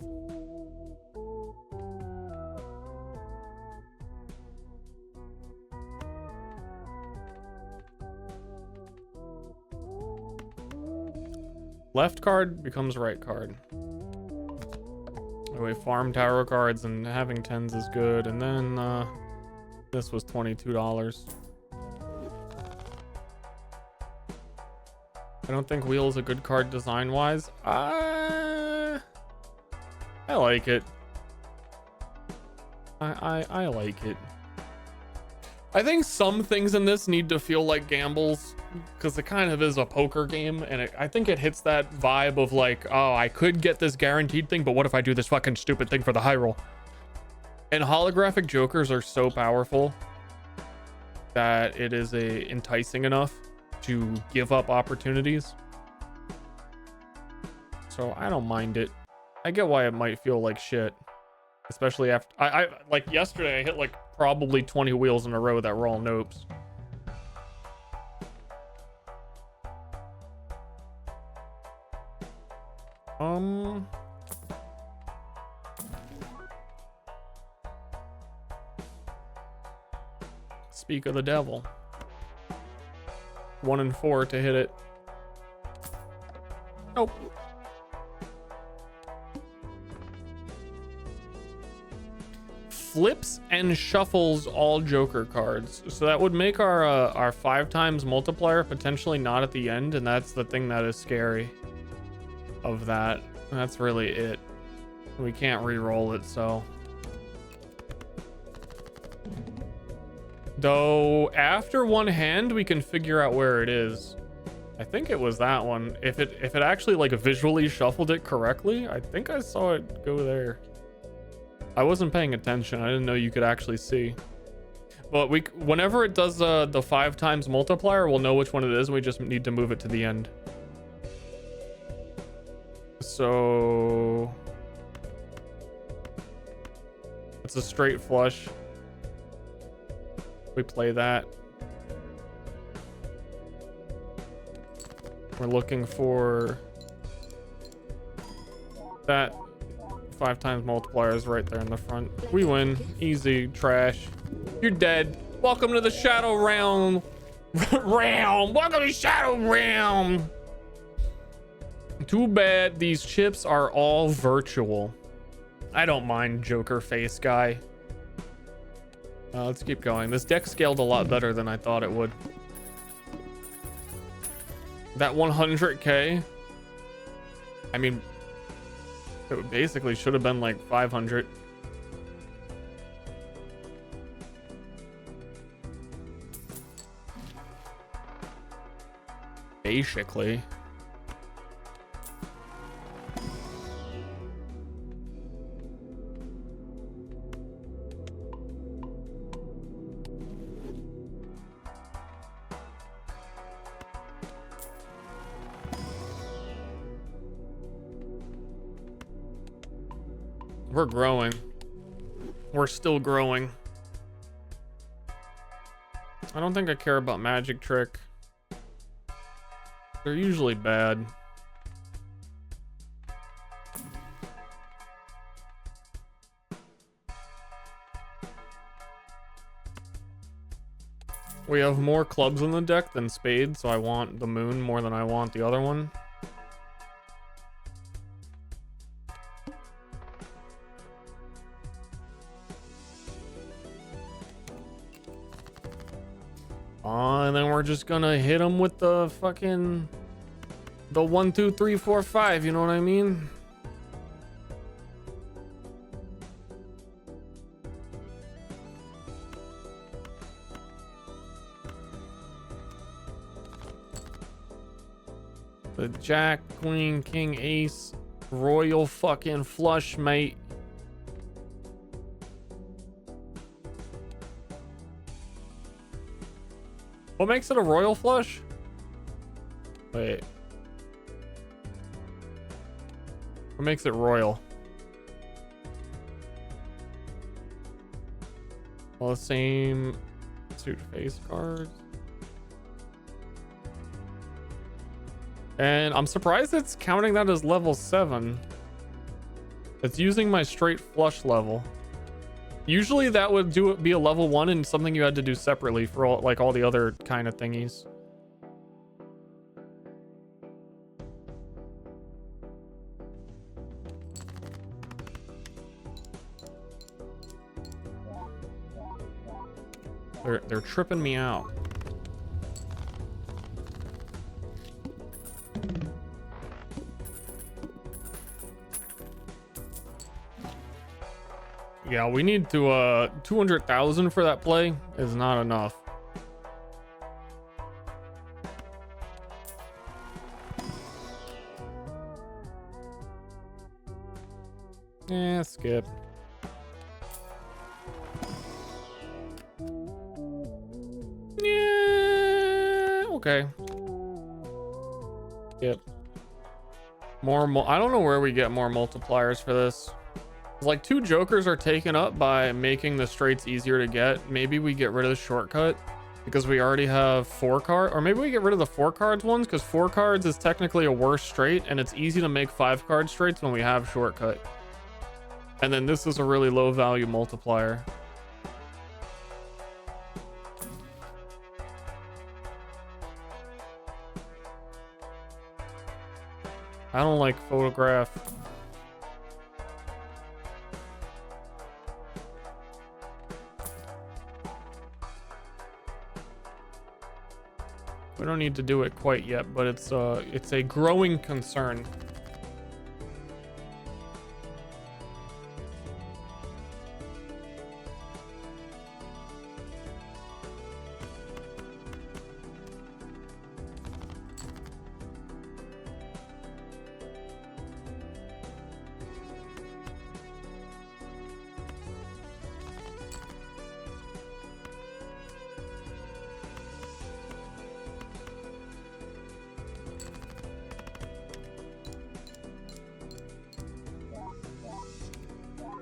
Left card becomes right card. Anyway, farm tower cards and having 10s is good. And then this was $22. I don't think wheel is a good card design wise. I like it. I like it. I think some things in this need to feel like gambles because it kind of is a poker game, and I think it hits that vibe of like, oh, I could get this guaranteed thing, but what if I do this fucking stupid thing for the high roll? And holographic jokers are so powerful that it is enticing enough to give up opportunities. So I don't mind it. I get why it might feel like shit, especially after I like yesterday I hit like probably 20 wheels in a row that were all nopes. Speak of the devil. 1 and 4 to hit it. Nope. Flips and shuffles all joker cards, so that would make our 5 times multiplier potentially not at the end, and that's the thing that is scary of that. That's really it. We can't re-roll it, so though after one hand we can figure out where it is. I think it was that one. If it actually like visually shuffled it correctly, I think I saw it go there. I wasn't paying attention. I didn't know you could actually see. But whenever it does the 5 times multiplier, we'll know which one it is. We just need to move it to the end. So it's a straight flush. We play that. We're looking for that 5 times multiplier is right there in the front. We win. Easy. Trash. You're dead. Welcome to the Shadow Realm. Welcome to Shadow Realm. Too bad these chips are all virtual. I don't mind Joker face guy. Let's keep going. This deck scaled a lot better than I thought it would. That 100k, I mean, it basically should have been like 500. Basically. We're growing. We're still growing. I don't think I care about magic trick. They're usually bad. We have more clubs in the deck than spades, so I want the moon more than I want the other one. And then we're just gonna hit them with the fucking the 1 2 3 4 5, you know what I mean? The jack, queen, king, ace, royal fucking flush, mate. What makes it a royal flush? Wait. What makes it royal? All the same suit face cards. And I'm surprised it's counting that as level 7. It's using my straight flush level. Usually that would be a level 1 and something you had to do separately for all the other kind of thingies. They're tripping me out. Yeah, we need to 200,000 for that play is not enough. Yeah, skip. Yeah, okay. Skip. I don't know where we get more multipliers for this. Like 2 jokers are taken up by making the straights easier to get. Maybe we get rid of the shortcut because we already have 4 cards, or maybe we get rid of the 4 cards ones because 4 cards is technically a worse straight and it's easy to make 5 card straights when we have shortcut. And then this is a really low value multiplier. I don't like photograph. We don't need to do it quite yet, but it's a growing concern.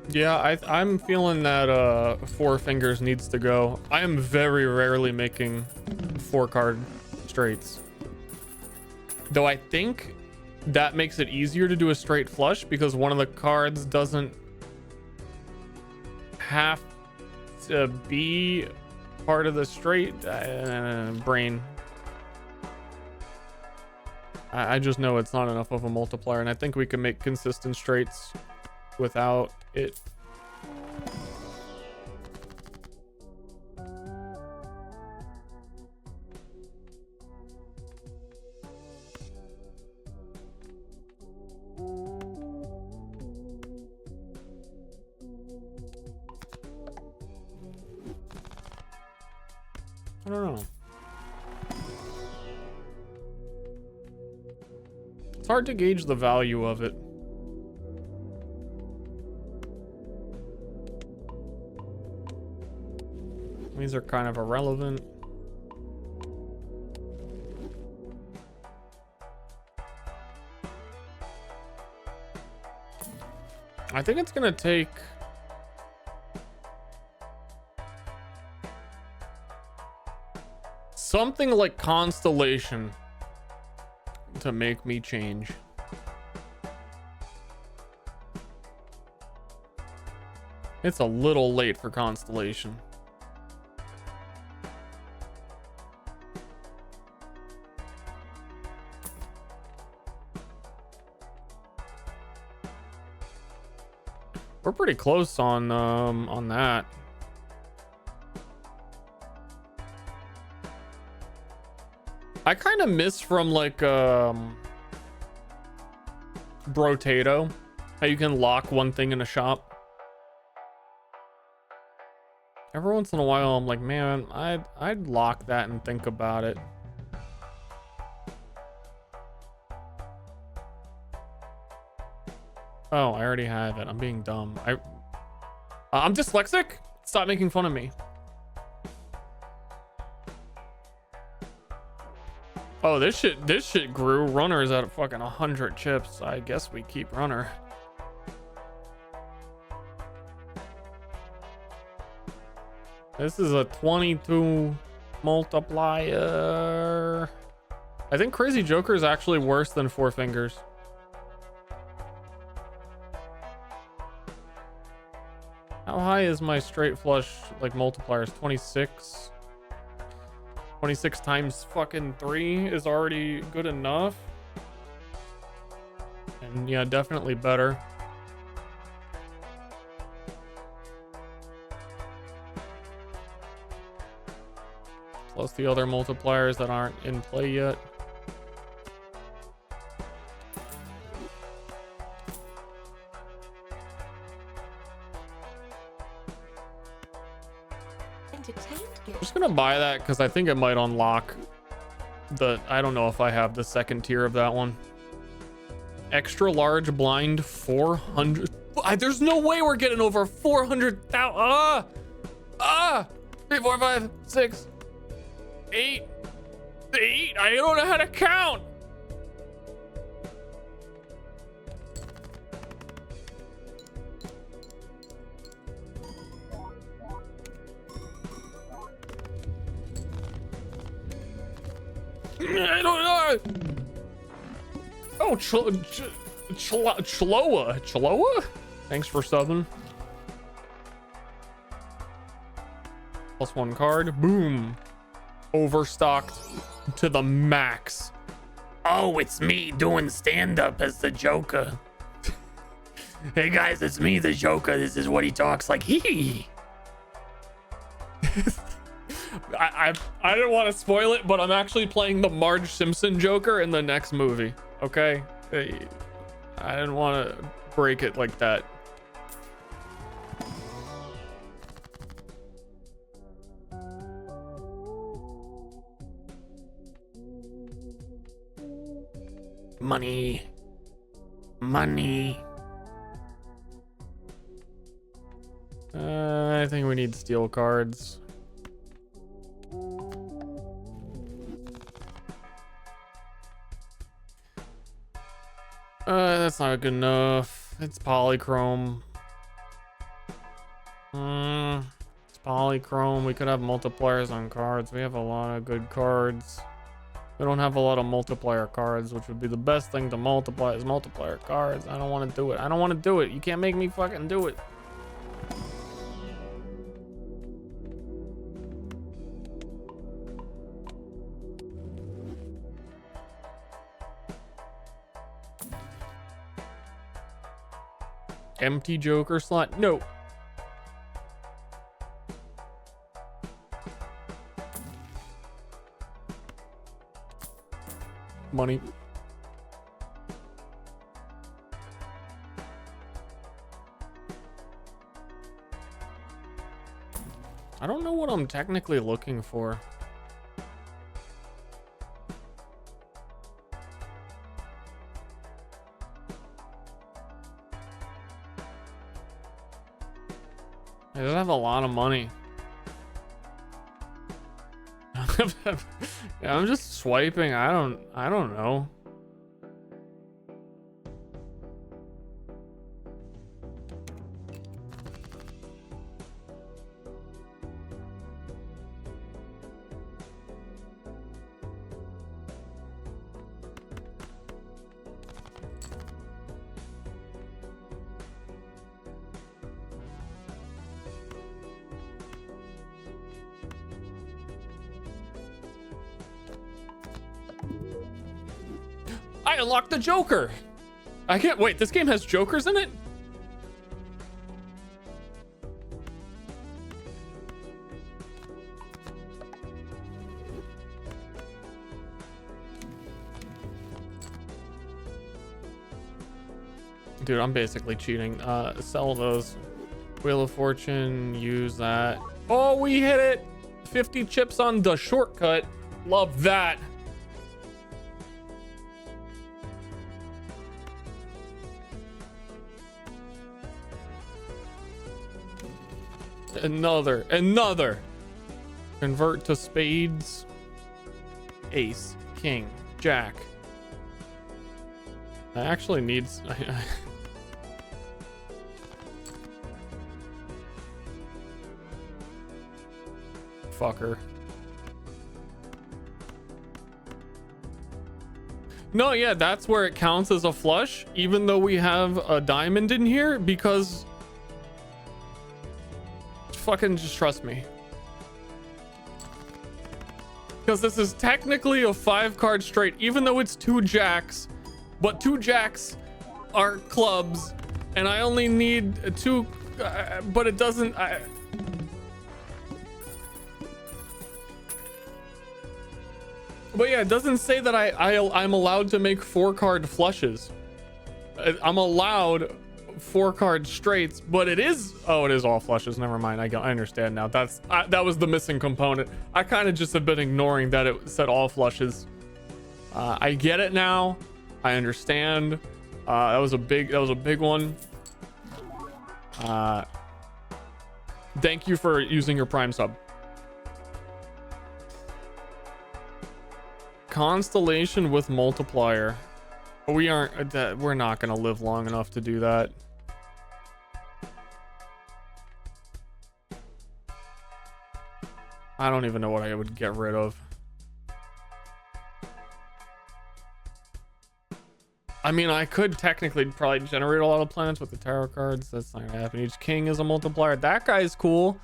Yeah, I'm feeling that 4 fingers needs to go. I am very rarely making 4 card straights. Though I think that makes it easier to do a straight flush because one of the cards doesn't have to be part of the straight brain. I just know it's not enough of a multiplier, and I think we can make consistent straights without it. I don't know. It's hard to gauge the value of it. These are kind of irrelevant. I think it's gonna take something like Constellation to make me change. It's a little late for Constellation. We're pretty close on that. I kind of miss from like Brotato, how you can lock one thing in a shop. Every once in a while, I'm like, man, I'd lock that and think about it. Oh, I already have it. I'm being dumb. I'm dyslexic. Stop making fun of me. Oh, this shit grew. Runner is at fucking 100 chips. I guess we keep runner. This is a 22 multiplier. I think Crazy Joker is actually worse than 4 fingers. How high is my straight flush like multipliers? 26. 26 times fucking 3 is already good enough. And yeah, definitely better. plus the other multipliers that aren't in play yet. Entertained I'm gift. just gonna buy that because I think it might unlock the, I don't know if I have the second tier of that one. Extra large blind 400. There's no way we're getting over 400,000. 3, 4, 5, 6, 8. I don't know how to count. I don't know. Oh, Chloa? Thanks for subbing. +1 card. Boom. Overstocked to the max. Oh, it's me doing stand-up as the Joker. Hey guys, it's me, the Joker. This is what he talks like. Hee. I didn't want to spoil it, but I'm actually playing the Marge Simpson Joker in the next movie. Okay? I didn't want to break it like that. Money. I think we need steel cards. That's not good enough. It's polychrome. It's polychrome. We could have multipliers on cards. We have a lot of good cards. We don't have a lot of multiplier cards, which would be the best thing to multiply is multiplier cards. I don't want to do it. I don't want to do it. You can't make me fucking do it. Empty Joker slot? No. Money. I don't know what I'm technically looking for. I don't have a lot of money. Yeah, I'm just swiping. I don't know. I unlocked the Joker. I can't wait. This game has Jokers in it? Dude, I'm basically cheating. Sell those. Wheel of Fortune, use that. Oh, we hit it. 50 chips on the shortcut. Love that. Another. Convert to spades. Ace, king, jack. I actually need... Fucker. No, yeah, that's where it counts as a flush, even though we have a diamond in here, because... Fucking just trust me. Because this is technically a 5-card straight, even though it's 2 jacks, but 2 jacks are clubs, and I only need 2, but it doesn't... But yeah, it doesn't say that I'm allowed to make 4-card flushes. I'm allowed 4-card straights, but it is, oh, it is all flushes. Never mind. I understand now. That was the missing component. I kind of just have been ignoring that it said all flushes. I get it now. I understand. That was a big one. Thank you for using your Prime sub. Constellation with multiplier. We're not gonna live long enough to do that. I don't even know what I would get rid of. I mean, I could technically probably generate a lot of planets with the tarot cards. That's not gonna happen. Each king is a multiplier. That guy's cool.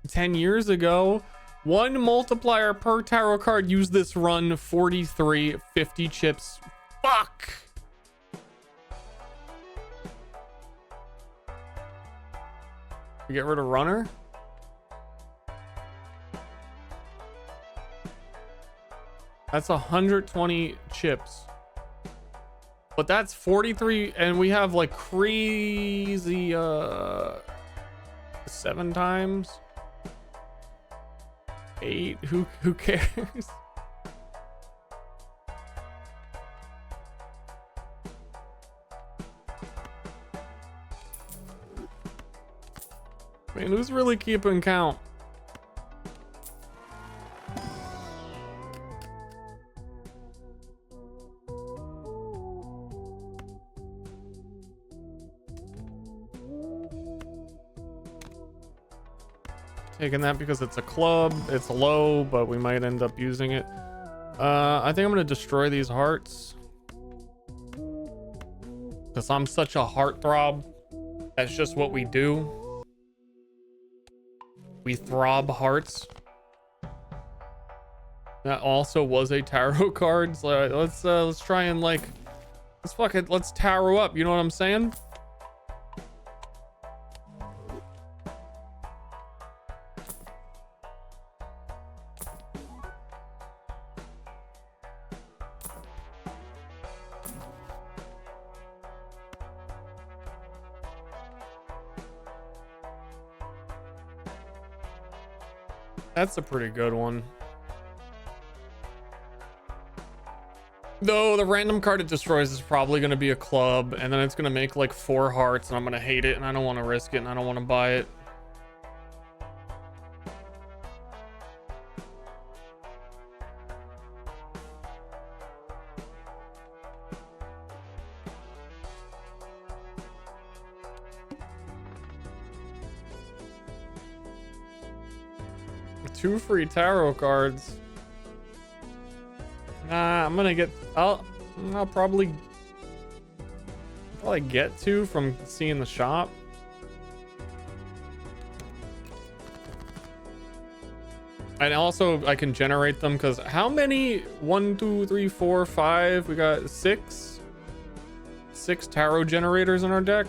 10 years ago, 1 multiplier per tarot card. Use this run 43, 50 chips. Fuck. We get rid of runner. That's 120 chips. But that's 43, and we have like crazy 7 times 8. Who cares? I mean, who's really keeping count? Taking that because it's a club. It's low, but we might end up using it. I think I'm gonna destroy these hearts because I'm such a heartthrob. That's just what we do. We throb hearts. That also was a tarot card. So let's try and like, let's tarot up. You know what I'm saying? That's a pretty good one. Though the random card it destroys is probably going to be a club, and then it's going to make like 4 hearts, and I'm going to hate it, and I don't want to risk it, and I don't want to buy it. Two free tarot cards. Nah, I'm gonna get. I'll probably get 2 from seeing the shop. And also I can generate them because how many? 1, 2, 3, 4, 5. We got 6 tarot generators in our deck.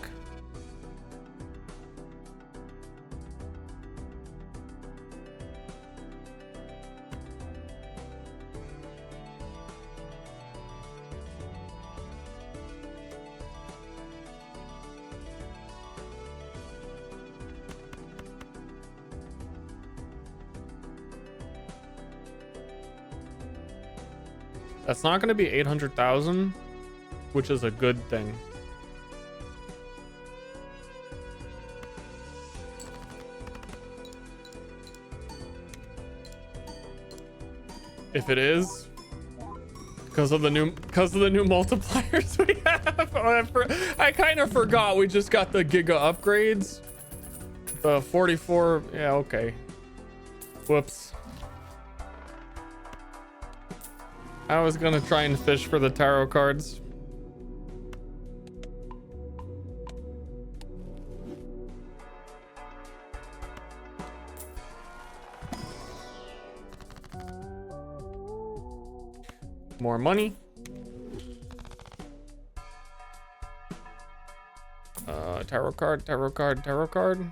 That's not going to be 800,000, which is a good thing. If it is, because of the new multipliers we have. I kind of forgot we just got the giga upgrades. The 44, yeah, okay. Whoops. I was gonna try and fish for the tarot cards. More money. Tarot card, tarot card, tarot card.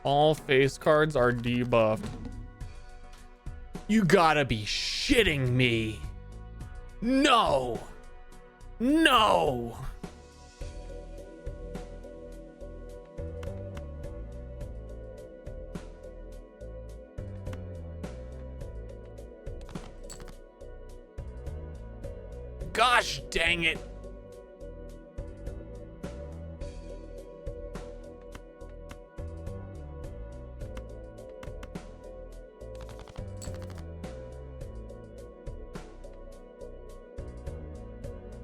All face cards are debuffed. You gotta be shitting me. No. No. Gosh dang it.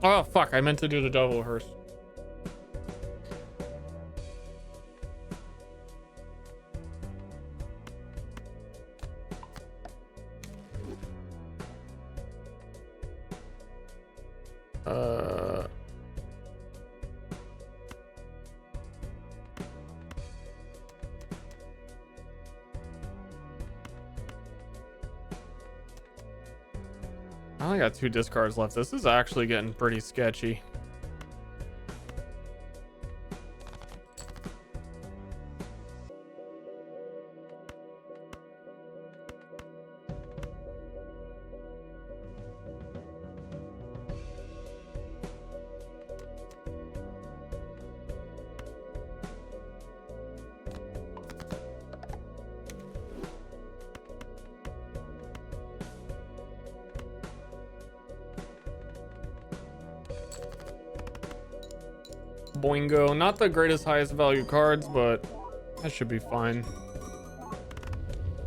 Oh, fuck. I meant to do the double hearse. I only got 2 discards left. This is actually getting pretty sketchy. Boingo, not the greatest highest value cards, but that should be fine.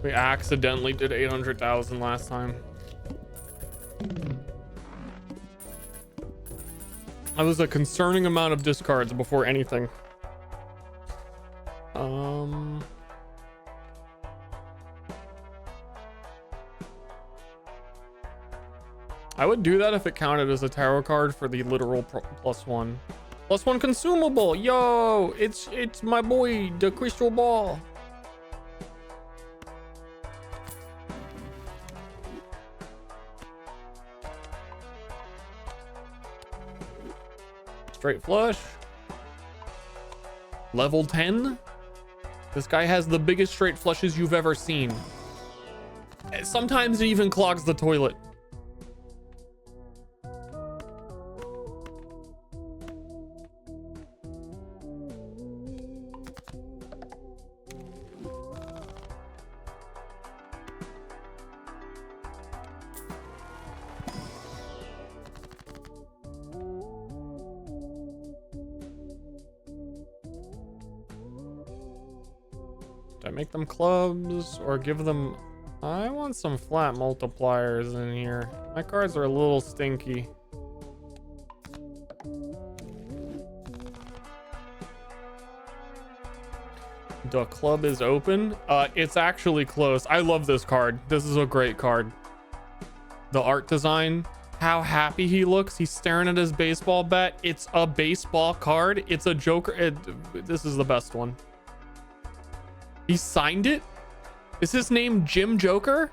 We accidentally did 800,000 last time. That was a concerning amount of discards before anything. I would do that if it counted as a tarot card for the literal +1. +1 consumable. Yo, it's my boy, the crystal ball. Straight flush. Level 10. This guy has the biggest straight flushes you've ever seen. Sometimes it even clogs the toilet. Do I make them clubs or give them... I want some flat multipliers in here. My cards are a little stinky. The club is open. It's actually close. I love this card. This is a great card. The art design, how happy he looks. He's staring at his baseball bat. It's a baseball card. It's a Joker. This is the best one. He signed it? Is his name Jim Joker?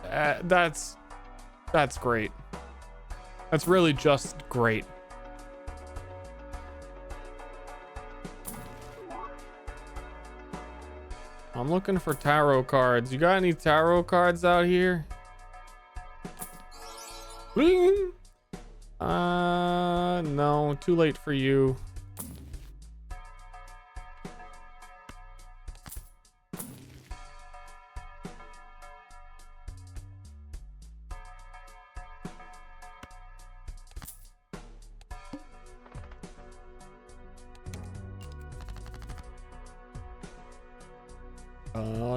That's great. That's really just great. I'm looking for tarot cards. You got any tarot cards out here? No, too late for you.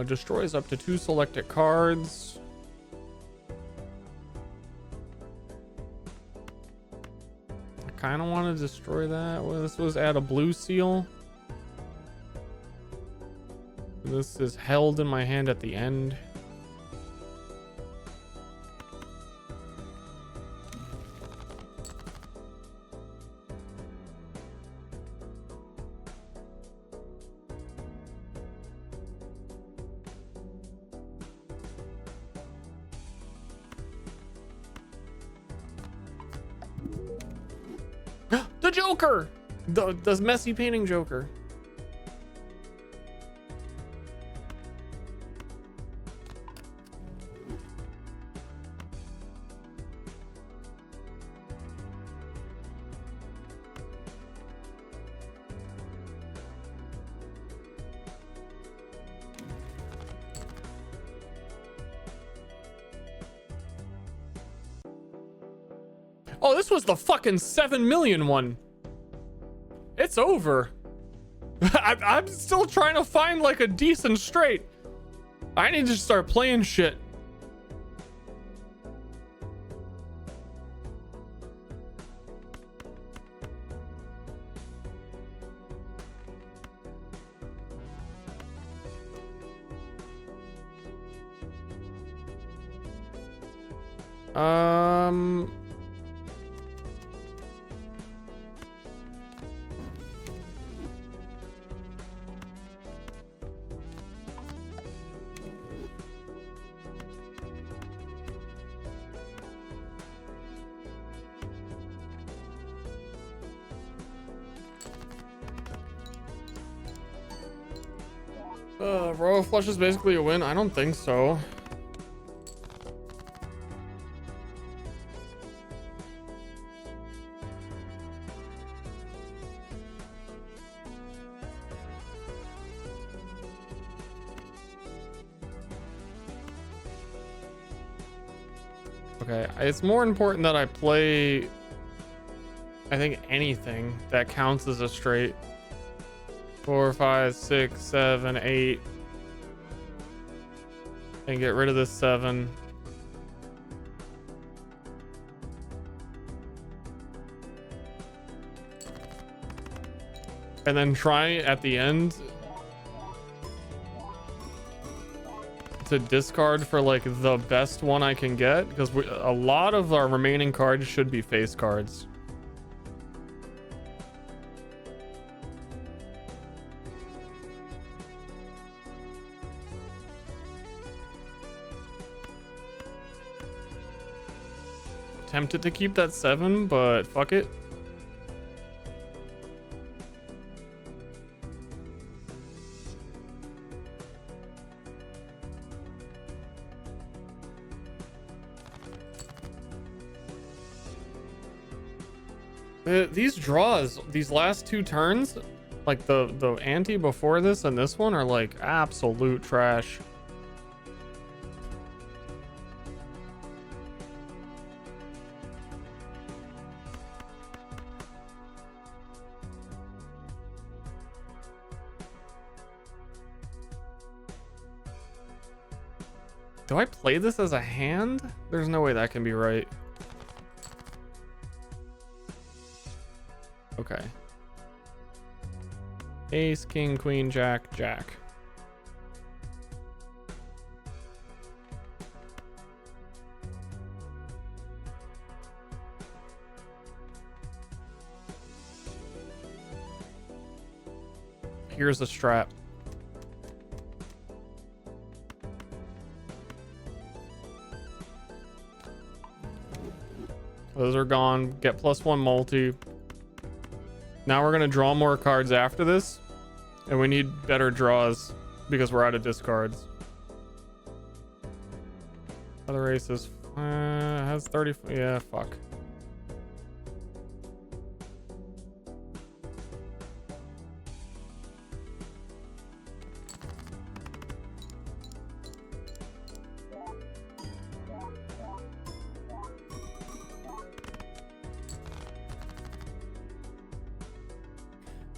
Destroys up to 2 selected cards. I kind of want to destroy that. Well, this was add a blue seal. This is held in my hand at the end. The Joker! The messy painting Joker. Oh, this was the fucking 7 million one. It's over. I'm still trying to find like a decent straight. I need to start playing shit. Royal Flush is basically a win. I don't think so. Okay, it's more important that I play, I think, anything that counts as a straight. 4, 5, 6, 7, 8. And get rid of this 7. And then try at the end to discard for like the best one I can get, because a lot of our remaining cards should be face cards. Tempted to keep that 7, but fuck it. These draws, these last 2 turns, like the ante before this and this one, are like absolute trash. Do I play this as a hand? There's no way that can be right. Okay. Ace, king, queen, jack, jack. Here's a strap. Those are gone. Get +1 multi. Now we're gonna draw more cards after this, and we need better draws because we're out of discards. Other aces has 30. Yeah, fuck.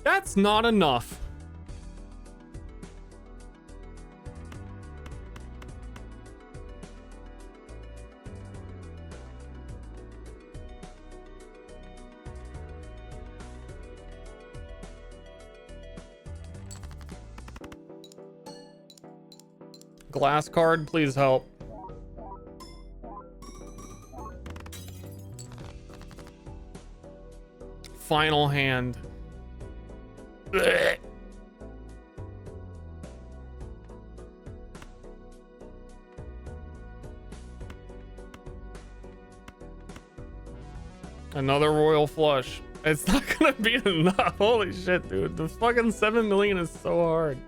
That's not enough. Glass card, please help. Final hand. Blech. Another royal flush. It's not gonna be enough. Holy shit, dude. The fucking 7 million is so hard.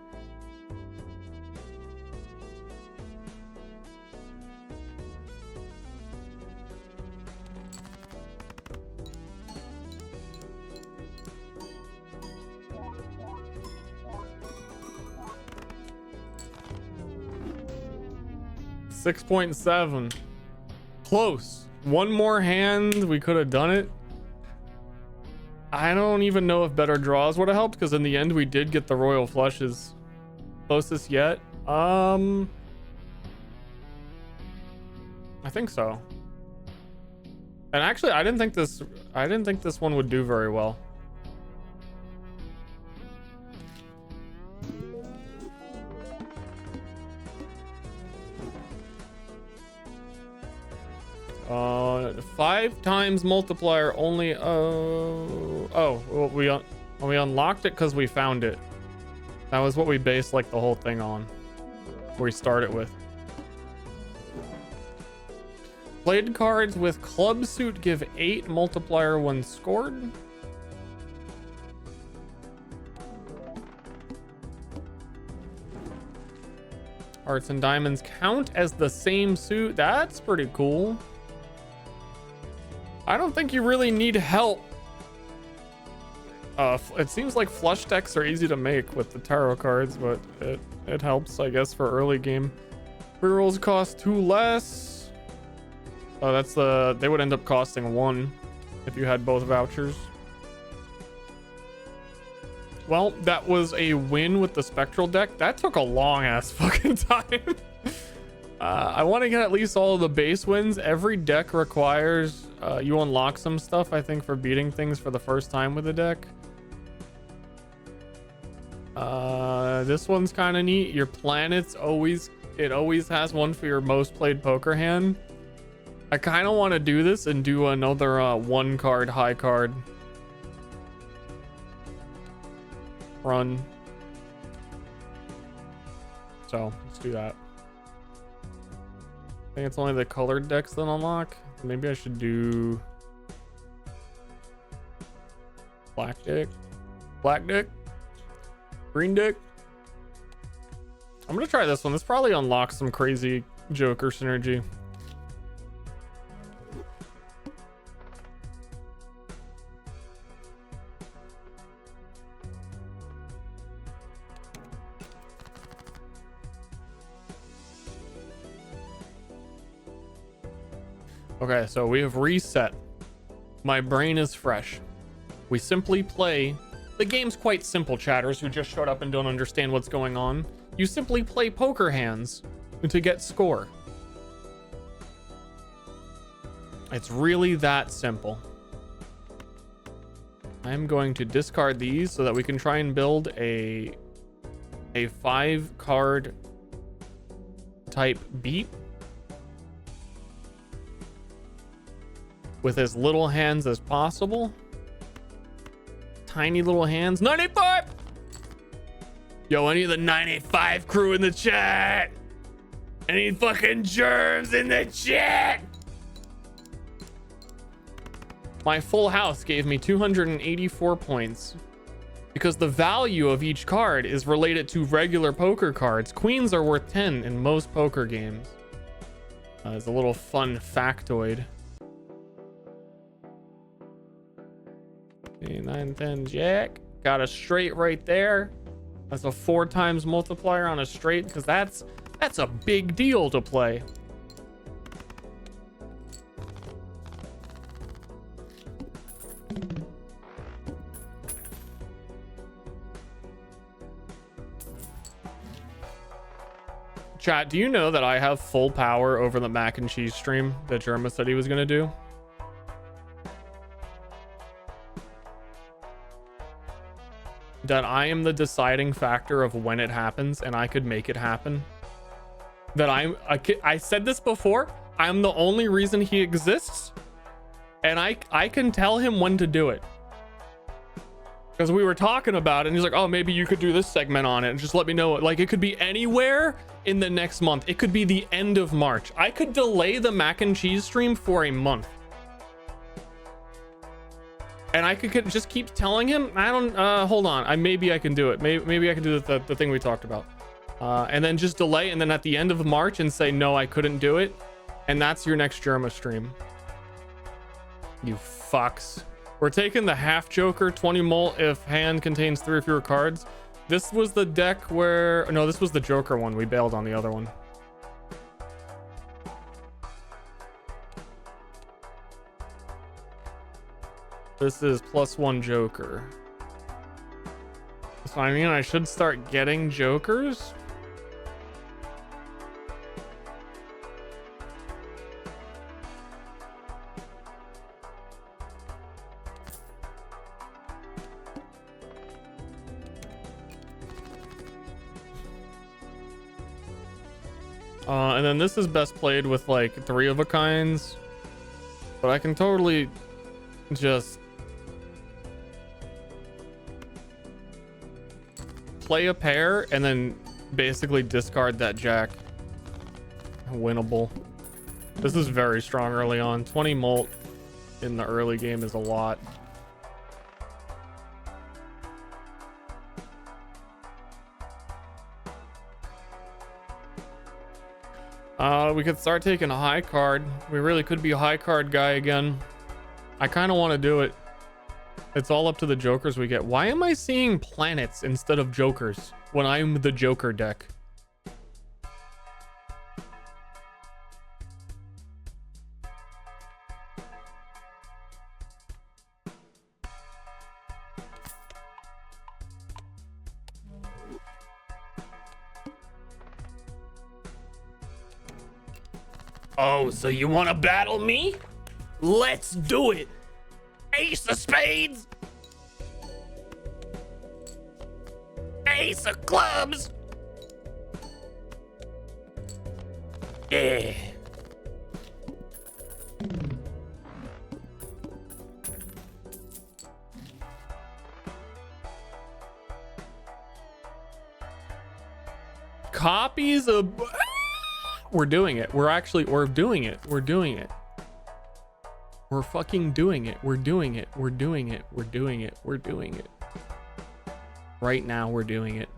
$6.7. Close. One more hand, we could have done it. I don't even know if better draws would have helped, because in the end we did get the royal flushes. Closest yet? I think so. And actually, I didn't think this one would do very well. Uh, 5 times multiplier only. Well, we unlocked it because we found it. That was what we based like the whole thing on. We started with. Played cards with club suit give 8 multiplier when scored. Hearts and diamonds count as the same suit. That's pretty cool. I don't think you really need help. It seems like flush decks are easy to make with the tarot cards, but it helps, I guess, for early game. Rerolls cost 2 less. Oh, that's they would end up costing 1 if you had both vouchers. Well, that was a win with the spectral deck. That took a long ass fucking time. I want to get at least all of the base wins. Every deck requires you unlock some stuff, I think, for beating things for the first time with the deck. This one's kind of neat. Your planets always has one for your most played poker hand. I kind of want to do this and do another 1 card high card run. So let's do that. I think it's only the colored decks that unlock. Maybe I should do black deck, green deck. I'm gonna try this one. This probably unlocks some crazy Joker synergy. Okay, so we have reset. My brain is fresh. We simply play. The game's quite simple, chatters who just showed up and don't understand what's going on. You simply play poker hands to get score. It's really that simple. I'm going to discard these so that we can try and build a 5 card type beat with as little hands as possible. Tiny little hands. 95! Yo, any of the 985 crew in the chat? Any fucking germs in the chat? My full house gave me 284 points because the value of each card is related to regular poker cards. Queens are worth 10 in most poker games. It's a little fun factoid. 9, 10, jack. Got a straight right there. That's a 4 times multiplier on a straight, because that's a big deal to play. Chat, do you know that I have full power over the mac and cheese stream that Jerma said he was going to do? That I am the deciding factor of when it happens, and I could make it happen. That I said this before, I'm the only reason he exists, and I can tell him when to do it. Because we were talking about it, and he's like, oh, maybe you could do this segment on it, and just let me know. Like, it could be anywhere in the next month. It could be the end of March. I could delay the mac and cheese stream for a month. And I could just keep telling him, I don't, hold on. Maybe I can do it. Maybe I can do the thing we talked about. And then just delay. And then at the end of March and say, no, I couldn't do it. And that's your next Jerma stream. You fucks. We're taking the half Joker, 20 mult if hand contains 3 or fewer cards. This was the deck where, no, this was the Joker one. We bailed on the other one. This is +1 Joker. So I mean, I should start getting Jokers. And then this is best played with like 3 of a kinds, but I can totally just play a pair and then basically discard that jack. Winnable. This is very strong early on. 20 molt in the early game is a lot. We could start taking a high card. We really could be a high card guy again. I kind of want to do it. It's all up to the jokers we get. Why am I seeing planets instead of jokers when I'm the Joker deck? Oh, so you want to battle me? Let's do it. Ace of spades. Ace of clubs. Yeah. Copies of... We're doing it. We're doing it. We're doing it. We're fucking doing it. We're doing it. We're doing it. We're doing it. We're doing it. Right now, we're doing it.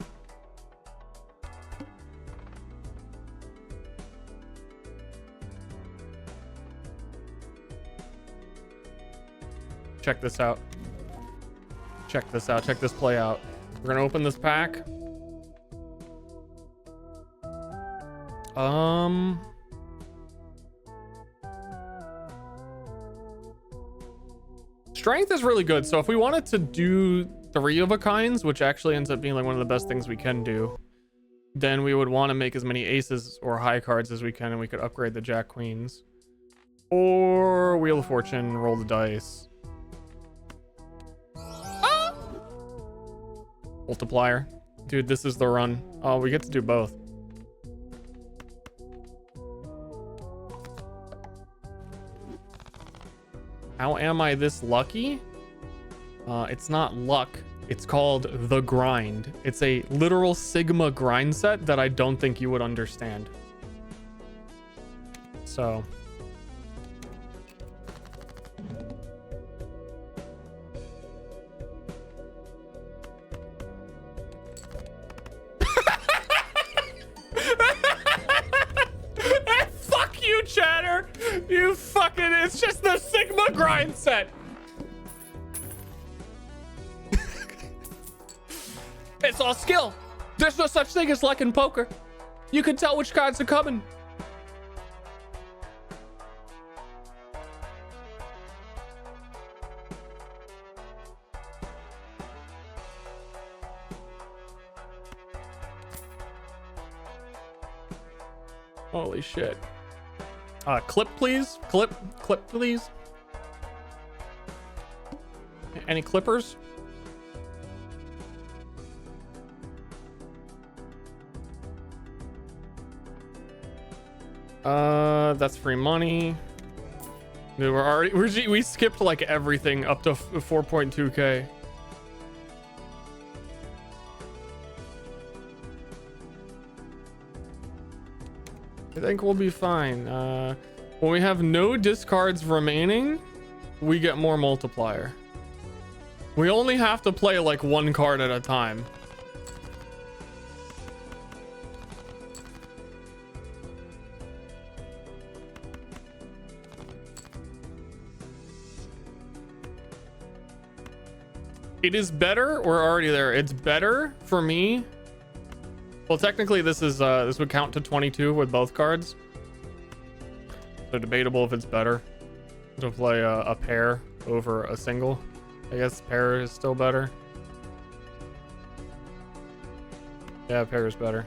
Check this out. Check this out. Check this play out. We're gonna open this pack. Strength is really good. So if we wanted to do 3 of a kinds, which actually ends up being like one of the best things we can do, then we would want to make as many aces or high cards as we can, and we could upgrade the jack queens. Or Wheel of Fortune, roll the dice. Ah! Multiplier. Dude, this is the run. Oh, we get to do both. How am I this lucky? It's not luck. It's called the grind. It's a literal Sigma grind set that I don't think you would understand. So. Fuck you, chatter. You fucking, it's just the Sigma grind set. It's all skill. There's no such thing as luck in poker. You can tell which cards are coming. Holy shit. Clip, please. Clip, please. Any clippers? That's free money. Dude, we skipped like everything up to 4.2k. I think we'll be fine. When we have no discards remaining, we get more multiplier. We only have to play like 1 card at a time. It is better. We're already there. It's better for me. Well, technically this would count to 22 with both cards. So debatable if it's better to play a pair over a single. I guess pair is still better. Yeah, pair is better.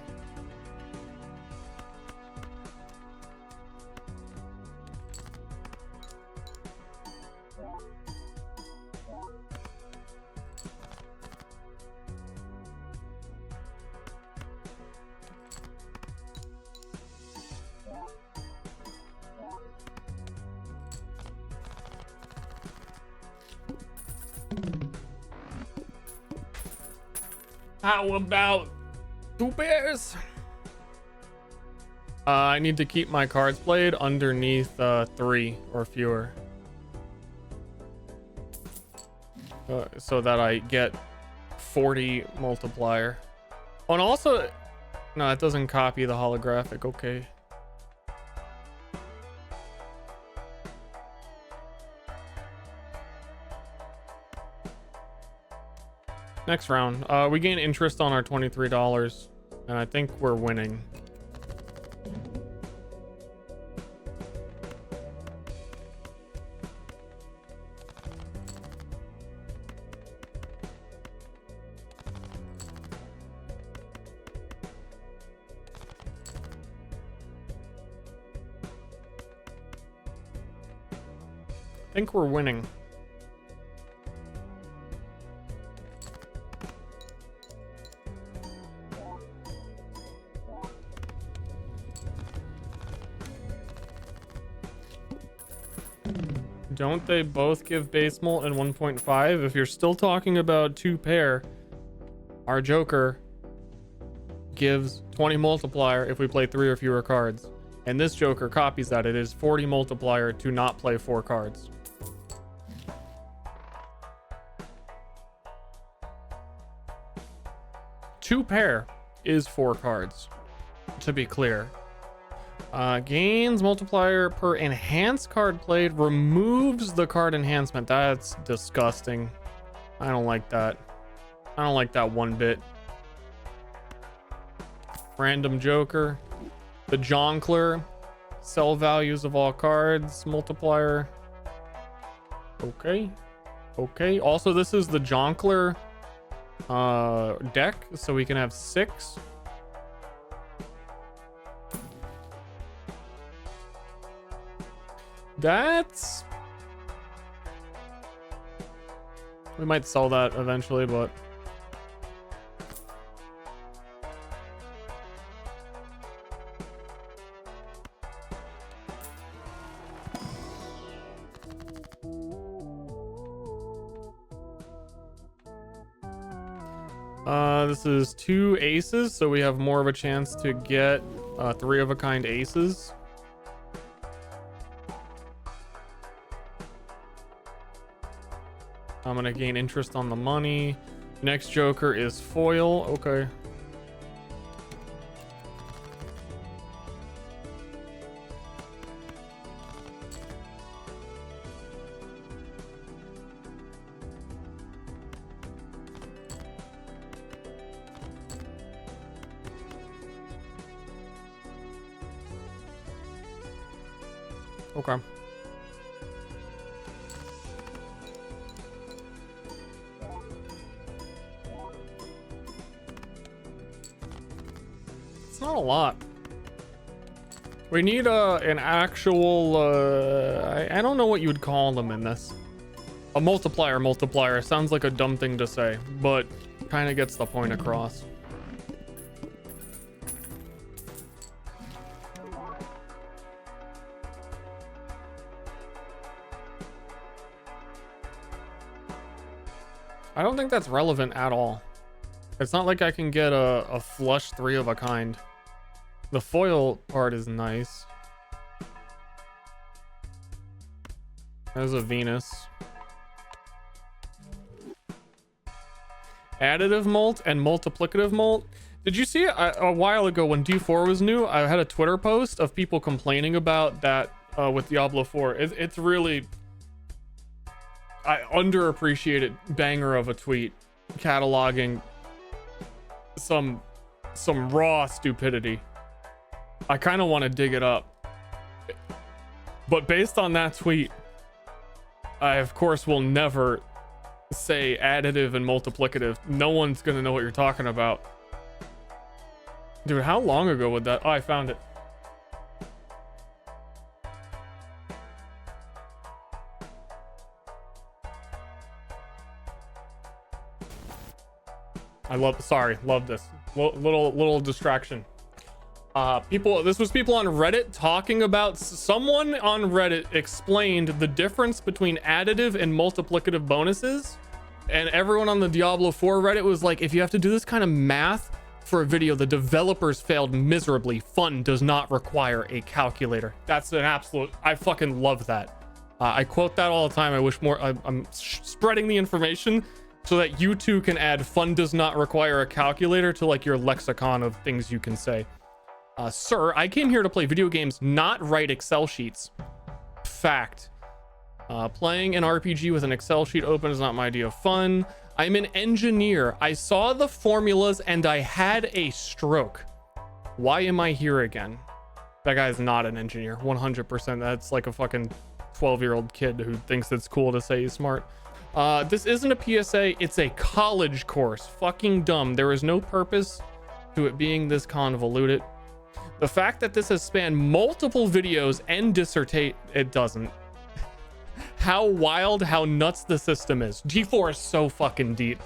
How about 2 pairs? I need to keep my cards played underneath 3 or fewer. So that I get 40 multiplier. Oh, and also, no, it doesn't copy the holographic. Okay. Next round, we gain interest on our $23, and I think we're winning. I think we're winning. Don't they both give base mult and 1.5? If you're still talking about 2 pair, our Joker gives 20 multiplier if we play 3 or fewer cards. And this Joker copies that. It is 40 multiplier to not play 4 cards. Two pair is 4 cards, to be clear. Gains multiplier per enhanced card played, removes the card enhancement. That's disgusting. I don't like that. I don't like that one bit. Random Joker. The Jonkler. Sell values of all cards. Multiplier. Okay. Okay. Also, this is the Jonkler deck, so we can have 6. That's... we might sell that eventually, but... this is 2 aces, so we have more of a chance to get 3 of a kind aces. I'm gonna gain interest on the money. Next Joker is foil. Okay. Okay. It's not a lot. We need an actual I don't know what you would call them in this. A multiplier sounds like a dumb thing to say, but kind of gets the point across. I don't think that's relevant at all. It's not like I can get a flush 3 of a kind. The foil part is nice. There's a Venus. Additive mult and multiplicative mult. Did you see a while ago when D4 was new? I had a Twitter post of people complaining about that with Diablo 4. It's really... I underappreciated banger of a tweet cataloging some raw stupidity. I kind of want to dig it up, but based on that tweet, I of course will never say additive and multiplicative, no one's gonna know what you're talking about. Dude, how long ago would that? Oh, I found it. Love this. Little distraction. This was people on Reddit talking about, someone on Reddit explained the difference between additive and multiplicative bonuses. And everyone on the Diablo 4 Reddit was like, if you have to do this kind of math for a video, the developers failed miserably. Fun does not require a calculator. That's an absolute, I fucking love that. I quote that all the time. I wish more, I'm spreading the information so that you too can add fun does not require a calculator to like your lexicon of things you can say. Sir, I came here to play video games, not write Excel sheets. Fact. Playing an RPG with an Excel sheet open is not my idea of fun. I'm an engineer. I saw the formulas and I had a stroke. Why am I here again? That guy is not an engineer, 100%. That's like a fucking 12-year-old kid who thinks it's cool to say he's smart. This isn't a PSA, it's a college course. Fucking dumb. There is no purpose to it being this convoluted. The fact that this has spanned multiple videos and dissertate, it doesn't. How wild, how nuts the system is. G4 is so fucking deep.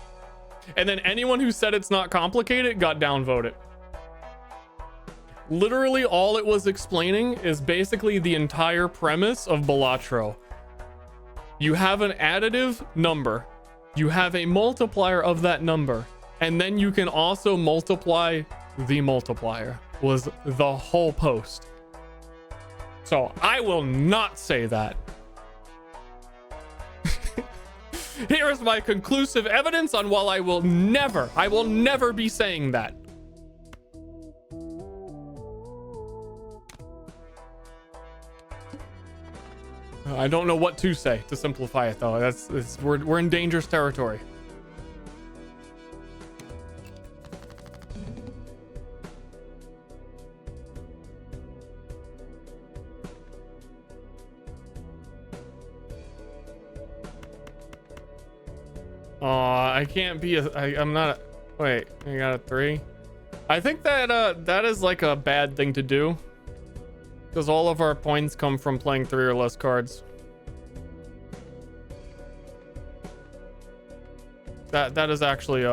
And then anyone who said it's not complicated got downvoted. Literally all it was explaining is basically the entire premise of Balatro. You have an additive number, you have a multiplier of that number, and then you can also multiply the multiplier, was the whole post. So I will not say that. Here is my conclusive evidence on why I will never be saying that. I don't know what to say to simplify it though. We're in dangerous territory. I can't be I'm not wait, I got a 3. I think that that is like a bad thing to do, because all of our points come from playing 3 or less cards. That is actually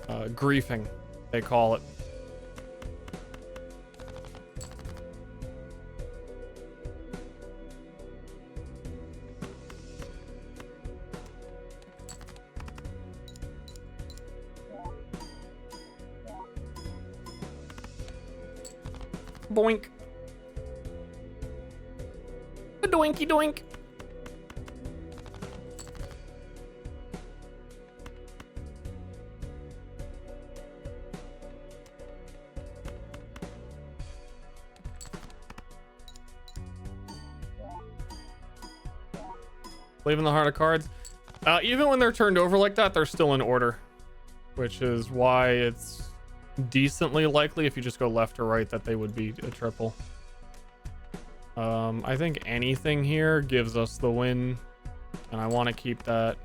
griefing, they call it. Boink. A doinky doink. Leaving the heart of cards. Even when they're turned over like that, they're still in order, which is why it's decently likely if you just go left or right that they would be a triple. I think anything here gives us the win, and I want to keep that.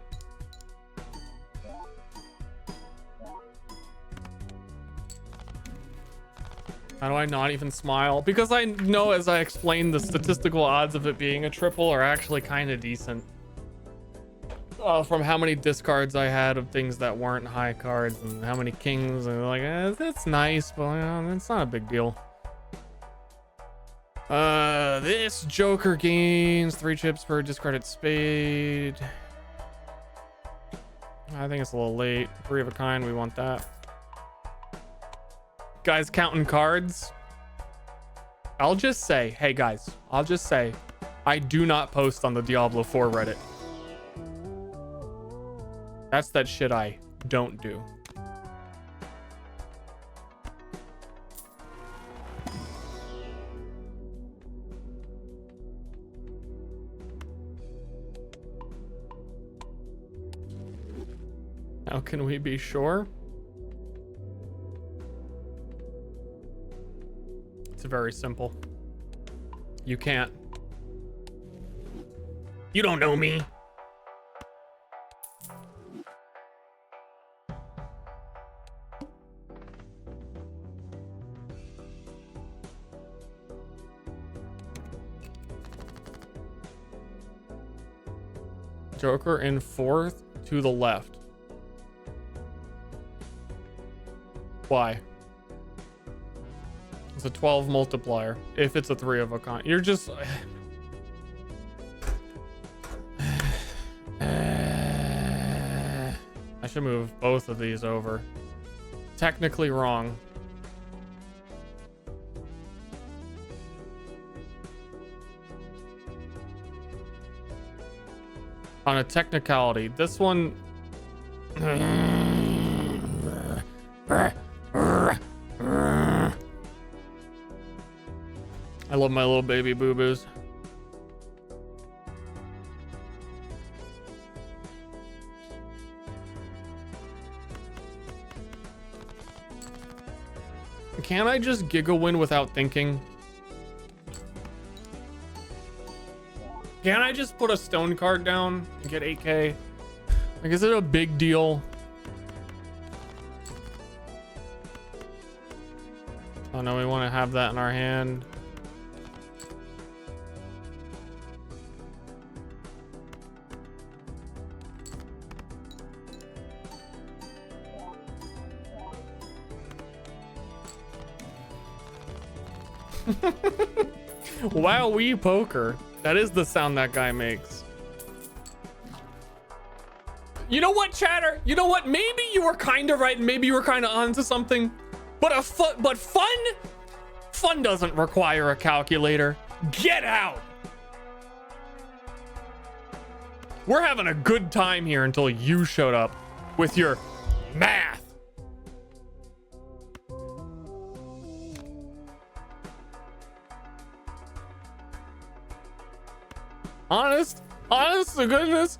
How do I not even smile? Because I know, as I explained, the statistical odds of it being a triple are actually kind of decent. From how many discards I had of things that weren't high cards, and how many kings, and like, that's nice, but it's not a big deal. This Joker gains 3 chips per discarded spade. I think it's a little late. 3 of a kind, we want that. Guys counting cards. I'll just say, hey guys, I do not post on the Diablo 4 Reddit. That's that shit I don't do. How can we be sure? It's very simple. You can't. You don't know me. Joker in fourth to the left. Why? It's a 12 multiplier. If it's a 3 of a kind. You're just... I should move both of these over. Technically wrong. On a technicality, this one... I love my little baby boo-boos. Can't I just Giga win without thinking? Can't I just put a stone card down and get 8K? Like, is it a big deal? Oh no, we want to have that in our hand. Wow, we poker. That is the sound that guy makes. You know what, chatter? You know what? Maybe you were kind of right, and maybe you were kind of onto something. But fun doesn't require a calculator. Get out. We're having a good time here until you showed up with your math. Honest to goodness,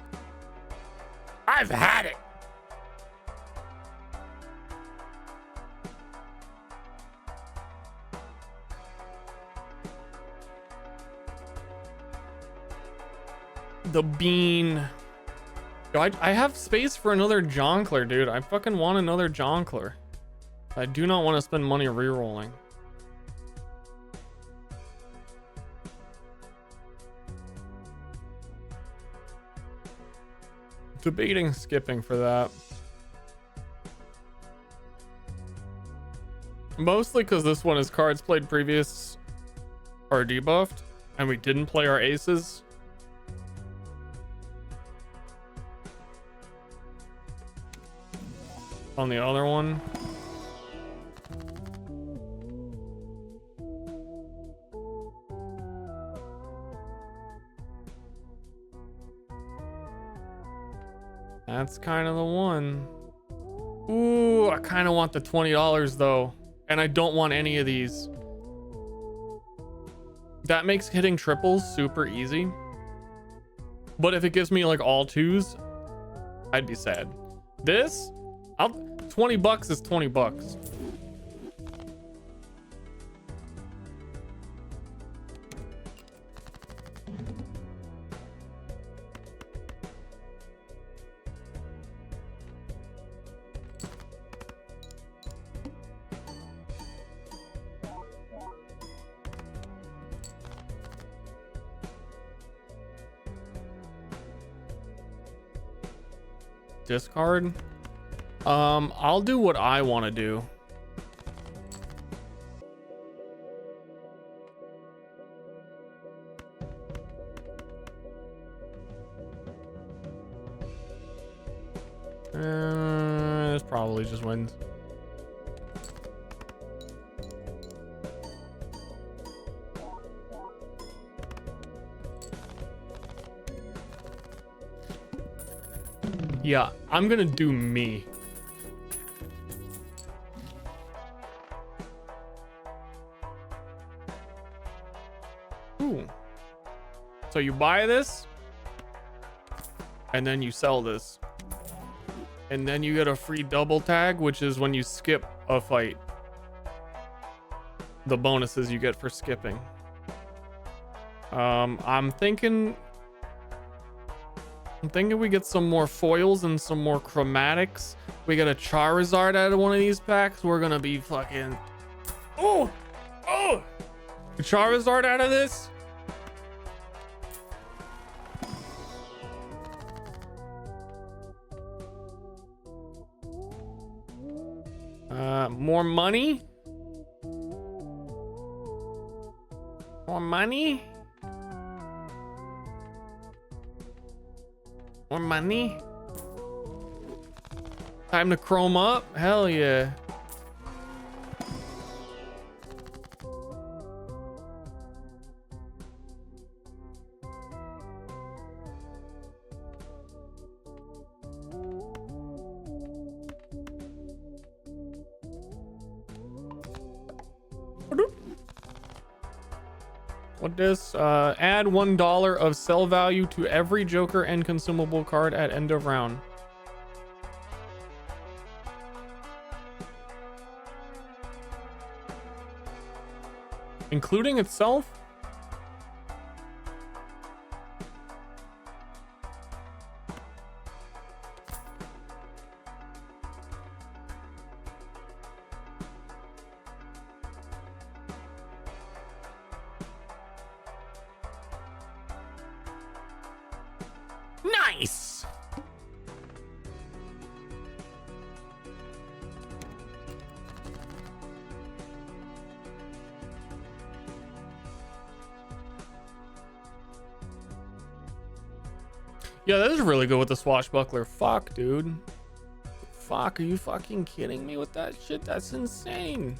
I've had it. The bean. Yo, I have space for another Jonkler, dude. I fucking want another Jonkler. I do not want to spend money re-rolling. Debating skipping for that. Mostly because this one is cards played previous are debuffed and we didn't play our aces. On the other one. That's kind of the one. Ooh, I kind of want the $20 though. And I don't want any of these. That makes hitting triples super easy. But if it gives me like all twos, I'd be sad. This, 20 bucks is 20 bucks. Discard. I'll do what I want to do. This probably just wins. Yeah, I'm gonna do me. Ooh. So you buy this, and then you sell this. And then you get a free double tag, which is when you skip a fight. The bonuses you get for skipping. I'm thinking we get some more foils and some more chromatics. We get a Charizard out of one of these packs. We're gonna be fucking... Oh! Oh! A Charizard out of this? More money? More money? More money? Time to chrome up? Hell yeah. What this? Add $1 of sell value to every Joker and consumable card at end of round. Including itself? Nice. Yeah, that is really good with the swashbuckler. Fuck, dude. Fuck, are you fucking kidding me with that shit? That's insane.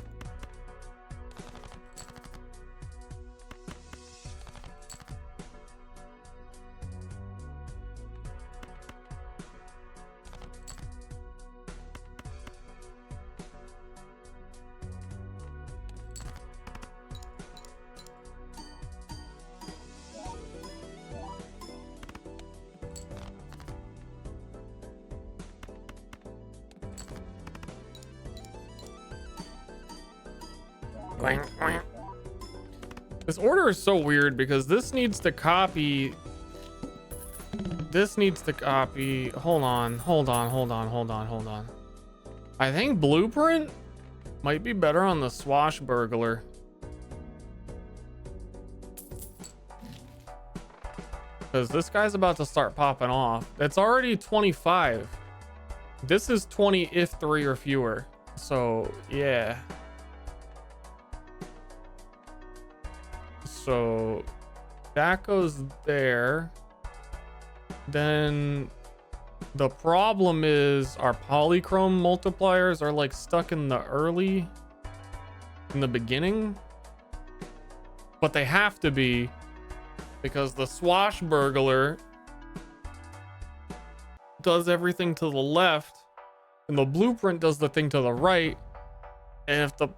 This order is so weird because this needs to copy. This needs to copy. Hold on. I think Blueprint might be better on the Swashbuckler. Because this guy's about to start popping off. It's already 25. This is 20 if 3 or fewer. So, yeah. So that goes there. Then the problem is our polychrome multipliers are like stuck in the beginning, but they have to be because the Swashbuckler does everything to the left and the Blueprint does the thing to the right. And if the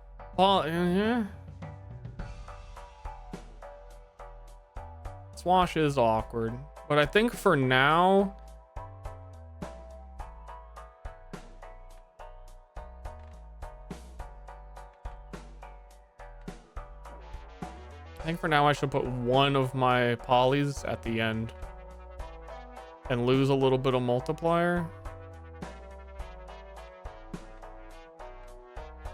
Swash is awkward, but I think for now, I should put one of my polys at the end and lose a little bit of multiplier.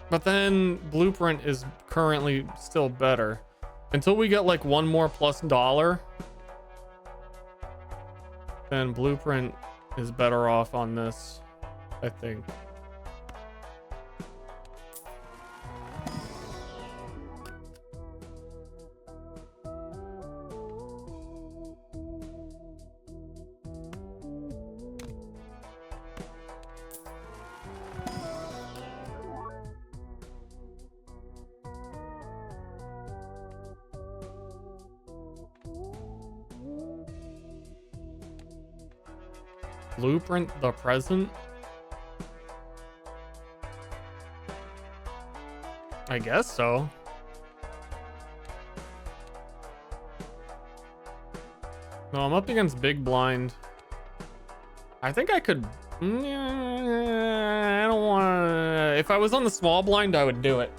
But then Blueprint is currently still better. Until we get like one more plus dollar, then Blueprint is better off on this, I think. Blueprint the present? I guess so. No, I'm up against big blind. I think I could. I don't want to. If I was on the small blind, I would do it.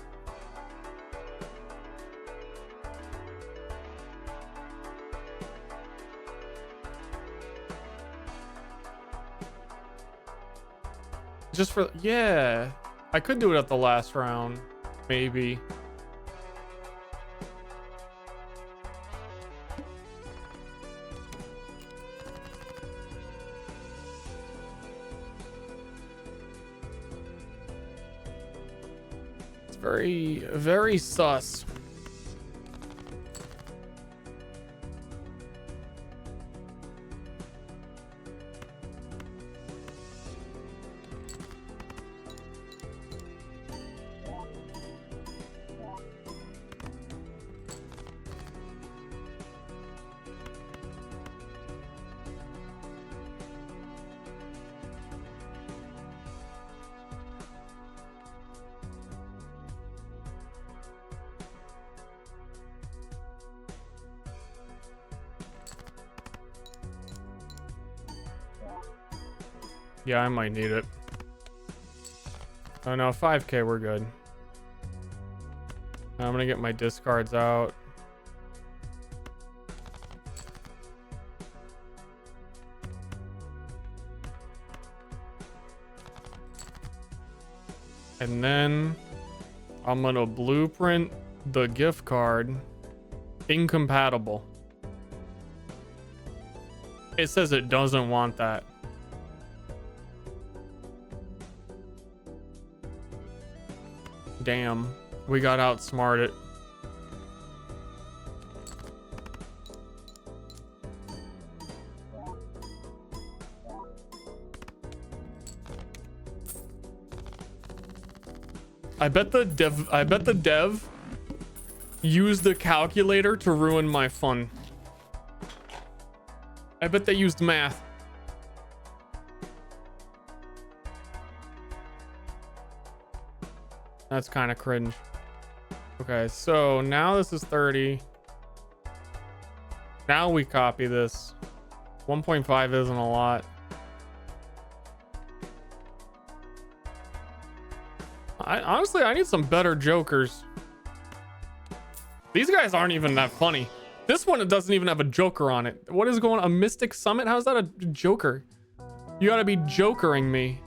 Just for, yeah, I could do it at the last round, maybe. It's very, very sus. Yeah, I might need it. Oh no, 5K, we're good. I'm gonna get my discards out. And then I'm gonna blueprint the gift card. Incompatible. It says it doesn't want that. Damn, we got outsmarted. I bet the dev used the calculator to ruin my fun. I bet they used math. That's kind of cringe. Okay, so now this is 30. Now we copy this. 1.5 isn't a lot. Honestly, I need some better jokers. These guys aren't even that funny. This one, it doesn't even have a joker on it. What is going on? A Mystic Summit? How's that a joker? You gotta be jokering me.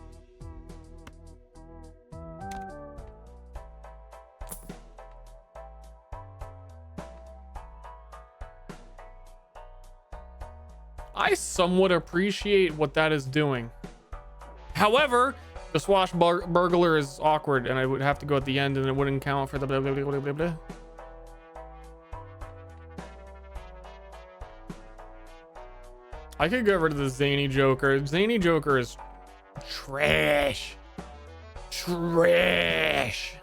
I somewhat appreciate what that is doing. However, the swashbuckler is awkward and I would have to go at the end and it wouldn't count for the blah, blah, blah, blah, blah, blah. I could get rid of the zany joker. Zany joker is trash. Trash.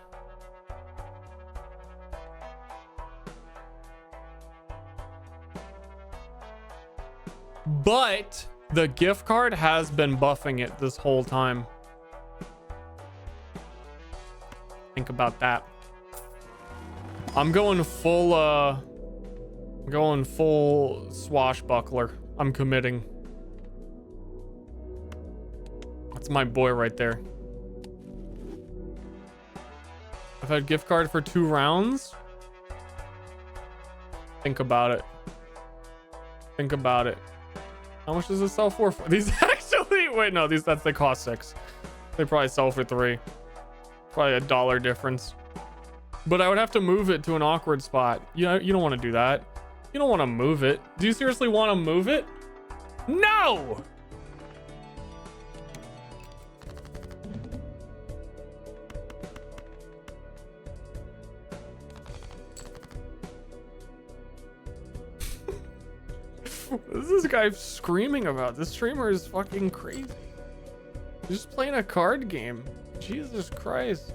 But the gift card has been buffing it this whole time. Think about that. I'm going full swashbuckler. I'm committing. That's my boy right there. I've had gift card for 2 rounds. Think about it. Think about it. How much does it sell for? These actually, wait, no, they cost 6. They probably sell for 3. Probably a $1 difference. But I would have to move it to an awkward spot. You don't want to do that. You don't want to move it. Do you seriously want to move it? No! What is this guy screaming about? This streamer is fucking crazy. He's just playing a card game. Jesus Christ.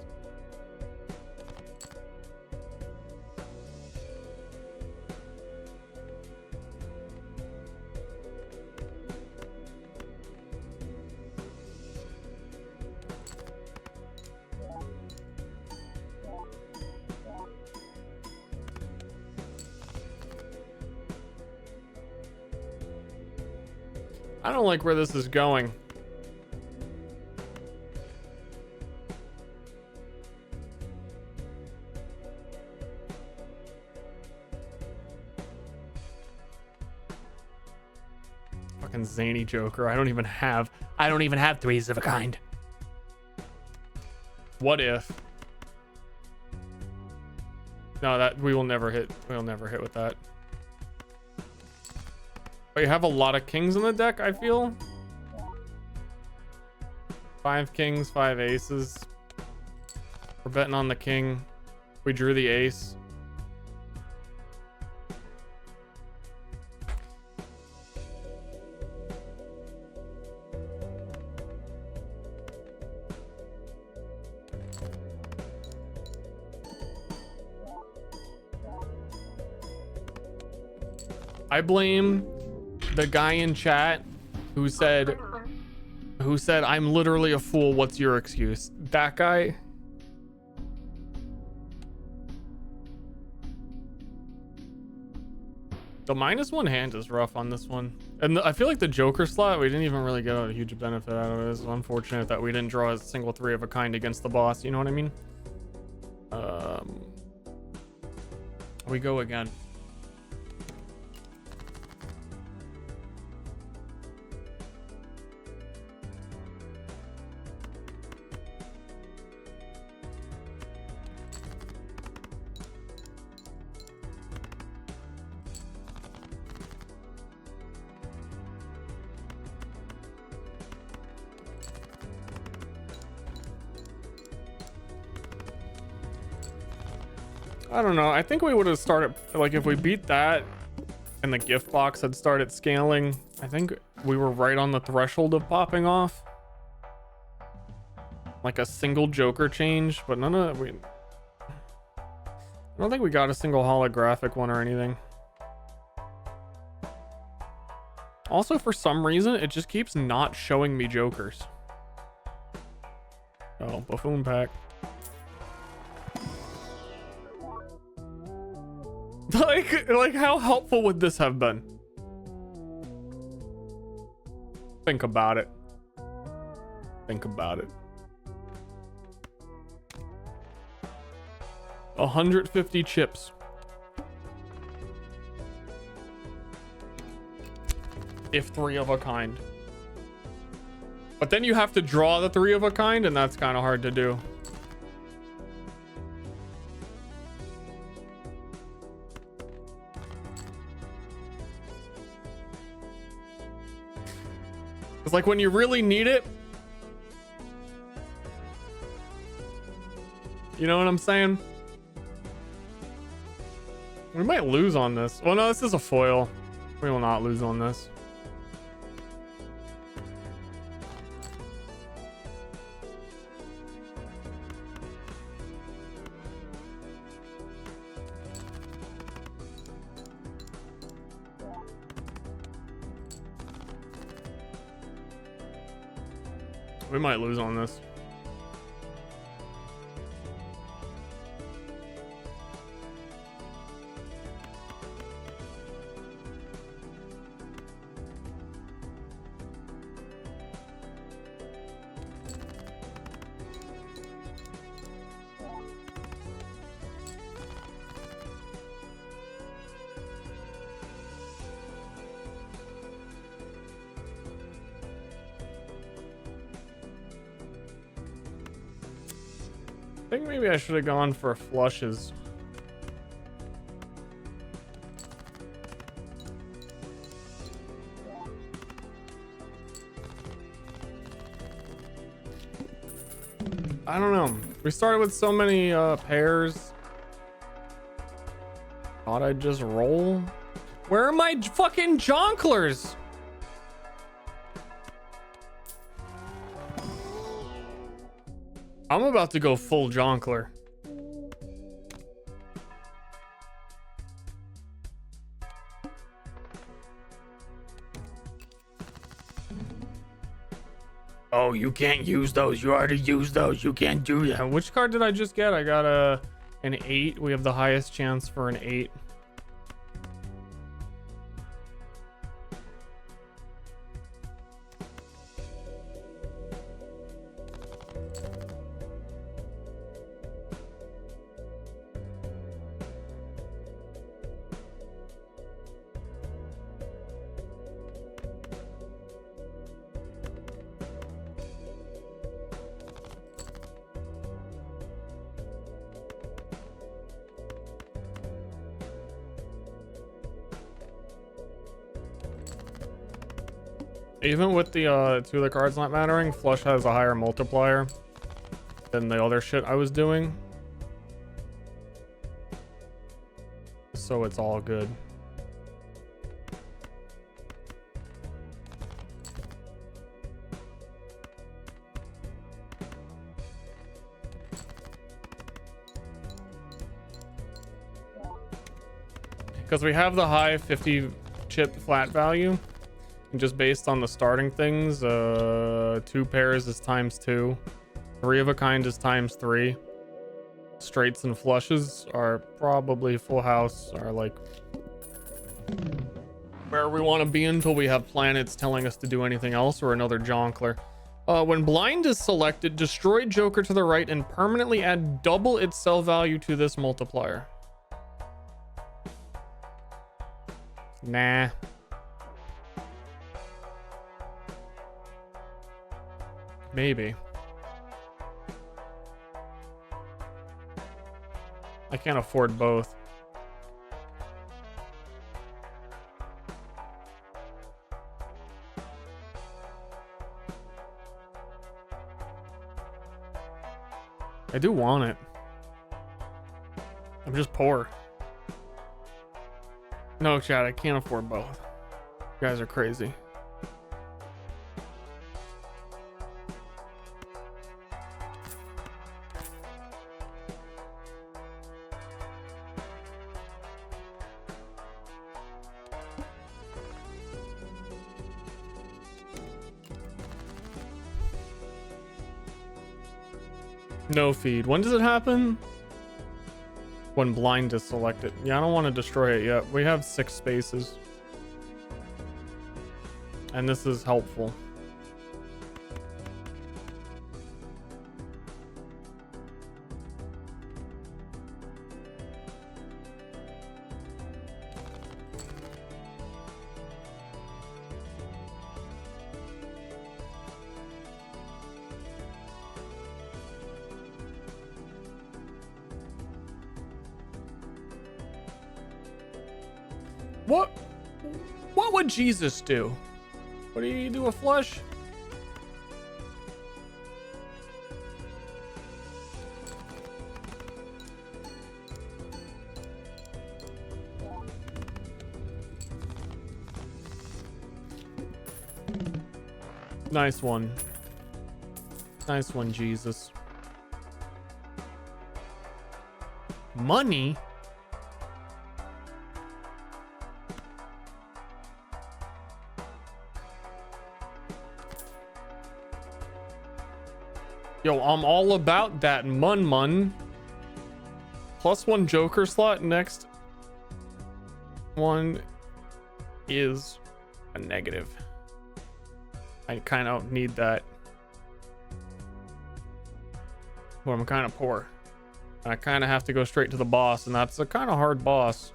I don't like where this is going. Fucking zany joker. I don't even have 3s of a kind. What if? No, that we will never hit. We'll never hit with that. But you have a lot of kings in the deck, I feel. 5 kings, 5 aces. We're betting on the king. We drew the ace. I blame the guy in chat who said I'm literally a fool. What's your excuse? That guy. The -1 hand is rough on this one. And I feel like the Joker slot, we didn't even really get a huge benefit out of it. It's unfortunate that we didn't draw a single 3 of a kind against the boss. You know what I mean? We go again. I don't know. I think we would have started, like, if we beat that and the gift box had started scaling, I think we were right on the threshold of popping off. Like a single Joker change, but none of we. I don't think we got a single holographic one or anything. Also, for some reason, it just keeps not showing me Jokers. Oh, buffoon pack. Like how helpful would this have been? Think about it. Think about it. 150 chips. If 3 of a kind. But then you have to draw the 3 of a kind, and that's kind of hard to do. It's like when you really need it. You know what I'm saying? We might lose on this. Well, no, this is a foil. We will not lose on this. We might lose on this. I think maybe I should have gone for flushes. I don't know. We started with so many pairs. Thought I'd just roll. Where are my fucking jonklers? I'm about to go full jonkler. Oh, you can't use those. You already used those. You can't do that. Which card did I just get? I got an 8. We have the highest chance for an 8. Even with the 2 of the cards not mattering, flush has a higher multiplier. than the other shit I was doing. So it's all good. Because we have the high 50 chip flat value. And just based on the starting things, 2 pairs is times 2. 3 of a kind is times 3. Straights and flushes are probably full house, are like where we want to be until we have planets telling us to do anything else or another jonkler. When blind is selected, destroy Joker to the right and permanently add double its sell value to this multiplier. Nah. Maybe. I can't afford both. I do want it. I'm just poor. No, Chad, I can't afford both. You guys are crazy. No feed. When does it happen? When blind is selected. Yeah, I don't want to destroy it yet. We have 6 spaces. And this is helpful. What would Jesus do? What do you do, a flush? Nice one. Nice one, Jesus. Money? Yo, I'm all about that mun. +1 Joker slot. Next one is a negative. I kind of need that. But I'm kind of poor. I kind of have to go straight to the boss, and that's a kind of hard boss.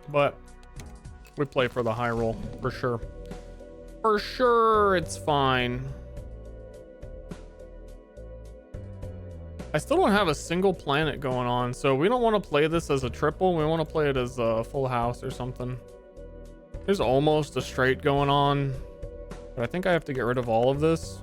But we play for the high roll for sure. For sure, it's fine. I still don't have a single planet going on, so we don't want to play this as a triple. We want to play it as a full house or something. There's almost a straight going on, but I think I have to get rid of all of this.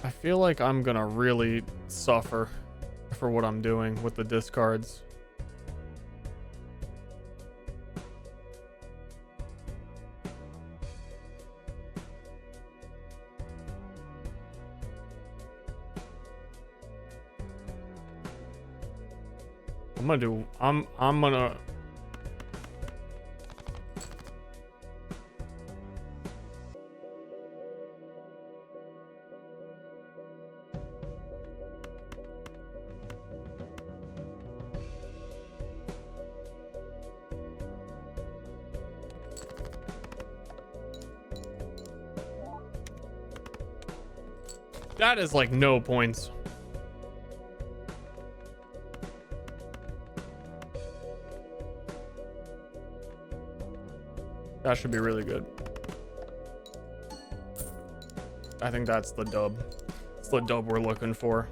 I feel like I'm gonna really suffer for what I'm doing with the discards. I'm gonna that is like no points. That should be really good. I think that's the dub. It's the dub we're looking for.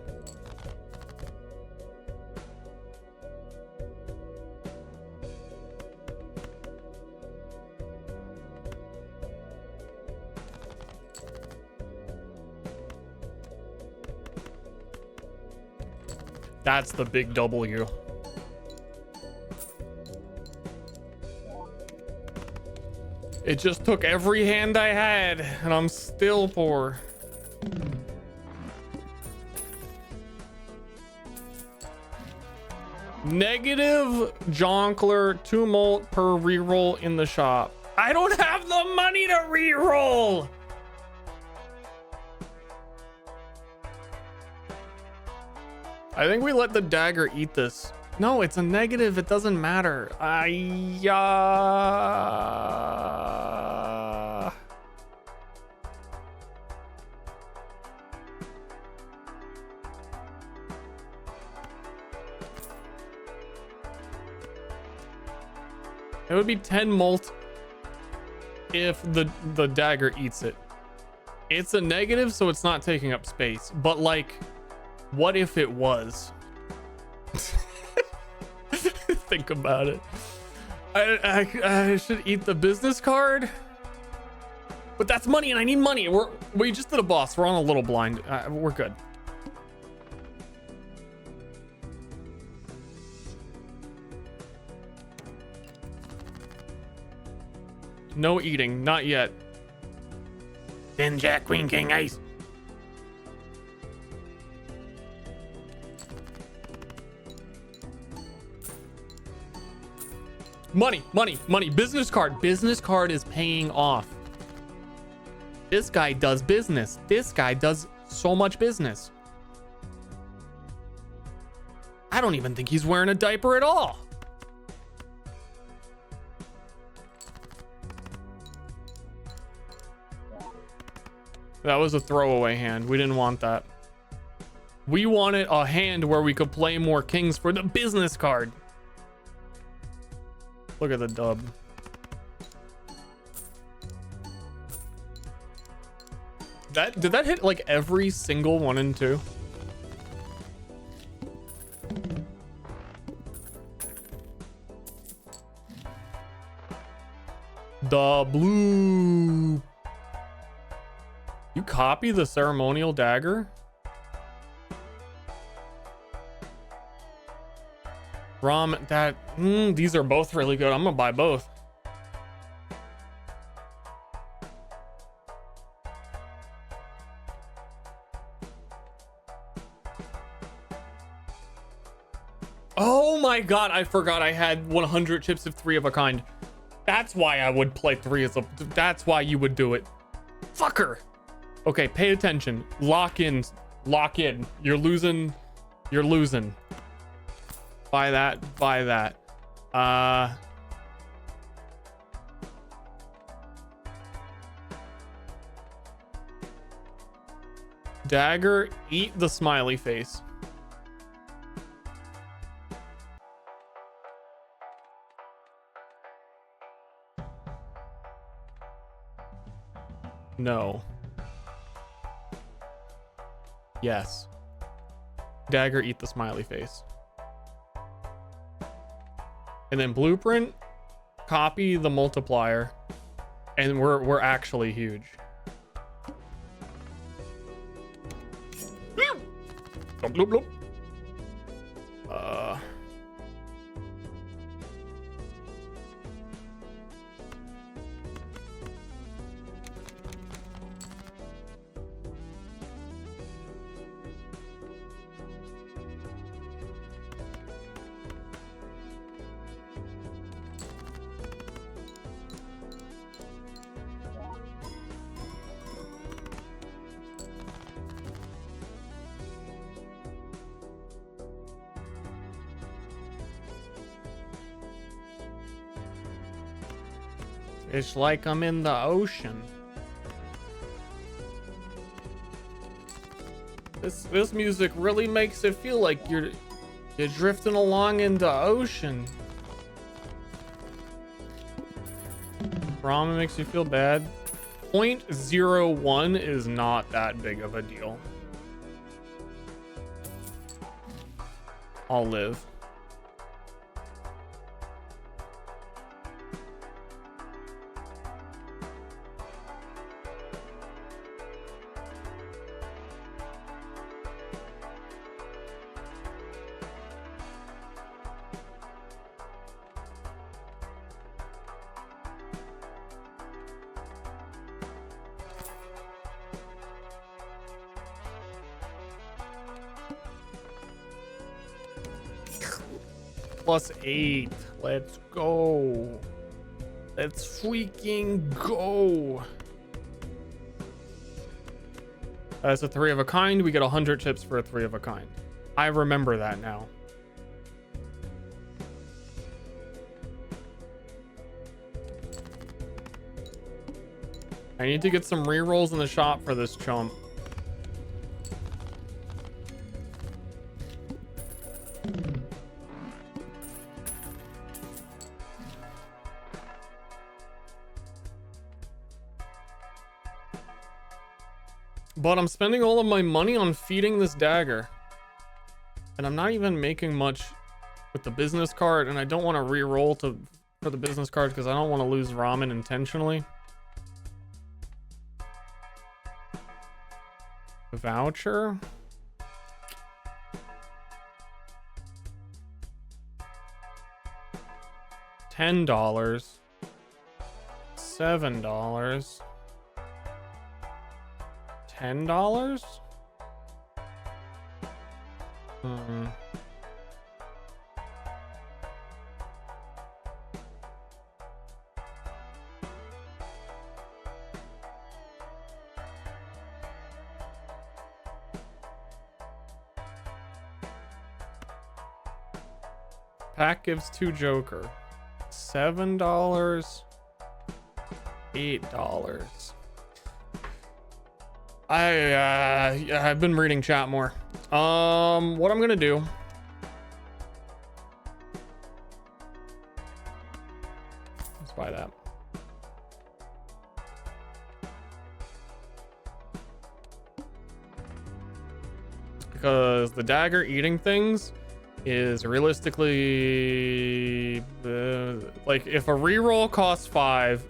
That's the big W. It just took every hand I had, and I'm still poor. Negative Jonkler tumult per reroll in the shop. I don't have the money to reroll. I think we let the dagger eat this. No, it's a negative. It doesn't matter. It would be 10 molt if the dagger eats it. It's a negative, so it's not taking up space. But like, what if it was? Think about it. I should eat the business card, but that's money, and I need money. We just did a boss. We're on a little blind. We're good. No eating, not yet. Then Jack, Queen, King, Ace. Money, money, money. Business card. Business card is paying off. This guy does business. This guy does so much business. I don't even think he's wearing a diaper at all. That was a throwaway hand. We didn't want that. We wanted a hand where we could play more kings for the business card. Look at the dub. Did that hit like every single 1 and 2? The blue. You copy the ceremonial dagger? Rom, that, these are both really good. I'm gonna buy both. Oh my god, I forgot I had 100 chips of 3 of a kind. That's why I would play 3 as a, that's why you would do it. Fucker. Okay, pay attention. Lock in. Lock in. You're losing. You're losing. Buy that. Buy that. Dagger, eat the smiley face. No. Yes. Dagger, eat the smiley face. And then blueprint, copy the multiplier, and we're actually huge. Bloop, bloop, bloop. It's like I'm in the ocean. This music really makes it feel like you're drifting along in the ocean. Ramen makes you feel bad. 0.01 is not that big of a deal. I'll live. +8. Let's go. Let's freaking go. As a 3 of a kind, we get 100 chips for a 3 of a kind. I remember that now. I need to get some rerolls in the shop for this chump. But I'm spending all of my money on feeding this dagger. And I'm not even making much with the business card, and I don't want to re-roll for the business card because I don't want to lose ramen intentionally. Voucher. $10. $7. $10? Pack gives 2 Joker. $7. $8. I've been reading chat more. What I'm gonna do. Let's buy that. Because the dagger eating things is realistically like if a reroll costs 5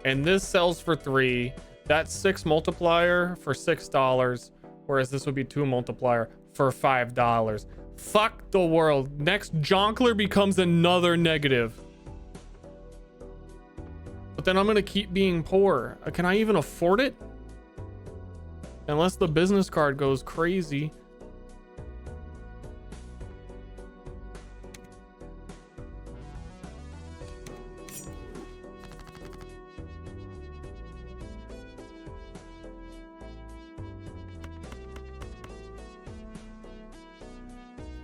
and this sells for 3, that's 6 multiplier for $6, whereas this would be 2 multiplier for $5. Fuck the world. Next Jonkler becomes another negative. But then I'm gonna keep being poor. Can I even afford it? Unless the business card goes crazy.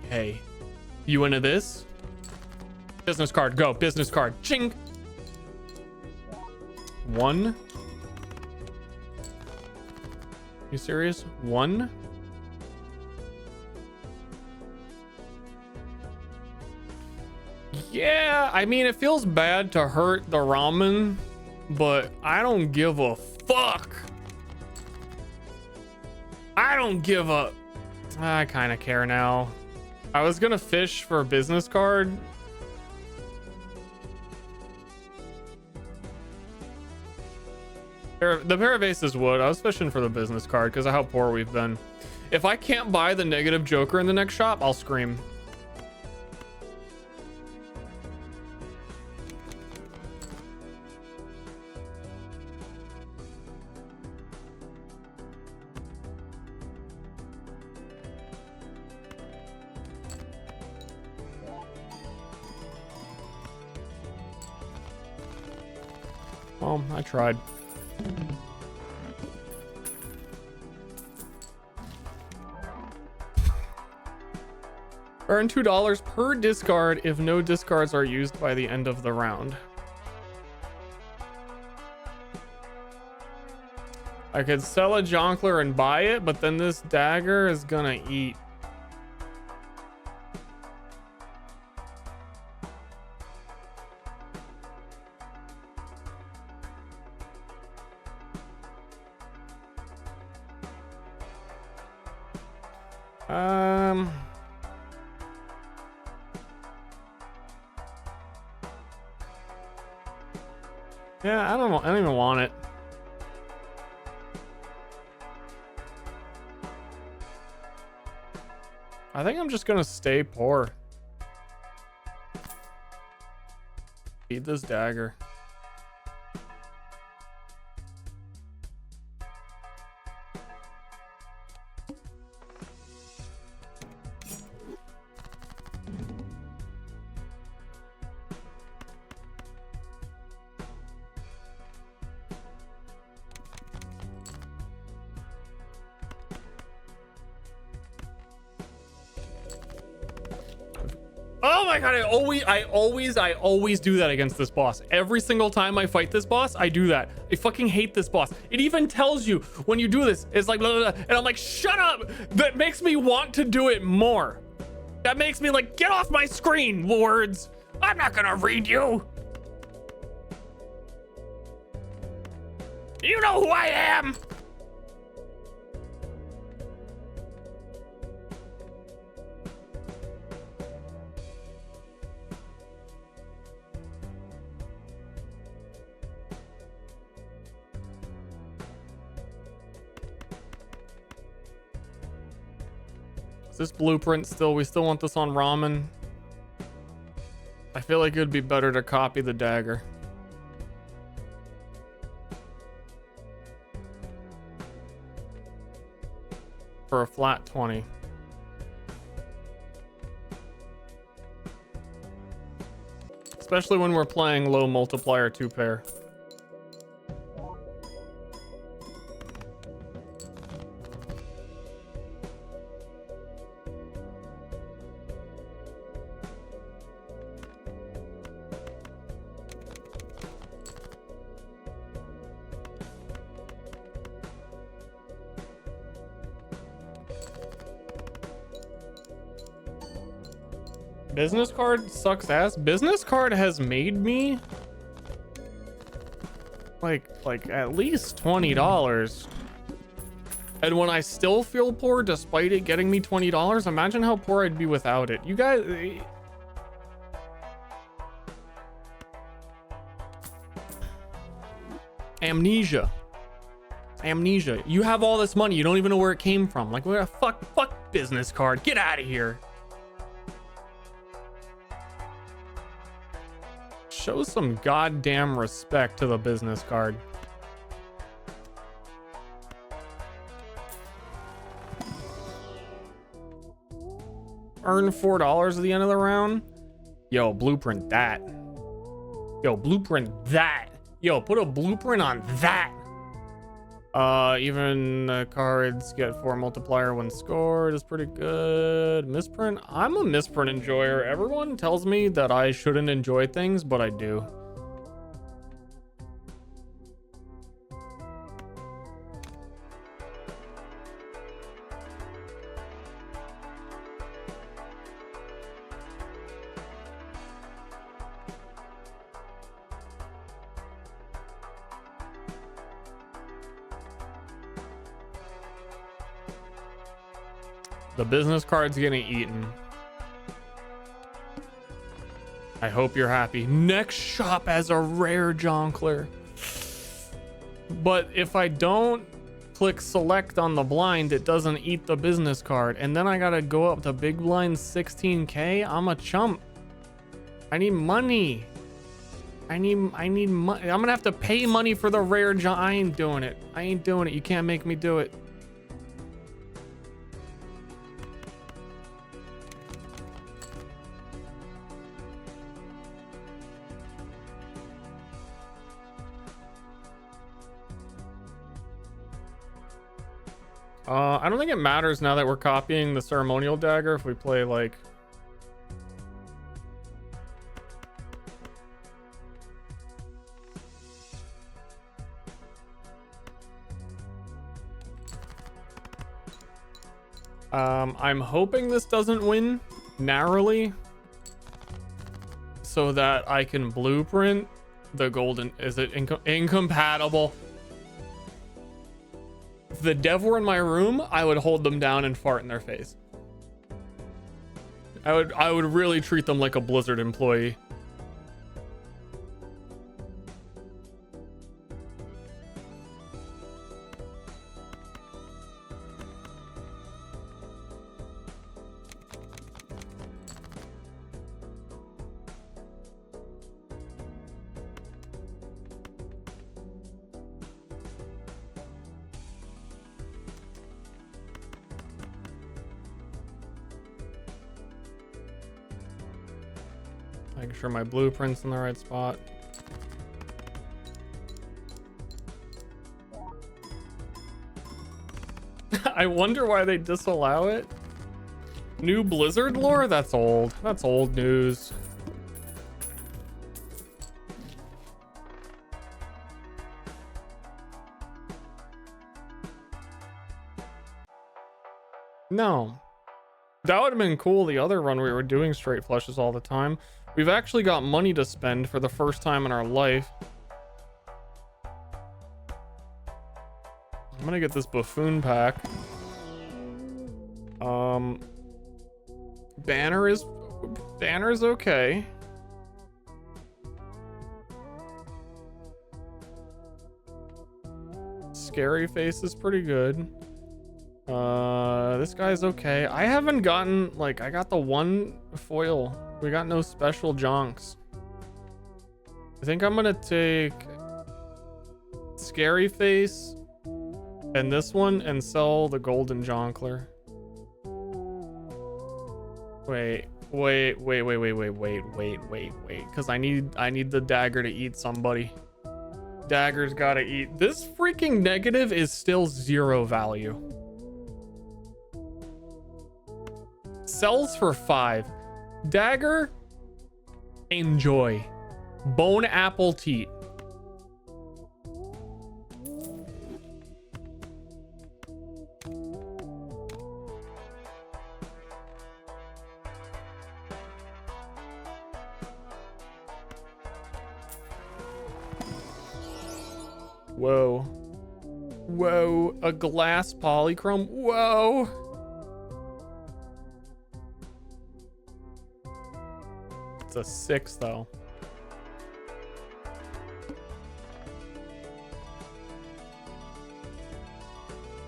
Hey, you into this? Business card, go. Business card. Ching. 1. You serious? 1. Yeah, I mean, it feels bad to hurt the ramen, but I don't give a fuck. I don't give a... I kind of care now. I was gonna fish for a business card. The pair of aces would. I was fishing for the business card because of how poor we've been. If I can't buy the negative Joker in the next shop, I'll scream. Well, I tried. Earn $2 per discard if no discards are used by the end of the round. I could sell a Jonkler and buy it, but then this dagger is gonna eat. Um. Yeah, I don't even want it. I think I'm just gonna stay poor. Feed this dagger. Oh my god, I always do that against this boss. Every single time I fight this boss, I do that. I fucking hate this boss. It even tells you when you do this, it's like blah, blah, blah, and I'm like, shut up. That makes me want to do it more. That makes me like, get off my screen, lords. I'm not gonna read you. You know who I am. Is this blueprint still? We still want this on ramen? I feel like it would be better to copy the dagger. For a flat 20. Especially when we're playing low multiplier 2-pair. Business card sucks ass. Business card has made me like at least $20. And when I still feel poor despite it getting me $20, imagine how poor I'd be without it. You guys, amnesia. You have all this money, you don't even know where it came from. Like, where the fuck business card. Get out of here. Show some goddamn respect to the business card. Earn $4 at the end of the round. Yo, blueprint that. Yo, blueprint that. Yo, put a blueprint on that. Even cards get 4 multiplier when scored is pretty good. Misprint. I'm a misprint enjoyer. Everyone tells me that I shouldn't enjoy things, but I do. The business card's getting eaten. I hope you're happy. Next shop has a rare Jonkler. But if I don't click select on the blind, it doesn't eat the business card. And then I gotta go up to big blind 16K. I'm a chump. I need money. I need money. I'm gonna have to pay money for the rare I ain't doing it. You can't make me do it. I don't think it matters now that we're copying the ceremonial dagger if we play like I'm hoping this doesn't win narrowly so that I can blueprint the golden. Is it incompatible? If the dev were in my room, I would hold them down and fart in their face. I would really treat them like a Blizzard employee. Making sure my blueprint's in the right spot. I wonder why they disallow it. New Blizzard lore? That's old. That's old news. No. That would have been cool the other run we were doing straight flushes all the time. We've actually got money to spend for the first time in our life. I'm gonna get this buffoon pack. Banner's okay. Scary face is pretty good. This guy's okay. I haven't gotten, like, I got the one foil. We got no special jonks. I think I'm gonna take Scary Face and this one and sell the golden jonkler. Wait, because I need the dagger to eat somebody. Dagger's gotta eat. This freaking negative is still 0 value. Sells for 5. Dagger, enjoy. Bone apple teat. Whoa. Whoa, a glass polychrome. Whoa. It's a 6 though.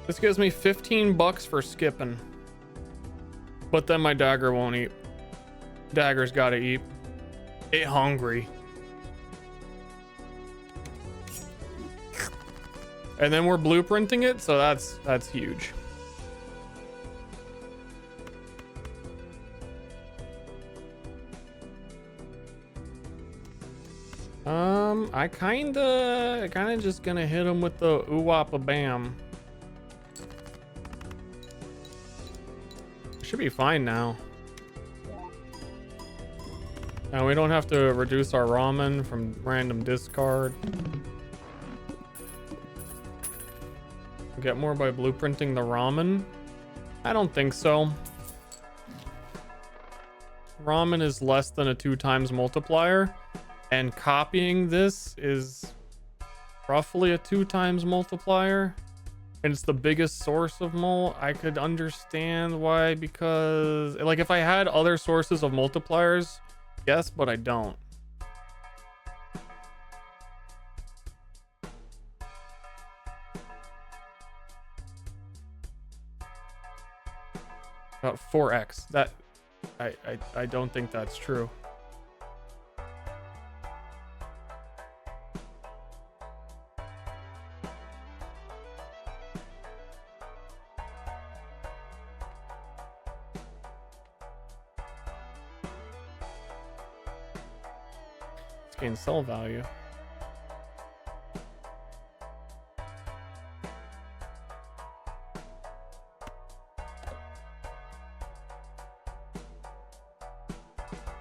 This gives me 15 bucks for skipping. But then my dagger won't eat. Dagger's gotta eat. It hungry. And then we're blueprinting it, so that's huge. I kinda just gonna hit him with the ooh-wappa bam. Should be fine now. Now we don't have to reduce our ramen from random discard. Get more by blueprinting the ramen? I don't think so. Ramen is less than a 2x multiplier, and copying this is roughly a 2x multiplier, and it's the biggest source of I could understand why, because like if I had other sources of multipliers, yes, but I don't. About 4x. That I don't think that's true. Let's gain sell value.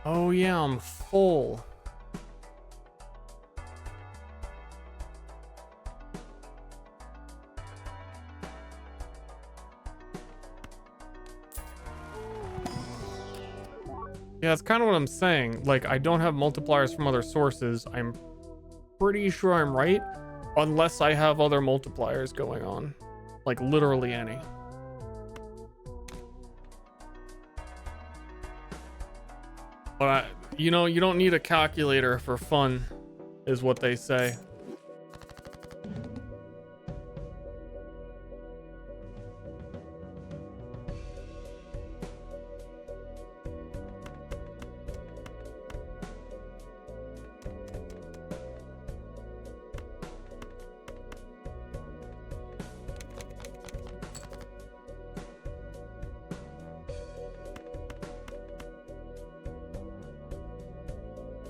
Oh yeah, I'm full. Yeah, that's kind of what I'm saying. Like, I don't have multipliers from other sources. I'm pretty sure I'm right, unless I have other multipliers going on. Like, literally any. But you know, you don't need a calculator for fun, is what they say.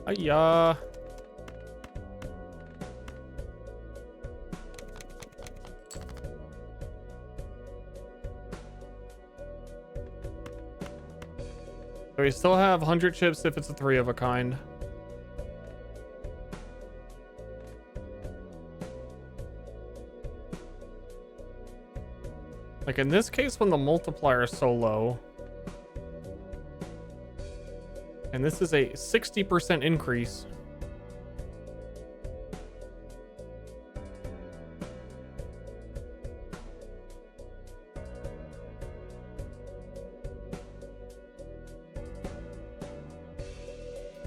Hiya. So we still have 100 chips if it's a 3 of a kind. Like in this case, when the multiplier is so low, and this is a 60% increase.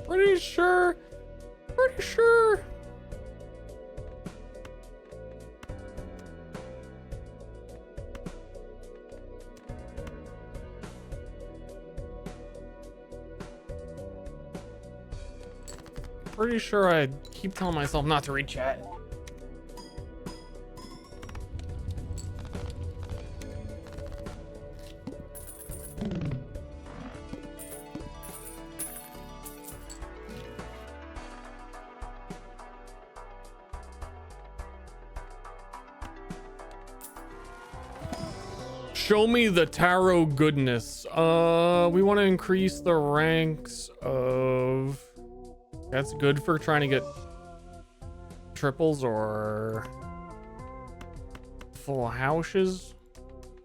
Pretty sure. Pretty sure I keep telling myself not to read chat. Show me the tarot goodness. We want to increase the ranks of... That's good for trying to get triples or full houses.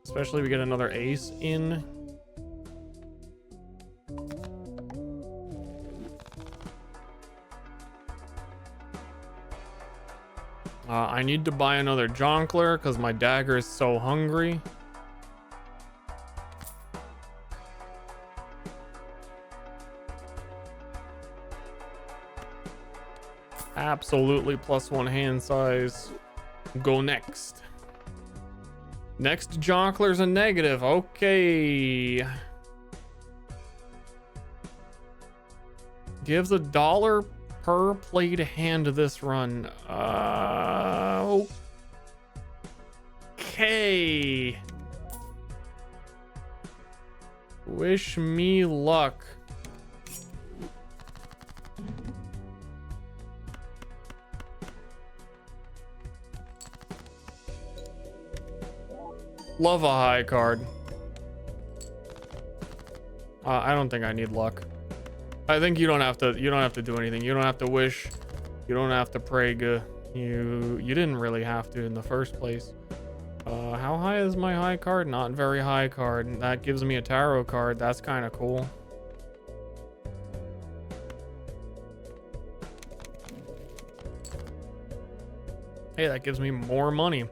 Especially if we get another ace in. I need to buy another jongleur because my dagger is so hungry. Absolutely +1 hand size. Go next. Next jongleurs a negative. Okay. Gives $1 per played hand this run. Okay. Wish me luck. Love a high card. I don't think I need luck. I think you don't have to do anything. You don't have to wish. You don't have to pray. You didn't really have to in the first place. How high is my high card? Not very high card. That gives me a tarot card. That's kind of cool. Hey, that gives me more money.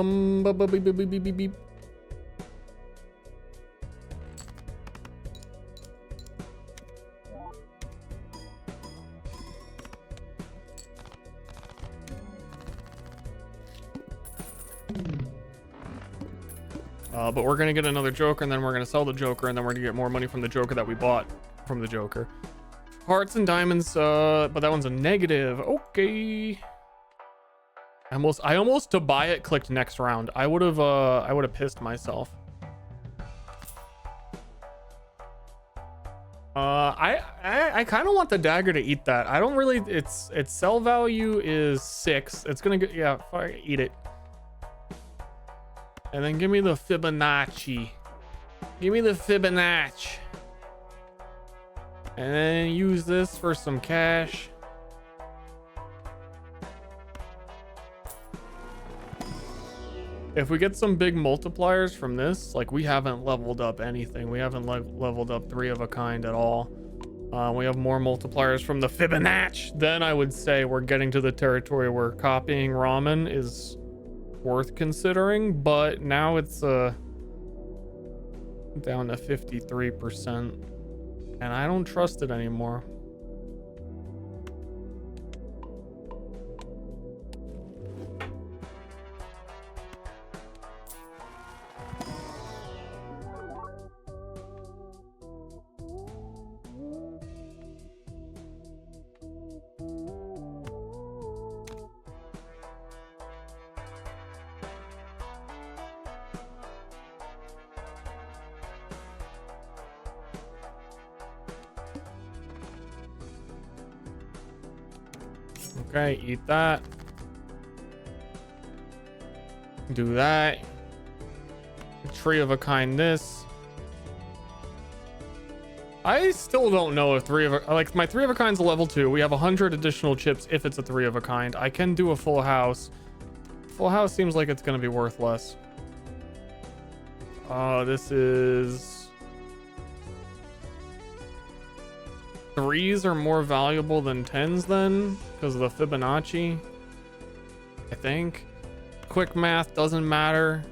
Beep. But we're gonna get another Joker, and then we're gonna sell the Joker, and then we're gonna get more money from the Joker that we bought from the Joker. Hearts and diamonds, but that one's a negative. Okay. I almost to buy it clicked next round. I would have pissed myself. I kind of want the dagger to eat that. I don't really. Its sell value is 6. It's gonna get, yeah. Eat it. And then give me the Fibonacci. Give me the Fibonacci. And then use this for some cash. If we get some big multipliers from this, like we haven't leveled up anything. We haven't leveled up 3 of a kind at all. We have more multipliers from the Fibonacci. Then I would say we're getting to the territory where copying ramen is worth considering, but now it's down to 53%, and I don't trust it anymore. Okay, eat that. Do that. Tree of a kind this. I still don't know if like my 3 of a kind's a level 2. We have 100 additional chips if it's a 3 of a kind. I can do a full house. Full house seems like it's gonna be worth less. This is 3s are more valuable than 10s then because of the Fibonacci, I think. Quick math doesn't matter.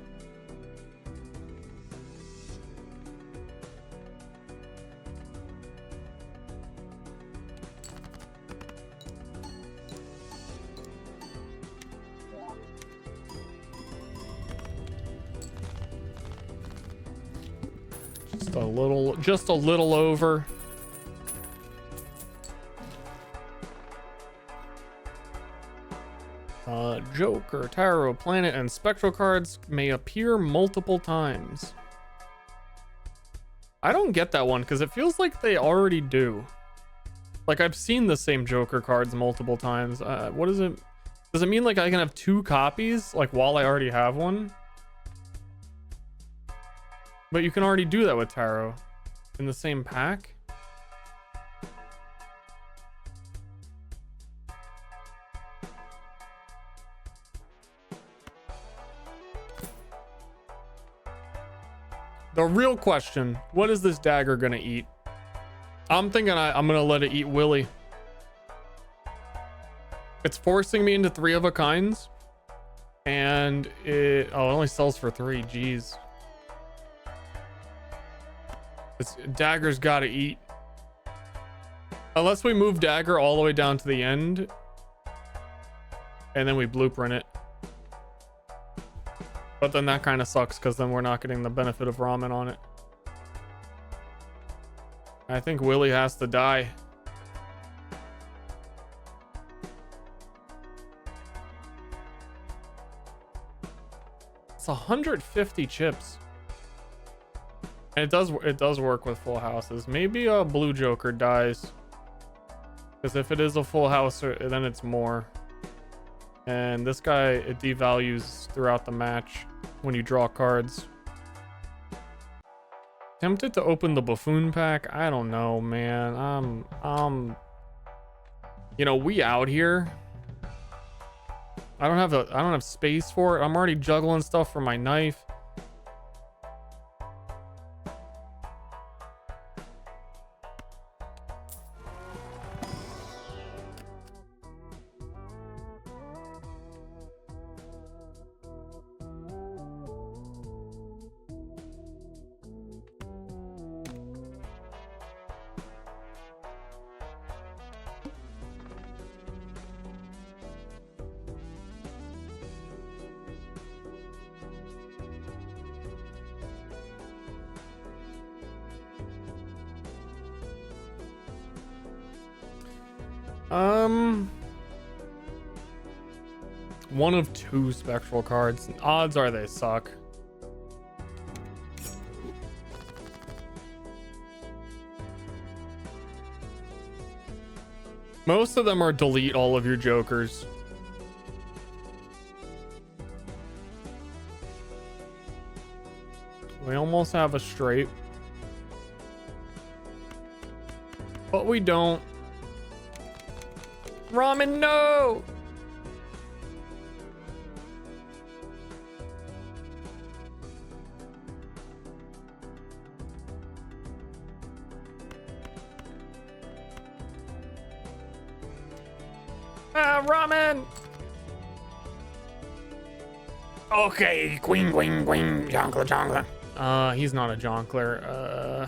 Just a little over. Joker, Tarot, Planet, and Spectral cards may appear multiple times. I don't get that one because it feels like they already do. Like I've seen the same Joker cards multiple times. What is it? Does it mean like I can have 2 copies like while I already have one? But you can already do that with Tarot in the same pack. The real question, what is this dagger gonna eat? I'm thinking I'm gonna let it eat Willy. It's forcing me into 3 of a kinds. And it only sells for 3, jeez. This dagger's gotta eat. Unless we move dagger all the way down to the end. And then we blueprint it. But then that kind of sucks because then we're not getting the benefit of ramen on it. I think Willy has to die. It's 150 chips. And it does work with full houses. Maybe a blue Joker dies. Because if it is a full house, then it's more. And this guy, it devalues throughout the match when you draw cards. Tempted to open the buffoon pack. I don't know, man. You know, we out here. I don't have space for it. I'm already juggling stuff for my knife. One of 2 spectral cards. Odds are they suck. Most of them are delete all of your jokers. We almost have a straight. But we don't. Ramen, no! Ah, ramen! Okay, queen, queen, queen, jongle, jongle. He's not a jonkler.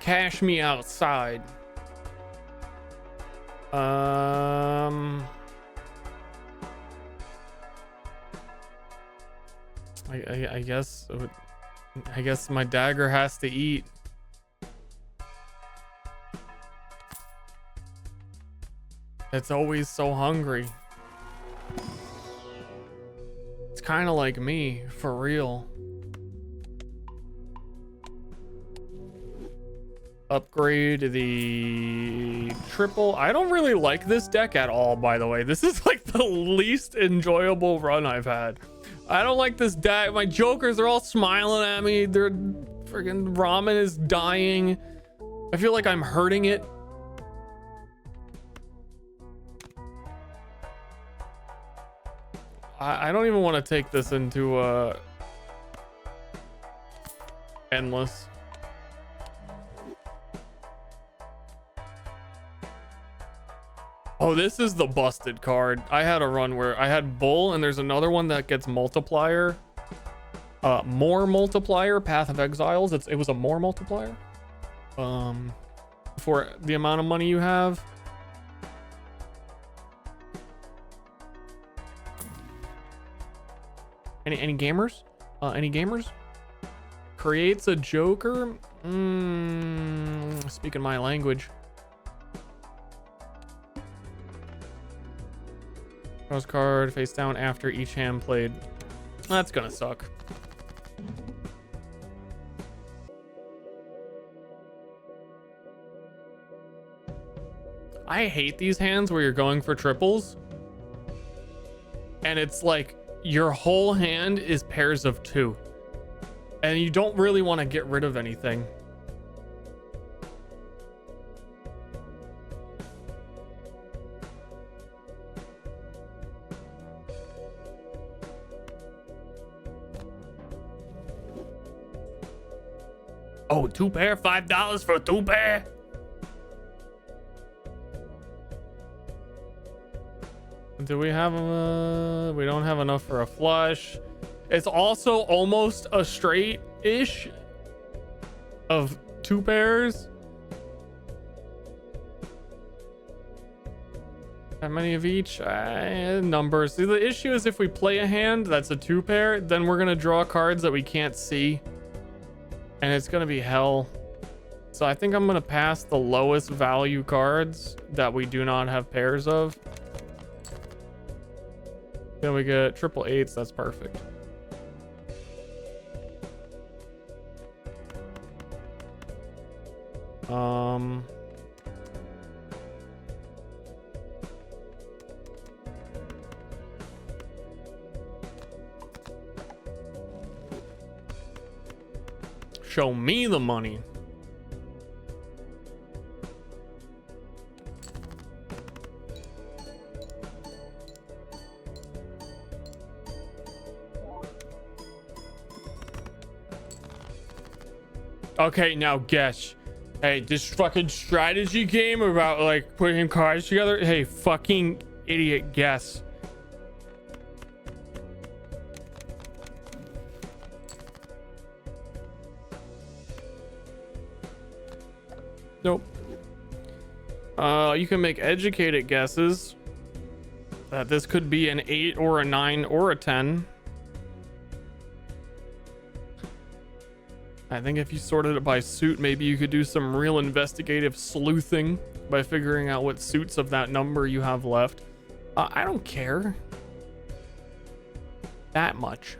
Cash me outside. I guess I guess my dagger has to eat. It's always so hungry. It's kind of like me, for real. Upgrade the triple. I don't really like this deck at all, by the way. This is like the least enjoyable run I've had. I don't like this deck. My jokers are all smiling at me. Their friggin' ramen is dying. I feel like I'm hurting it. I don't even want to take this into endless. Oh, this is the busted card. I had a run where I had Bull, and there's another one that gets multiplier. More multiplier, Path of Exiles. It was a more multiplier. For the amount of money you have. Any gamers? Any gamers? Creates a Joker? Speaking my language. Draws card face down after each hand played. That's gonna suck. I hate these hands where you're going for triples. And it's like your whole hand is pairs of 2. And you don't really want to get rid of anything. Oh, 2 pair, $5 for a 2 pair. Do we have we don't have enough for a flush. It's also almost a straight-ish of 2 pairs. How many of each? Numbers. See, the issue is if we play a hand that's a 2 pair, then we're gonna draw cards that we can't see. And it's gonna be hell. So I think I'm gonna pass the lowest value cards that we do not have pairs of. Then we get triple 8s. That's perfect. Show me the money. Okay, now guess. Hey, this fucking strategy game about like putting cards together. Hey, fucking idiot, guess. Nope. You can make educated guesses that this could be an 8 or a 9 or a 10. I think if you sorted it by suit, maybe you could do some real investigative sleuthing by figuring out what suits of that number you have left. I don't care that much.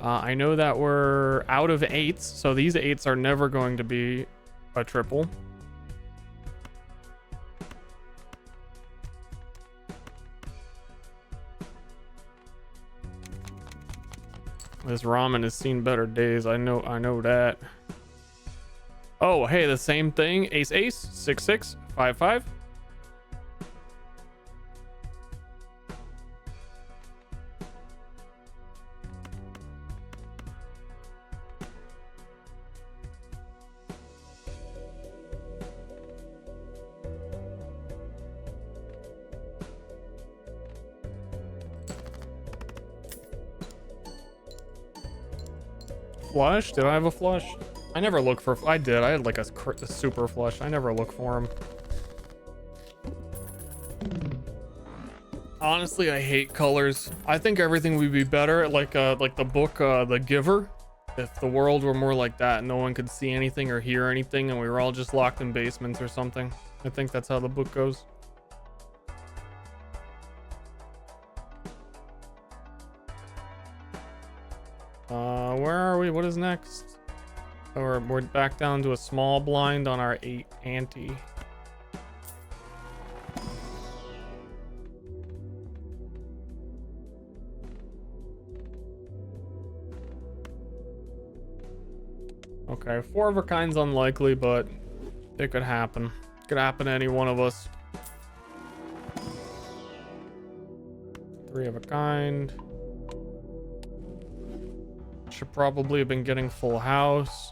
I know that we're out of 8s, so these 8s are never going to be a triple. This ramen has seen better days. I know that. Oh, hey, the same thing. Ace, ace, 6, 6, 5, 5. Flush? Did I have a flush? I never look for. I did. I had like a super flush. I never look for them. Honestly, I hate colors. I think everything would be better like the book The Giver. If the world were more like that, no one could see anything or hear anything, and we were all just locked in basements or something. I think that's how the book goes. Where are we? What is next? Or we're back down to a small blind on our 8 ante. Okay, 4 of a kind's unlikely, but it could happen. Could happen to any one of us. 3 of a kind. Should probably have been getting full house.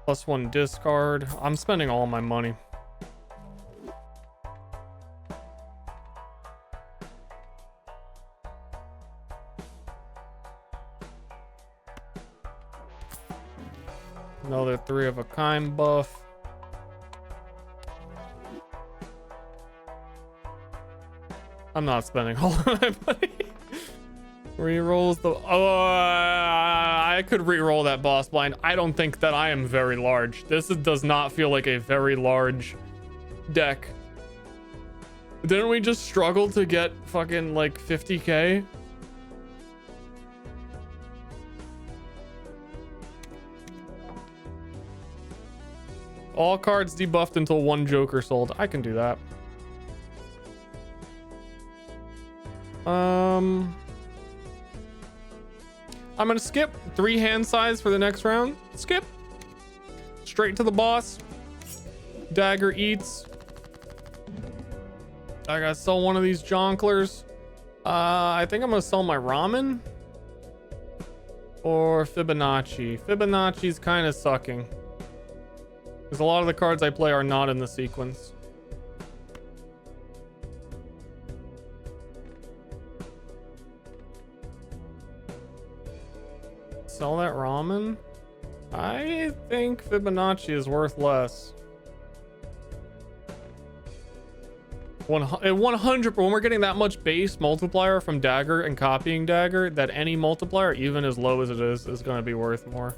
+1 discard. I'm spending all my money. Another 3 of a kind buff. I'm not spending all of my money. Rerolls the. Oh, I could reroll that boss blind. I don't think that I am very large. This does not feel like a very large deck. Didn't we just struggle to get fucking like 50k? All cards debuffed until 1 Joker sold. I can do that. I'm gonna skip 3 hand size for the next round. Skip. Straight to the boss. Dagger eats. I gotta sell one of these jonklers. I think I'm gonna sell my ramen. Or Fibonacci. Fibonacci's kind of sucking. Because a lot of the cards I play are not in the sequence. Sell that ramen? I think Fibonacci is worth less. 100, when we're getting that much base multiplier from Dagger and copying Dagger, that any multiplier, even as low as it is going to be worth more.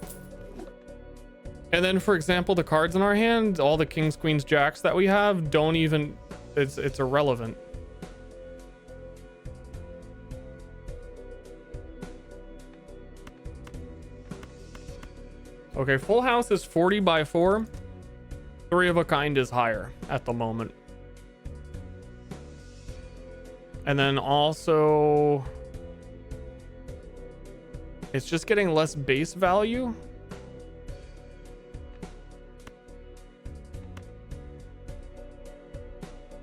And then, for example, the cards in our hand, all the kings, queens, jacks that we have, don't even, it's irrelevant. Okay, full house is 40 by 4. 3 of a kind is higher at the moment. And then also, it's just getting less base value.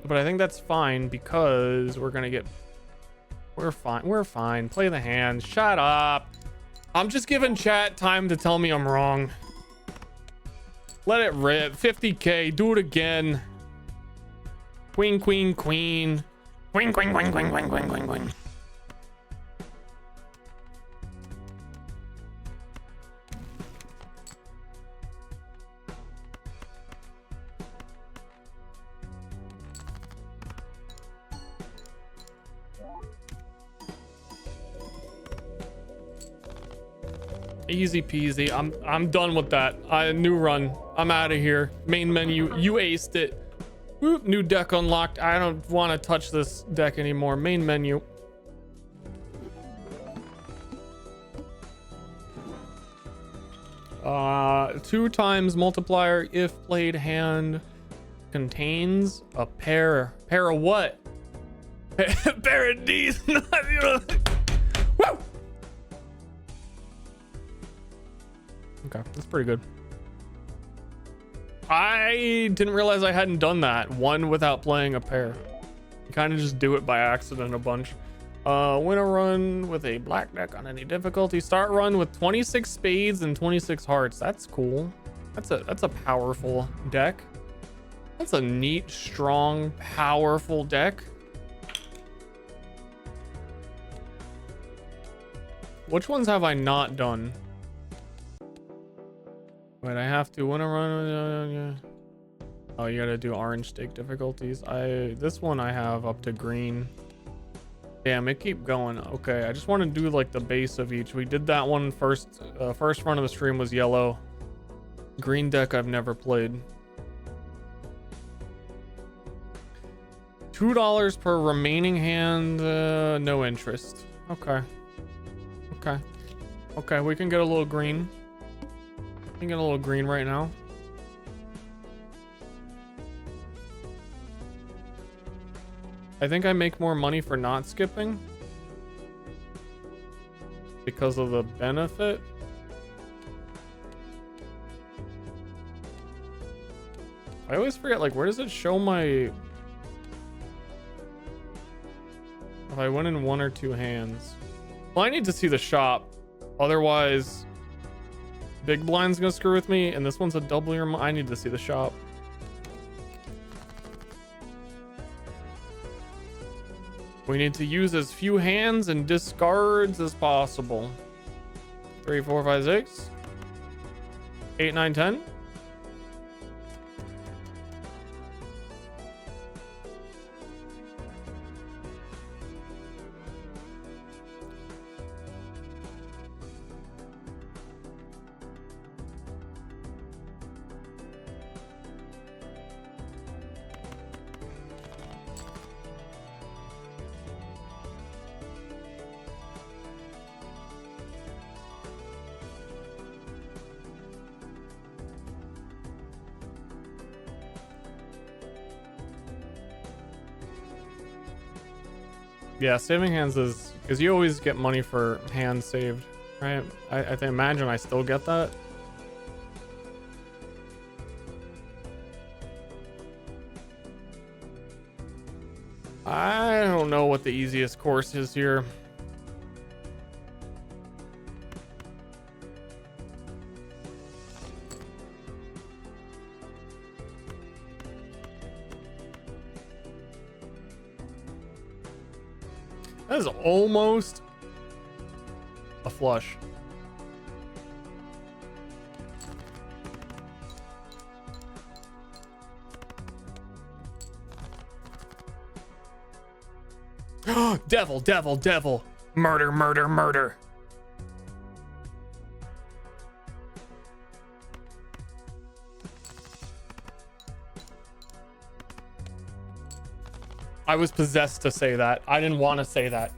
But I think that's fine because we're gonna get, we're fine. Play the hand. Shut up. I'm just giving chat time to tell me I'm wrong. Let it rip. 50k. Do it again. Queen, queen, queen. Queen, queen, queen, queen, queen, queen, queen, queen. Easy peasy. I'm done with that. New run. I'm out of here. Main menu. You aced it. Whoop, new deck unlocked. I don't want to touch this deck anymore. Main menu. 2 times multiplier if played hand contains a pair of what? Pair of D's. Woo! Okay, that's pretty good. I didn't realize I hadn't done that one without playing a pair. You kind of just do it by accident a bunch. Win a run with a black deck on any difficulty. Start run with 26 spades and 26 hearts. That's cool. That's a powerful deck. That's a neat, strong, powerful deck. Which ones have I not done? Wait, I have to win a run. Oh, you gotta do orange stake difficulties. This one I have up to green. Damn, it keep going. Okay, I just want to do like the base of each. We did that one first. First run of the stream was yellow. Green deck I've never played. $2 per remaining hand. No interest. Okay. Okay. Okay, we can get a little green. We can get a little green right now. I think I make more money for not skipping because of the benefit. I always forget, like, where does it show my... If I win in 1 or 2 hands. Well, I need to see the shop. Otherwise, big blind's gonna screw with me, and this one's a double your... I need to see the shop. We need to use as few hands and discards as possible. 3, 4, 5, 6. 8, 9, 10. Yeah, saving hands is because you always get money for hands saved, right? I imagine I still get that. I don't know what the easiest course is here. That is almost a flush. Devil, devil, devil. Murder, murder, murder. I was possessed to say that. I didn't want to say that.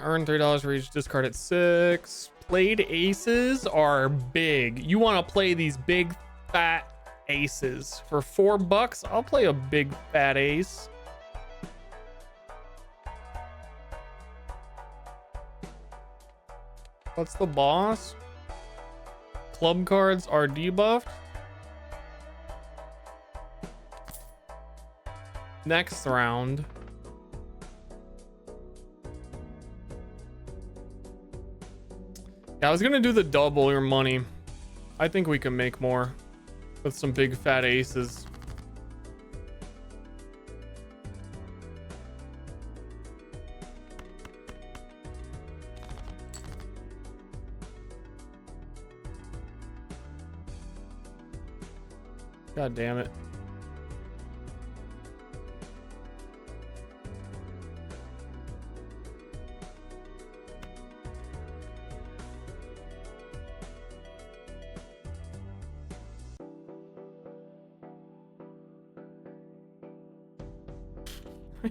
Earn $3 for each discard at 6. Played aces are big. You want to play these big fat aces for $4? I'll play a big fat ace. What's the boss? Club cards are debuffed. Next round. Yeah, I was gonna do the double your money. I think we can make more with some big fat aces. God damn it.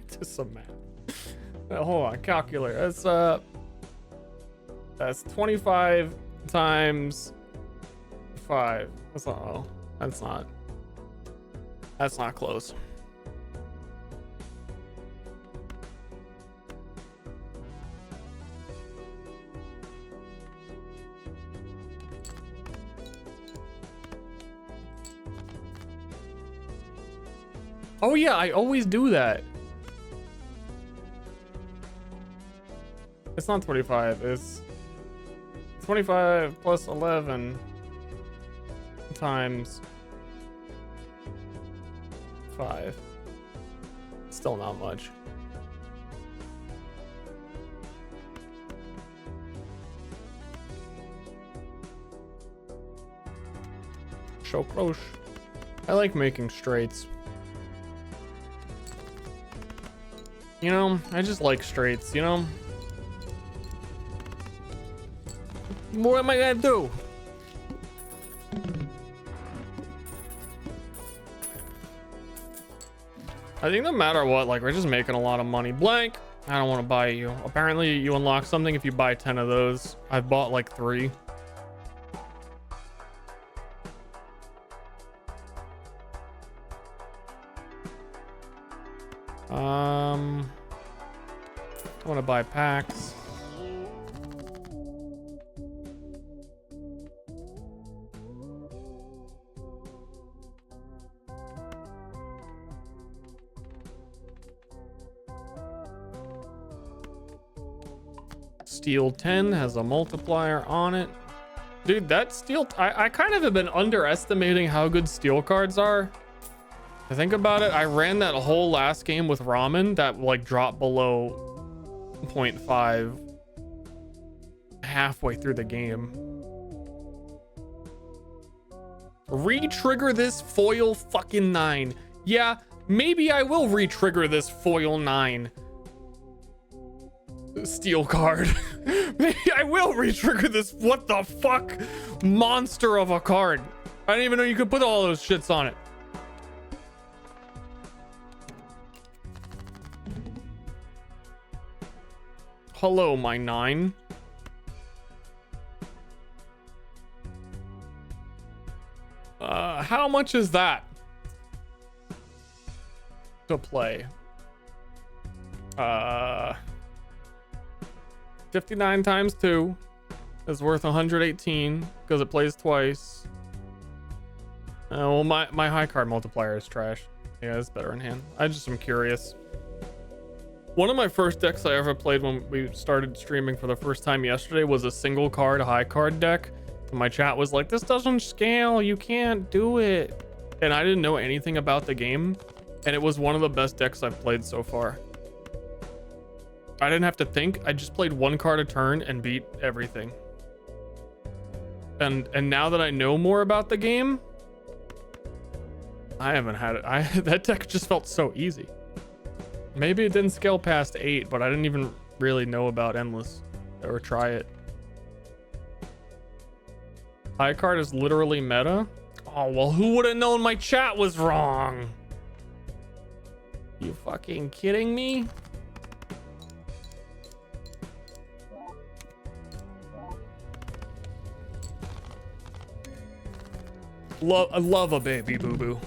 Just some math. Hold on, calculator. That's 25 times 5. That's not. Oh, that's not. That's not close. Oh yeah, I always do that. It's not 25, it's 25 plus 11 times 5. Still not much. So close. I like making straights. You know, I just like straights, you know? What am I gonna do? I think no matter what, like, we're just making a lot of money. Blank, I don't want to buy you. Apparently, you unlock something if you buy 10 of those. I've bought like 3. I want to buy packs. Steel 10 has a multiplier on it. Dude, that steel... I kind of have been underestimating how good steel cards are. I think about it, I ran that whole last game with ramen that like dropped below 0.5 halfway through the game. Re-trigger this foil fucking 9. Yeah, maybe I will re-trigger this foil 9 steel card. Maybe I will re-trigger this what the fuck monster of a card. I didn't even know you could put all those shits on it. Hello, my 9. How much is that to play? 59 times 2 is worth 118 because it plays twice. Well, my high card multiplier is trash. Yeah, it's better in hand. I just am curious. One of my first decks I ever played when we started streaming for the first time yesterday was a single card high card deck. And my chat was like, this doesn't scale, you can't do it. And I didn't know anything about the game. And it was one of the best decks I've played so far. I didn't have to think. I just played 1 card a turn and beat everything. And now that I know more about the game, I haven't had it. That deck just felt so easy. Maybe it didn't scale past 8, but I didn't even really know about Endless or try it. High card is literally meta. Oh, well, who would have known my chat was wrong? You fucking kidding me? I love a baby boo-boo.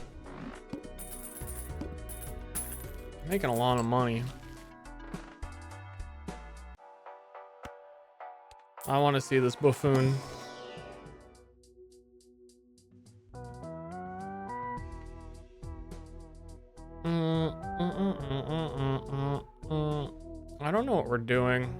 Making a lot of money. I want to see this buffoon. I don't know what we're doing.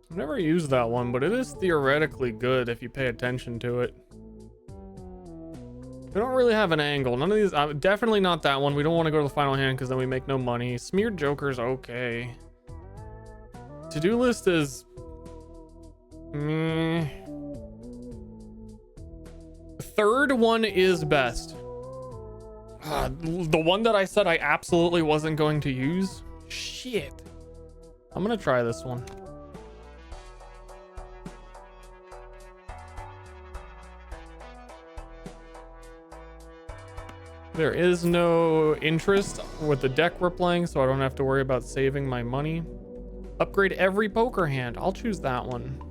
I've never used that one, but it is theoretically good if you pay attention to it. We don't really have an angle. None of these, definitely not that one. We don't want to go to the final hand because then we make no money. Smeared Joker's okay. To-do list is... meh. Third one is best. The one that I said I absolutely wasn't going to use? Shit. I'm gonna try this one. There is no interest with the deck we're playing, so I don't have to worry about saving my money. Upgrade every poker hand. I'll choose that one.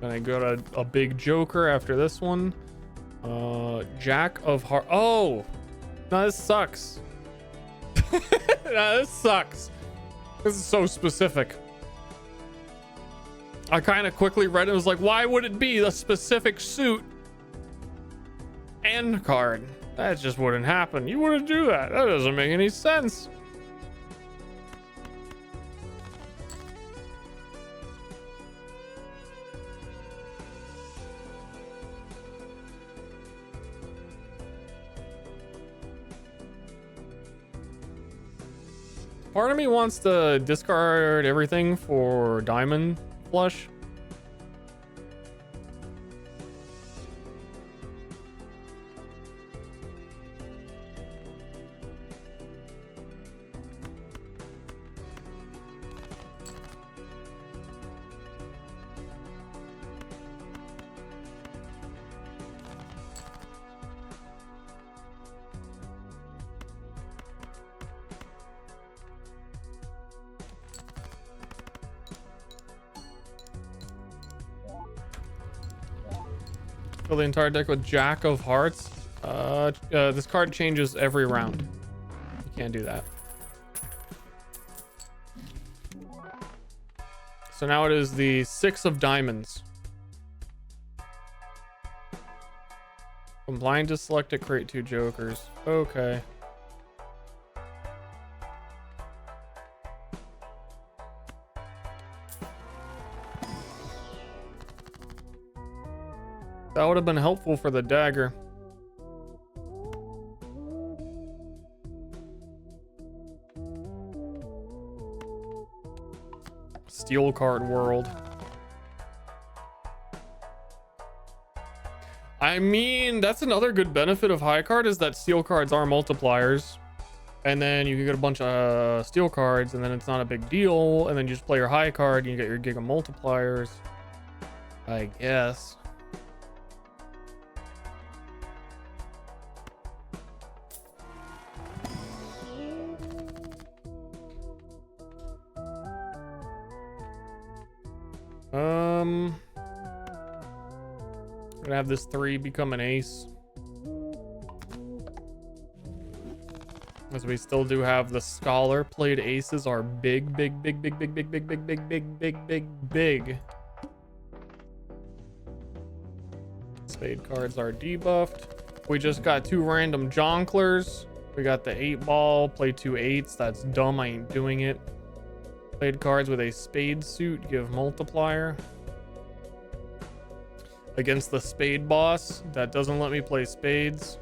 Then I got a big joker after this one. Jack of heart. Oh, no, this sucks. No, this sucks. This is so specific. I kind of quickly read it and was like, why would it be a specific suit and card? That just wouldn't happen. You wouldn't do that. That doesn't make any sense. Part of me wants to discard everything for diamond flush. Fill the entire deck with Jack of Hearts. This card changes every round. You can't do that. So now it is the 6 of diamonds. I'm blind to select it, create 2 jokers. Okay. That would have been helpful for the dagger. Steel card world. I mean, that's another good benefit of high card is that steel cards are multipliers. And then you can get a bunch of steel cards and then it's not a big deal. And then you just play your high card and you get your giga multipliers. I guess. Gonna have this 3 become an ace. As we still do have the scholar. Played aces are big. Spade cards are debuffed. We just got 2 random jonglers. We got the 8 ball, play 2 8s. That's dumb, I ain't doing it. Played cards with a spade suit, give multiplier. Against the spade boss, that doesn't let me play spades.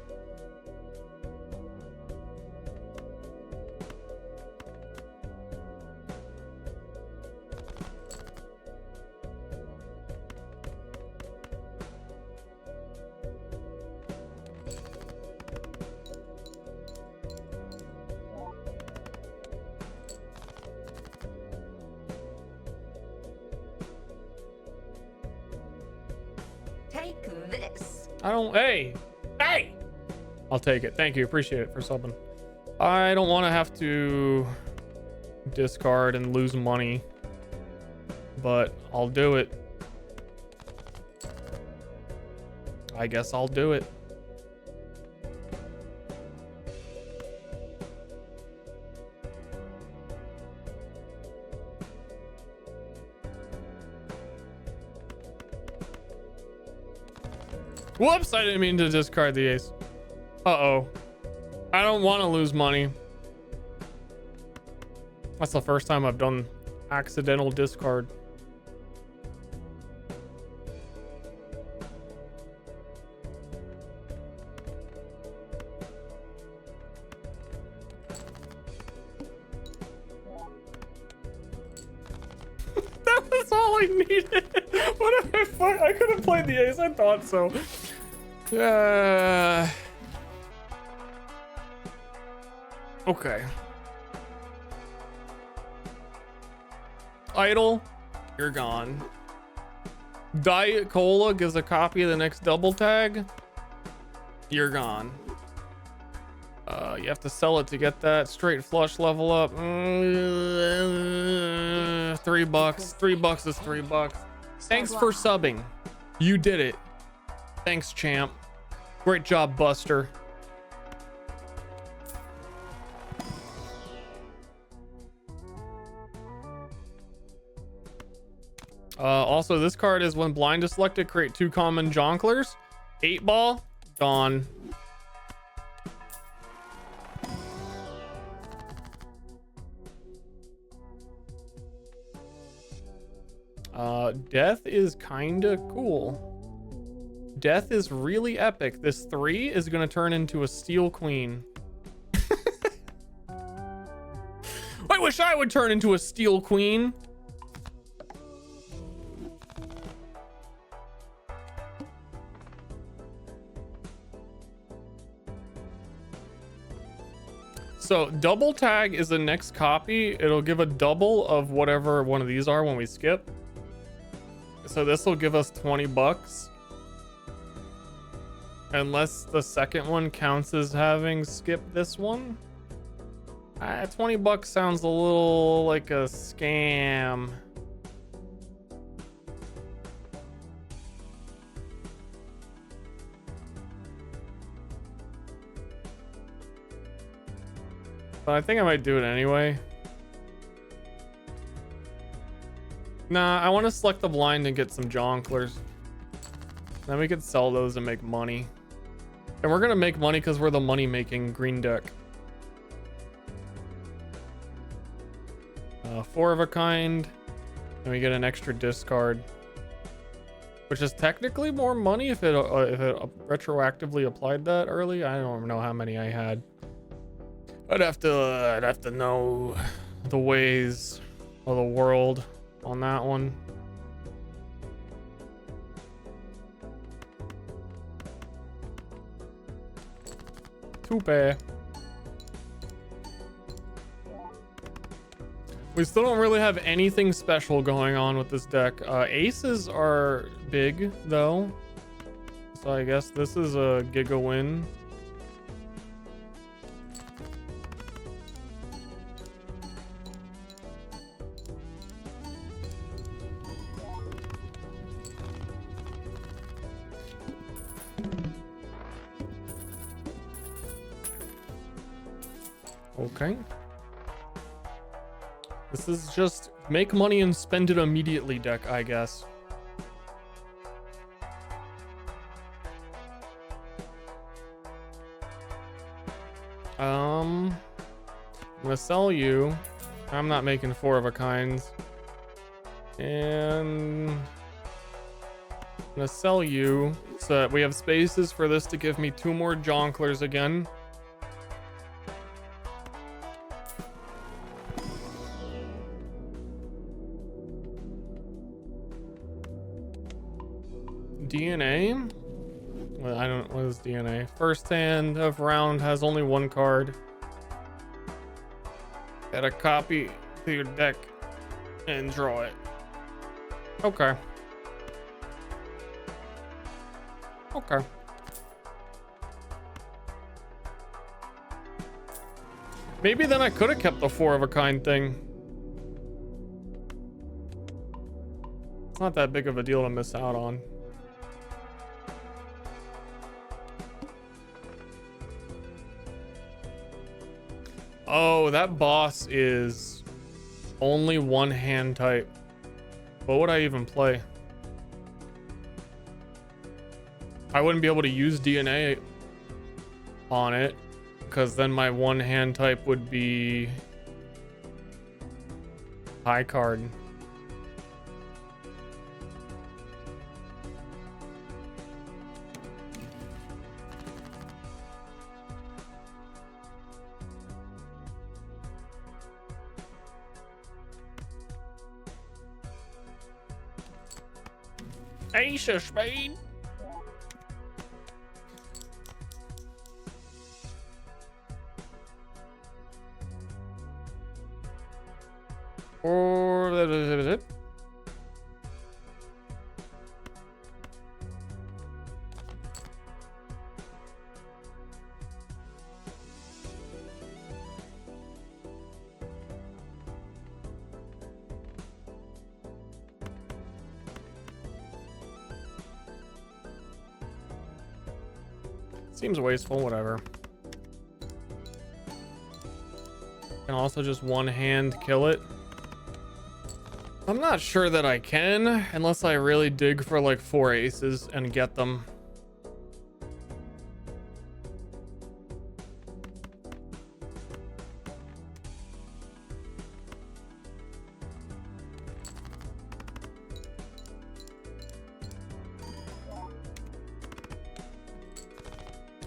Take this. I don't. Hey! I'll take it. Thank you. Appreciate it for subbing. I don't want to have to discard and lose money, but I'll do it. I guess I'll do it. Whoops, I didn't mean to discard the ace. Uh-oh. I don't want to lose money. That's the first time I've done accidental discard. That was all I needed. What if I could have played the ace? I thought so. Okay. Idle, you're gone. Diet Cola gives a copy of the next double tag. You're gone. You have to sell it to get that straight flush level up. $3. $3 is $3. Thanks for subbing. You did it. Thanks, champ. Great job, Buster. Also, this card is when blind is selected, create 2 common jonglers. 8 ball, gone. Death is kinda cool. Death is really epic. This 3 is gonna turn into a steel queen. I wish I would turn into a steel queen. So double tag is the next copy. It'll give a double of whatever one of these are when we skip. So this will give us $20. Unless the second one counts as having skipped this one. $20 sounds a little like a scam. But I think I might do it anyway. Nah, I want to select the blind and get some jonglers. Then we could sell those and make money. And we're gonna make money because we're the money-making green deck. 4 of a kind. And we get an extra discard. Which is technically more money if it retroactively applied that early. I don't know how many I had. I'd have to know the ways of the world on that one. Tupe. We still don't really have anything special going on with this deck. Aces are big though, so I guess this is a giga win. Okay. This is just make money and spend it immediately deck, I guess. I'm gonna sell you. I'm not making 4 of a kinds. And I'm gonna sell you so that we have spaces for this to give me 2 more jonglers again. DNA? Well, I don't. What is DNA? First hand of round has only 1 card. Add a copy to your deck and draw it. Okay. Okay. Maybe then I could have kept the 4 of a kind thing. It's not that big of a deal to miss out on. Oh, that boss is only 1 hand type. What would I even play? I wouldn't be able to use DNA on it because then my 1 hand type would be high card. Ace of spade. Seems wasteful, whatever. Can also just one hand kill it. I'm not sure that I can, unless I really dig for like 4 aces and get them.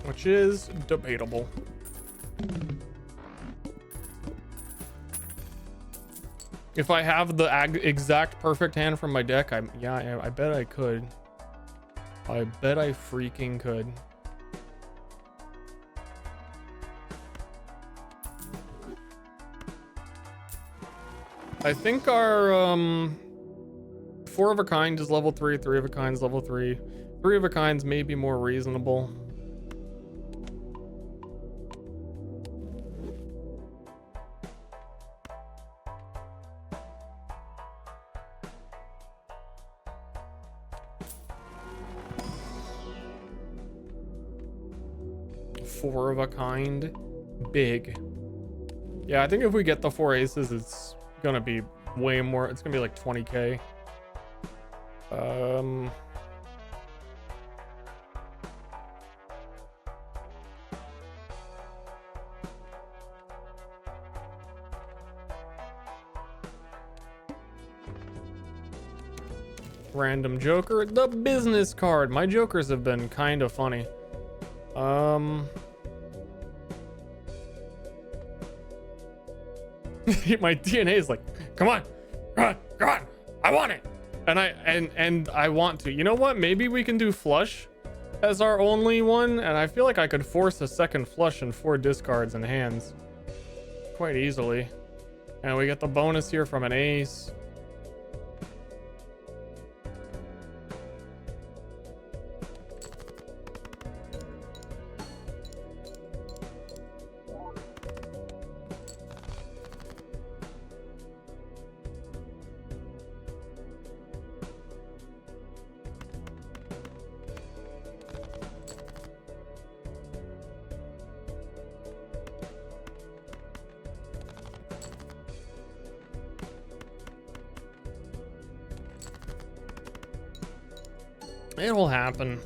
Which is debatable. If I have the exact perfect hand from my deck, I bet I could. I bet I freaking could. I think our 4 of a kind is level 3, 3 of a kind is level 3. 3 of a kinds may be more reasonable. Four of a kind, big. Yeah, I think if we get the 4 aces, it's gonna be way more. It's gonna be like 20k. Random joker, the business card. My jokers have been kind of funny. My DNA is like, come on, I want it. And I want to. You know what? Maybe we can do flush as our only one, and I feel like I could force a second flush and 4 discards in hands quite easily. And we get the bonus here from an ace. It will happen.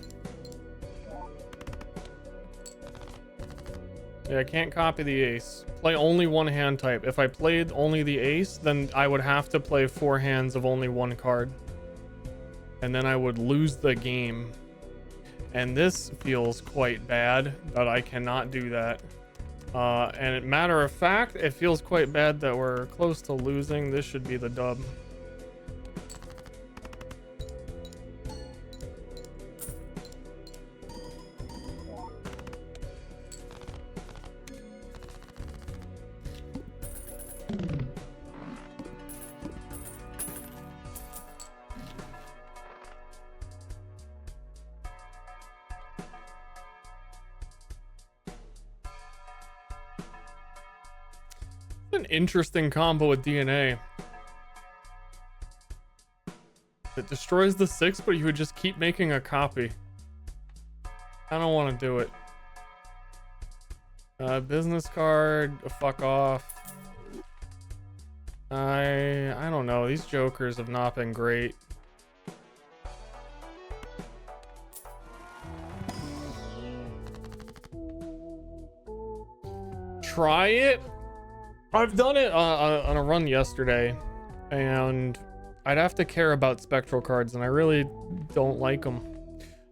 Yeah, I can't copy the ace. Play only one hand type. If I played only the ace, then I would have to play 4 hands of only 1 card. And then I would lose the game. And this feels quite bad that I cannot do that. And matter of fact, it feels quite bad that we're close to losing. This should be the dub. An interesting combo with DNA. It destroys the 6, but you would just keep making a copy. I don't want to do it. Business card, fuck off. I don't know. These jokers have not been great. Try it. I've done it on a run yesterday, and I'd have to care about spectral cards, and I really don't like them.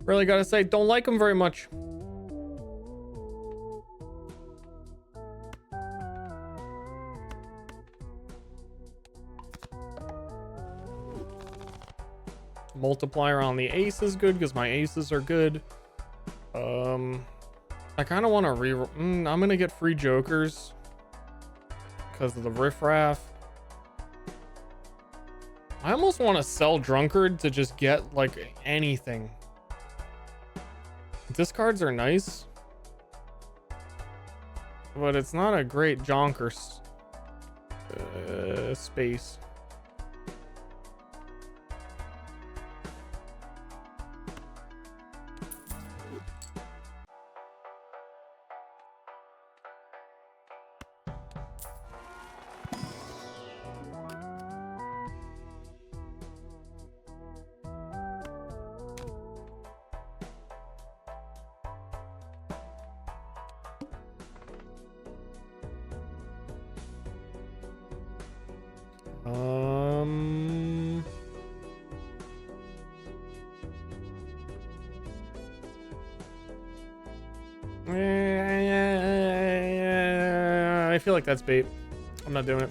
Really gotta say, don't like them very much. Multiplier on the ace is good because my aces are good. I kind of want to reroll. I'm gonna get free jokers because of the riffraff. I almost want to sell drunkard to just get like anything. Discards are nice, but it's not a great jonker space. I feel like that's bait. I'm not doing it.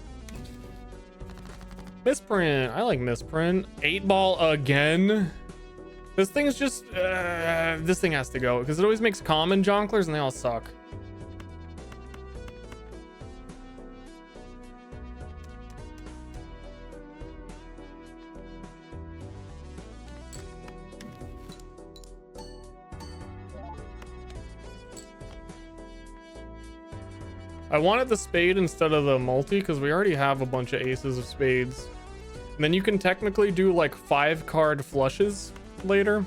Misprint. I like misprint. 8-ball again. This thing's just this thing has to go because it always makes common jonglers and they all suck. I wanted the spade instead of the multi because we already have a bunch of aces of spades. And then you can technically do like 5-card flushes later.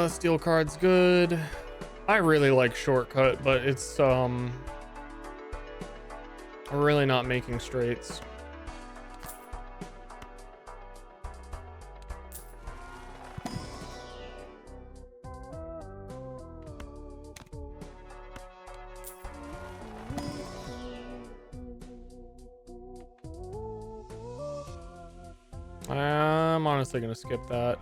Steel card's good. I really like shortcut, but it's really not making straights. I'm honestly gonna skip that.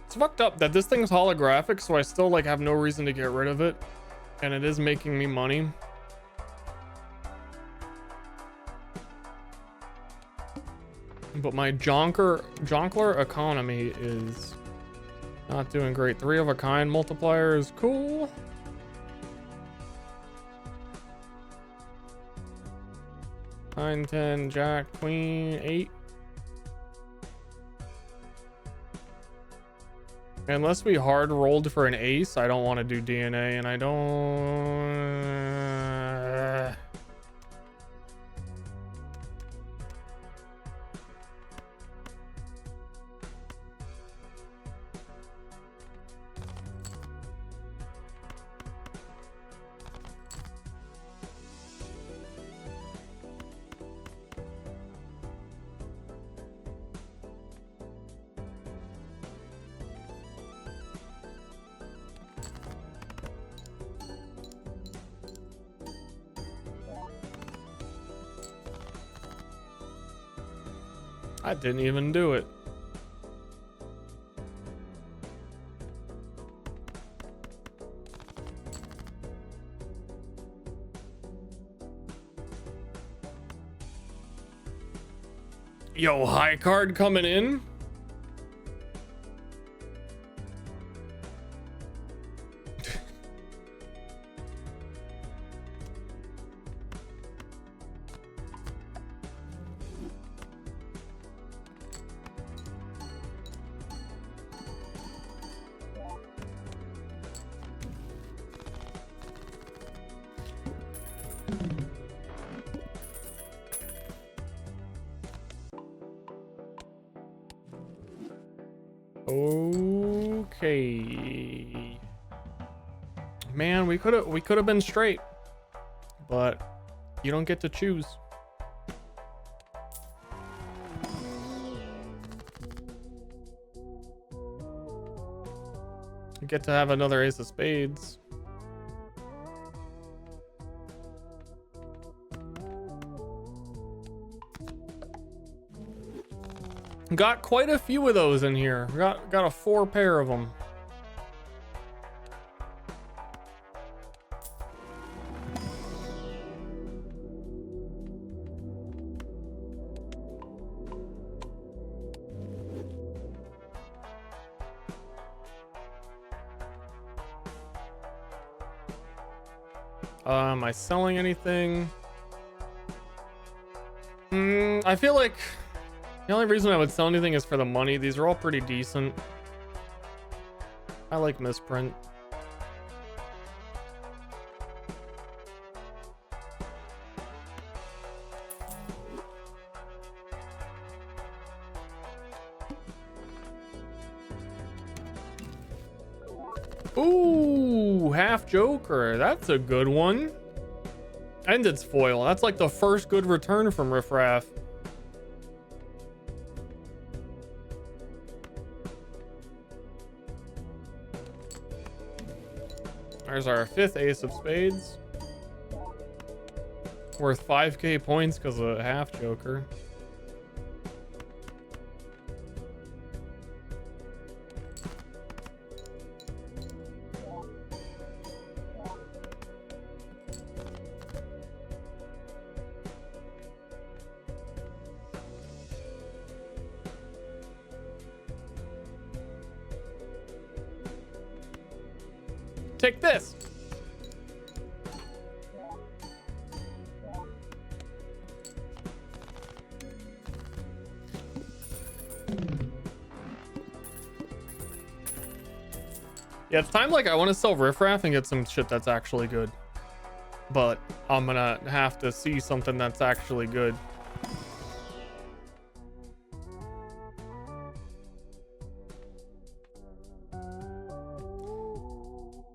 It's fucked up that this thing's holographic, so I still like have no reason to get rid of it, and it is making me money. But my jonkler economy is not doing great. 3 of a kind multiplier is cool. Nine, 10, jack, queen, 8. Unless we hard rolled for an ace, I don't want to do DNA, and I don't... I didn't even do it. Yo, high card coming in. Okay. Man, we could have been straight, but you don't get to choose. You get to have another ace of spades. Got quite a few of those in here. Got a 4 pair of them. Am I selling anything? I feel like the only reason I would sell anything is for the money. These are all pretty decent. I like misprint. Ooh, half Joker. That's a good one. And it's foil. That's like the first good return from Riff Raff. There's our 5th ace of spades. Worth 5k points because of half Joker. Take this. Yeah, it's time like I want to sell Riff Raff and get some shit that's actually good. But I'm gonna have to see something that's actually good.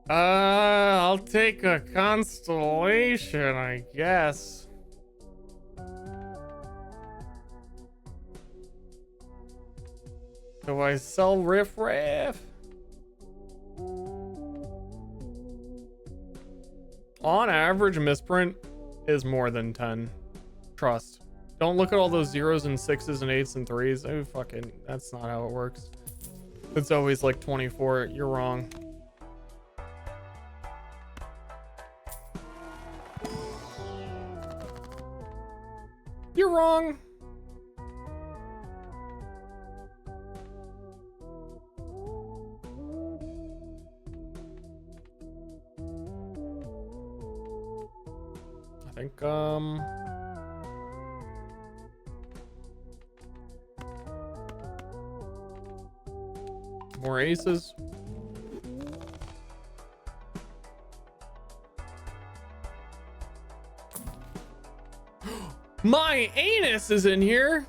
I'll take a constellation, I guess. Do I sell Riff Raff? On average, misprint is more than 10. Trust. Don't look at all those 0s and 6s and 8s and 3s. Oh, fucking, that's not how it works. It's always like 24. You're wrong. You're wrong. I think, more aces. My anus is in here.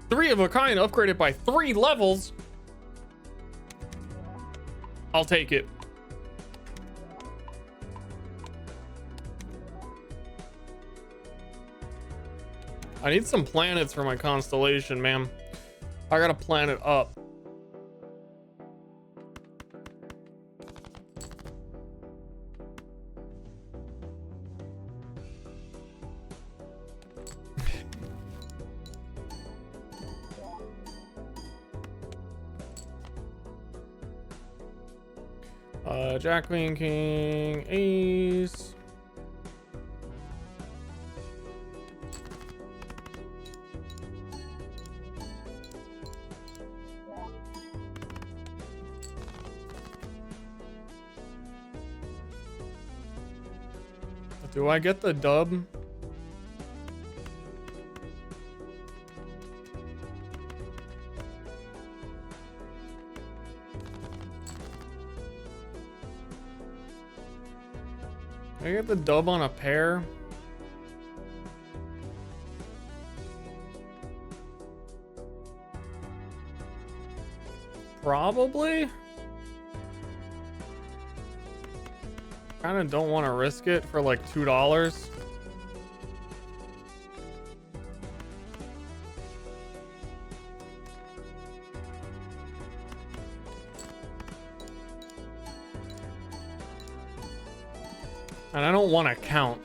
Three of a kind, upgraded by 3 levels. I'll take it. I need some planets for my constellation, man. I got a planet up. Jack, Queen, King, Ace. Do I get the dub? I get the dub on a pair. Probably. Kind of don't want to risk it for like $2. And I don't want to count.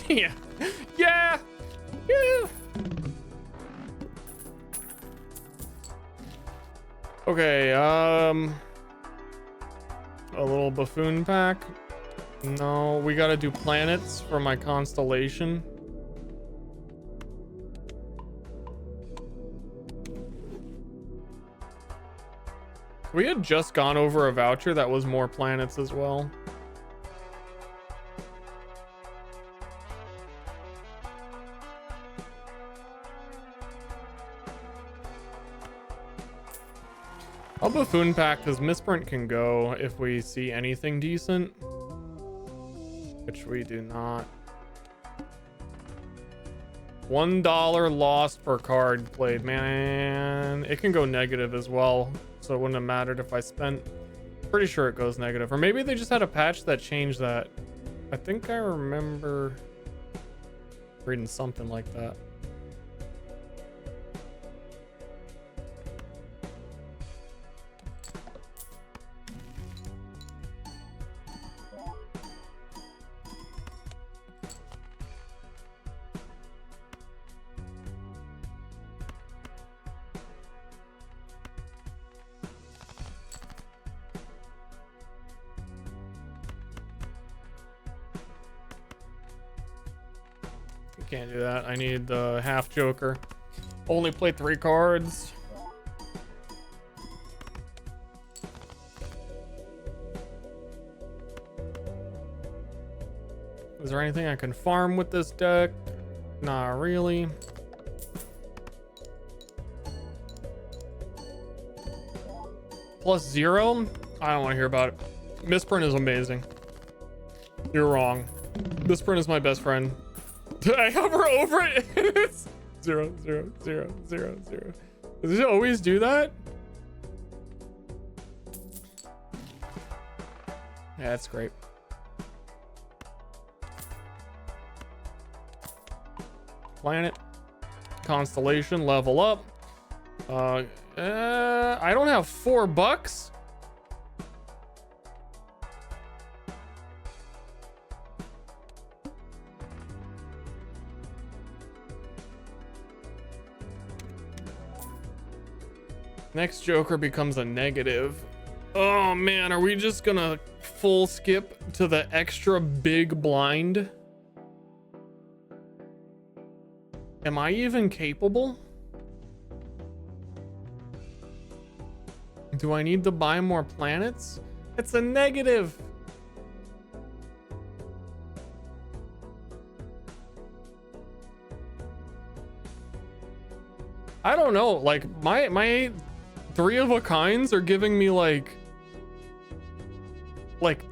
Yeah. Yeah. Yeah. Okay, a little buffoon pack. No, we gotta do planets for my constellation. We had just gone over a voucher that was more planets as well. I'll buffoon pack because misprint can go if we see anything decent, which we do not. $1 lost per card played. Man, it can go negative as well, so it wouldn't have mattered if I spent. Pretty sure it goes negative, or maybe they just had a patch that changed that. I think I remember reading something like that. Can't do that. I need the half joker. Only play 3 cards. Is there anything I can farm with this deck? Not really. +0? I don't want to hear about it. Misprint is amazing. You're wrong. Misprint is my best friend. I hover over it and it's 0, 0, 0, 0, 0. Does it always do that? Yeah, that's great. Planet, constellation, level up. I don't have $4. Next joker becomes a negative. Oh man, are we just gonna full skip to the extra big blind? Am I even capable? Do I need to buy more planets? It's a negative. I don't know, like my 3 of a kinds are giving me like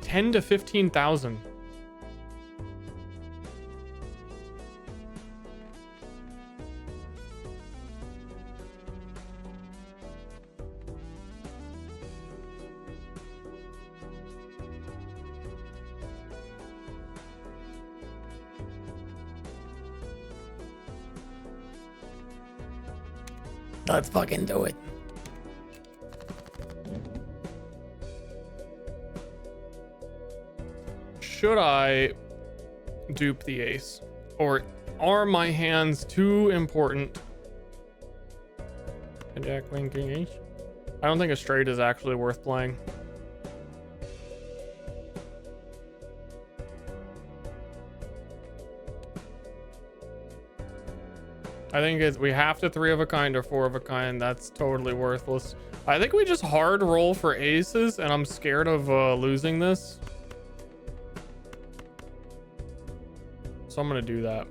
10 to 15,000. Let's fucking do it. Should I dupe the ace? Or are my hands too important? And Jack, Queen, King, Ace? I don't think a straight is actually worth playing. I think we have to 3 of a kind or 4 of a kind. That's totally worthless. I think we just hard roll for aces, and I'm scared of losing this. So I'm gonna do that.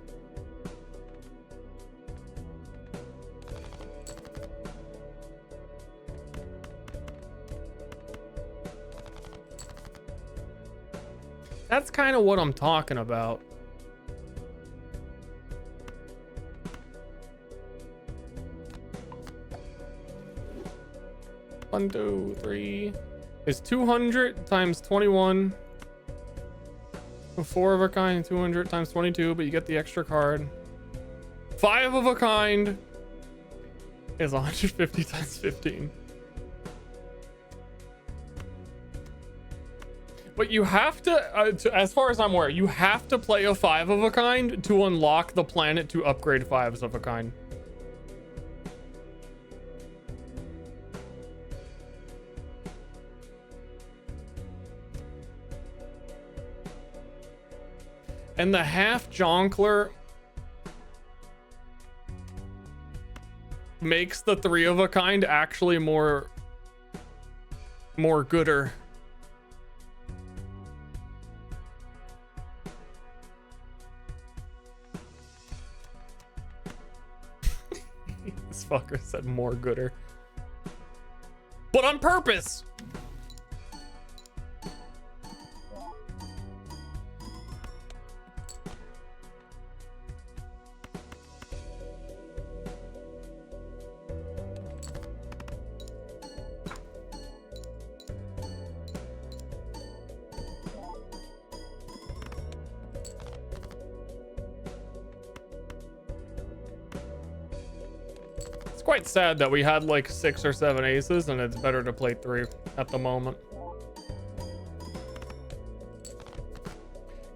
That's kind of what I'm talking about. One, 2, 3 is 200 times 21. 4 of a kind, 200 times 22, but you get the extra card. 5 of a kind is 150 times 15. But you have to, as far as I'm aware, you have to play a 5 of a kind to unlock the planet to upgrade 5s of a kind. And the half jonkler makes the 3 of a kind actually more gooder. This fucker said more gooder. But on purpose. It's quite sad that we had like 6 or 7 aces and it's better to play 3 at the moment.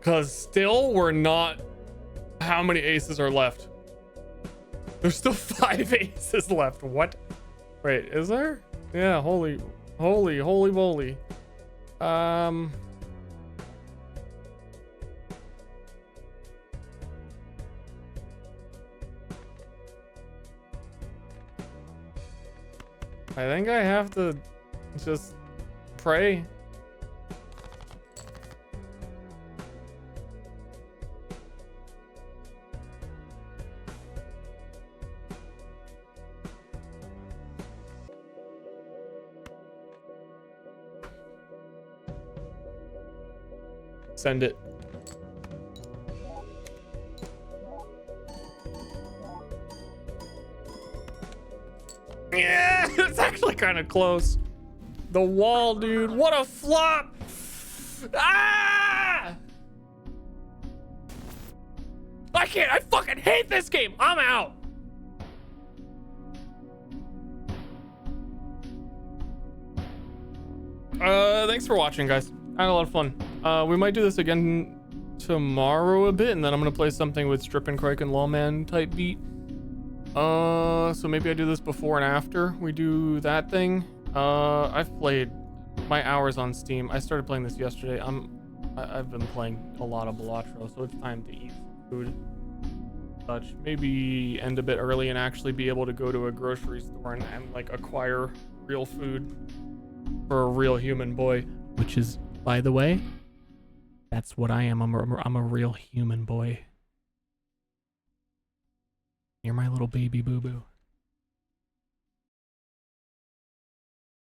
Cause still we're not, how many aces are left? There's still 5 aces left. What? Wait, is there? Yeah, holy moly. I think I have to just pray. Send it. Yeah, it's actually kind of close. The wall, dude. What a flop. Ah! I can't. I fucking hate this game. I'm out. Thanks for watching, guys. I had a lot of fun. We might do this again tomorrow a bit, and then I'm gonna play something with Strip and Crike and Lawman type beat. So maybe I do this before and after we do that thing. I've played my hours on Steam. I started playing this yesterday. I've been playing a lot of Balatro, so it's time to eat food. Such. Maybe end a bit early and actually be able to go to a grocery store and like acquire real food for a real human boy, which is, by the way, that's what I am. I'm a real human boy. You're my little baby boo-boo.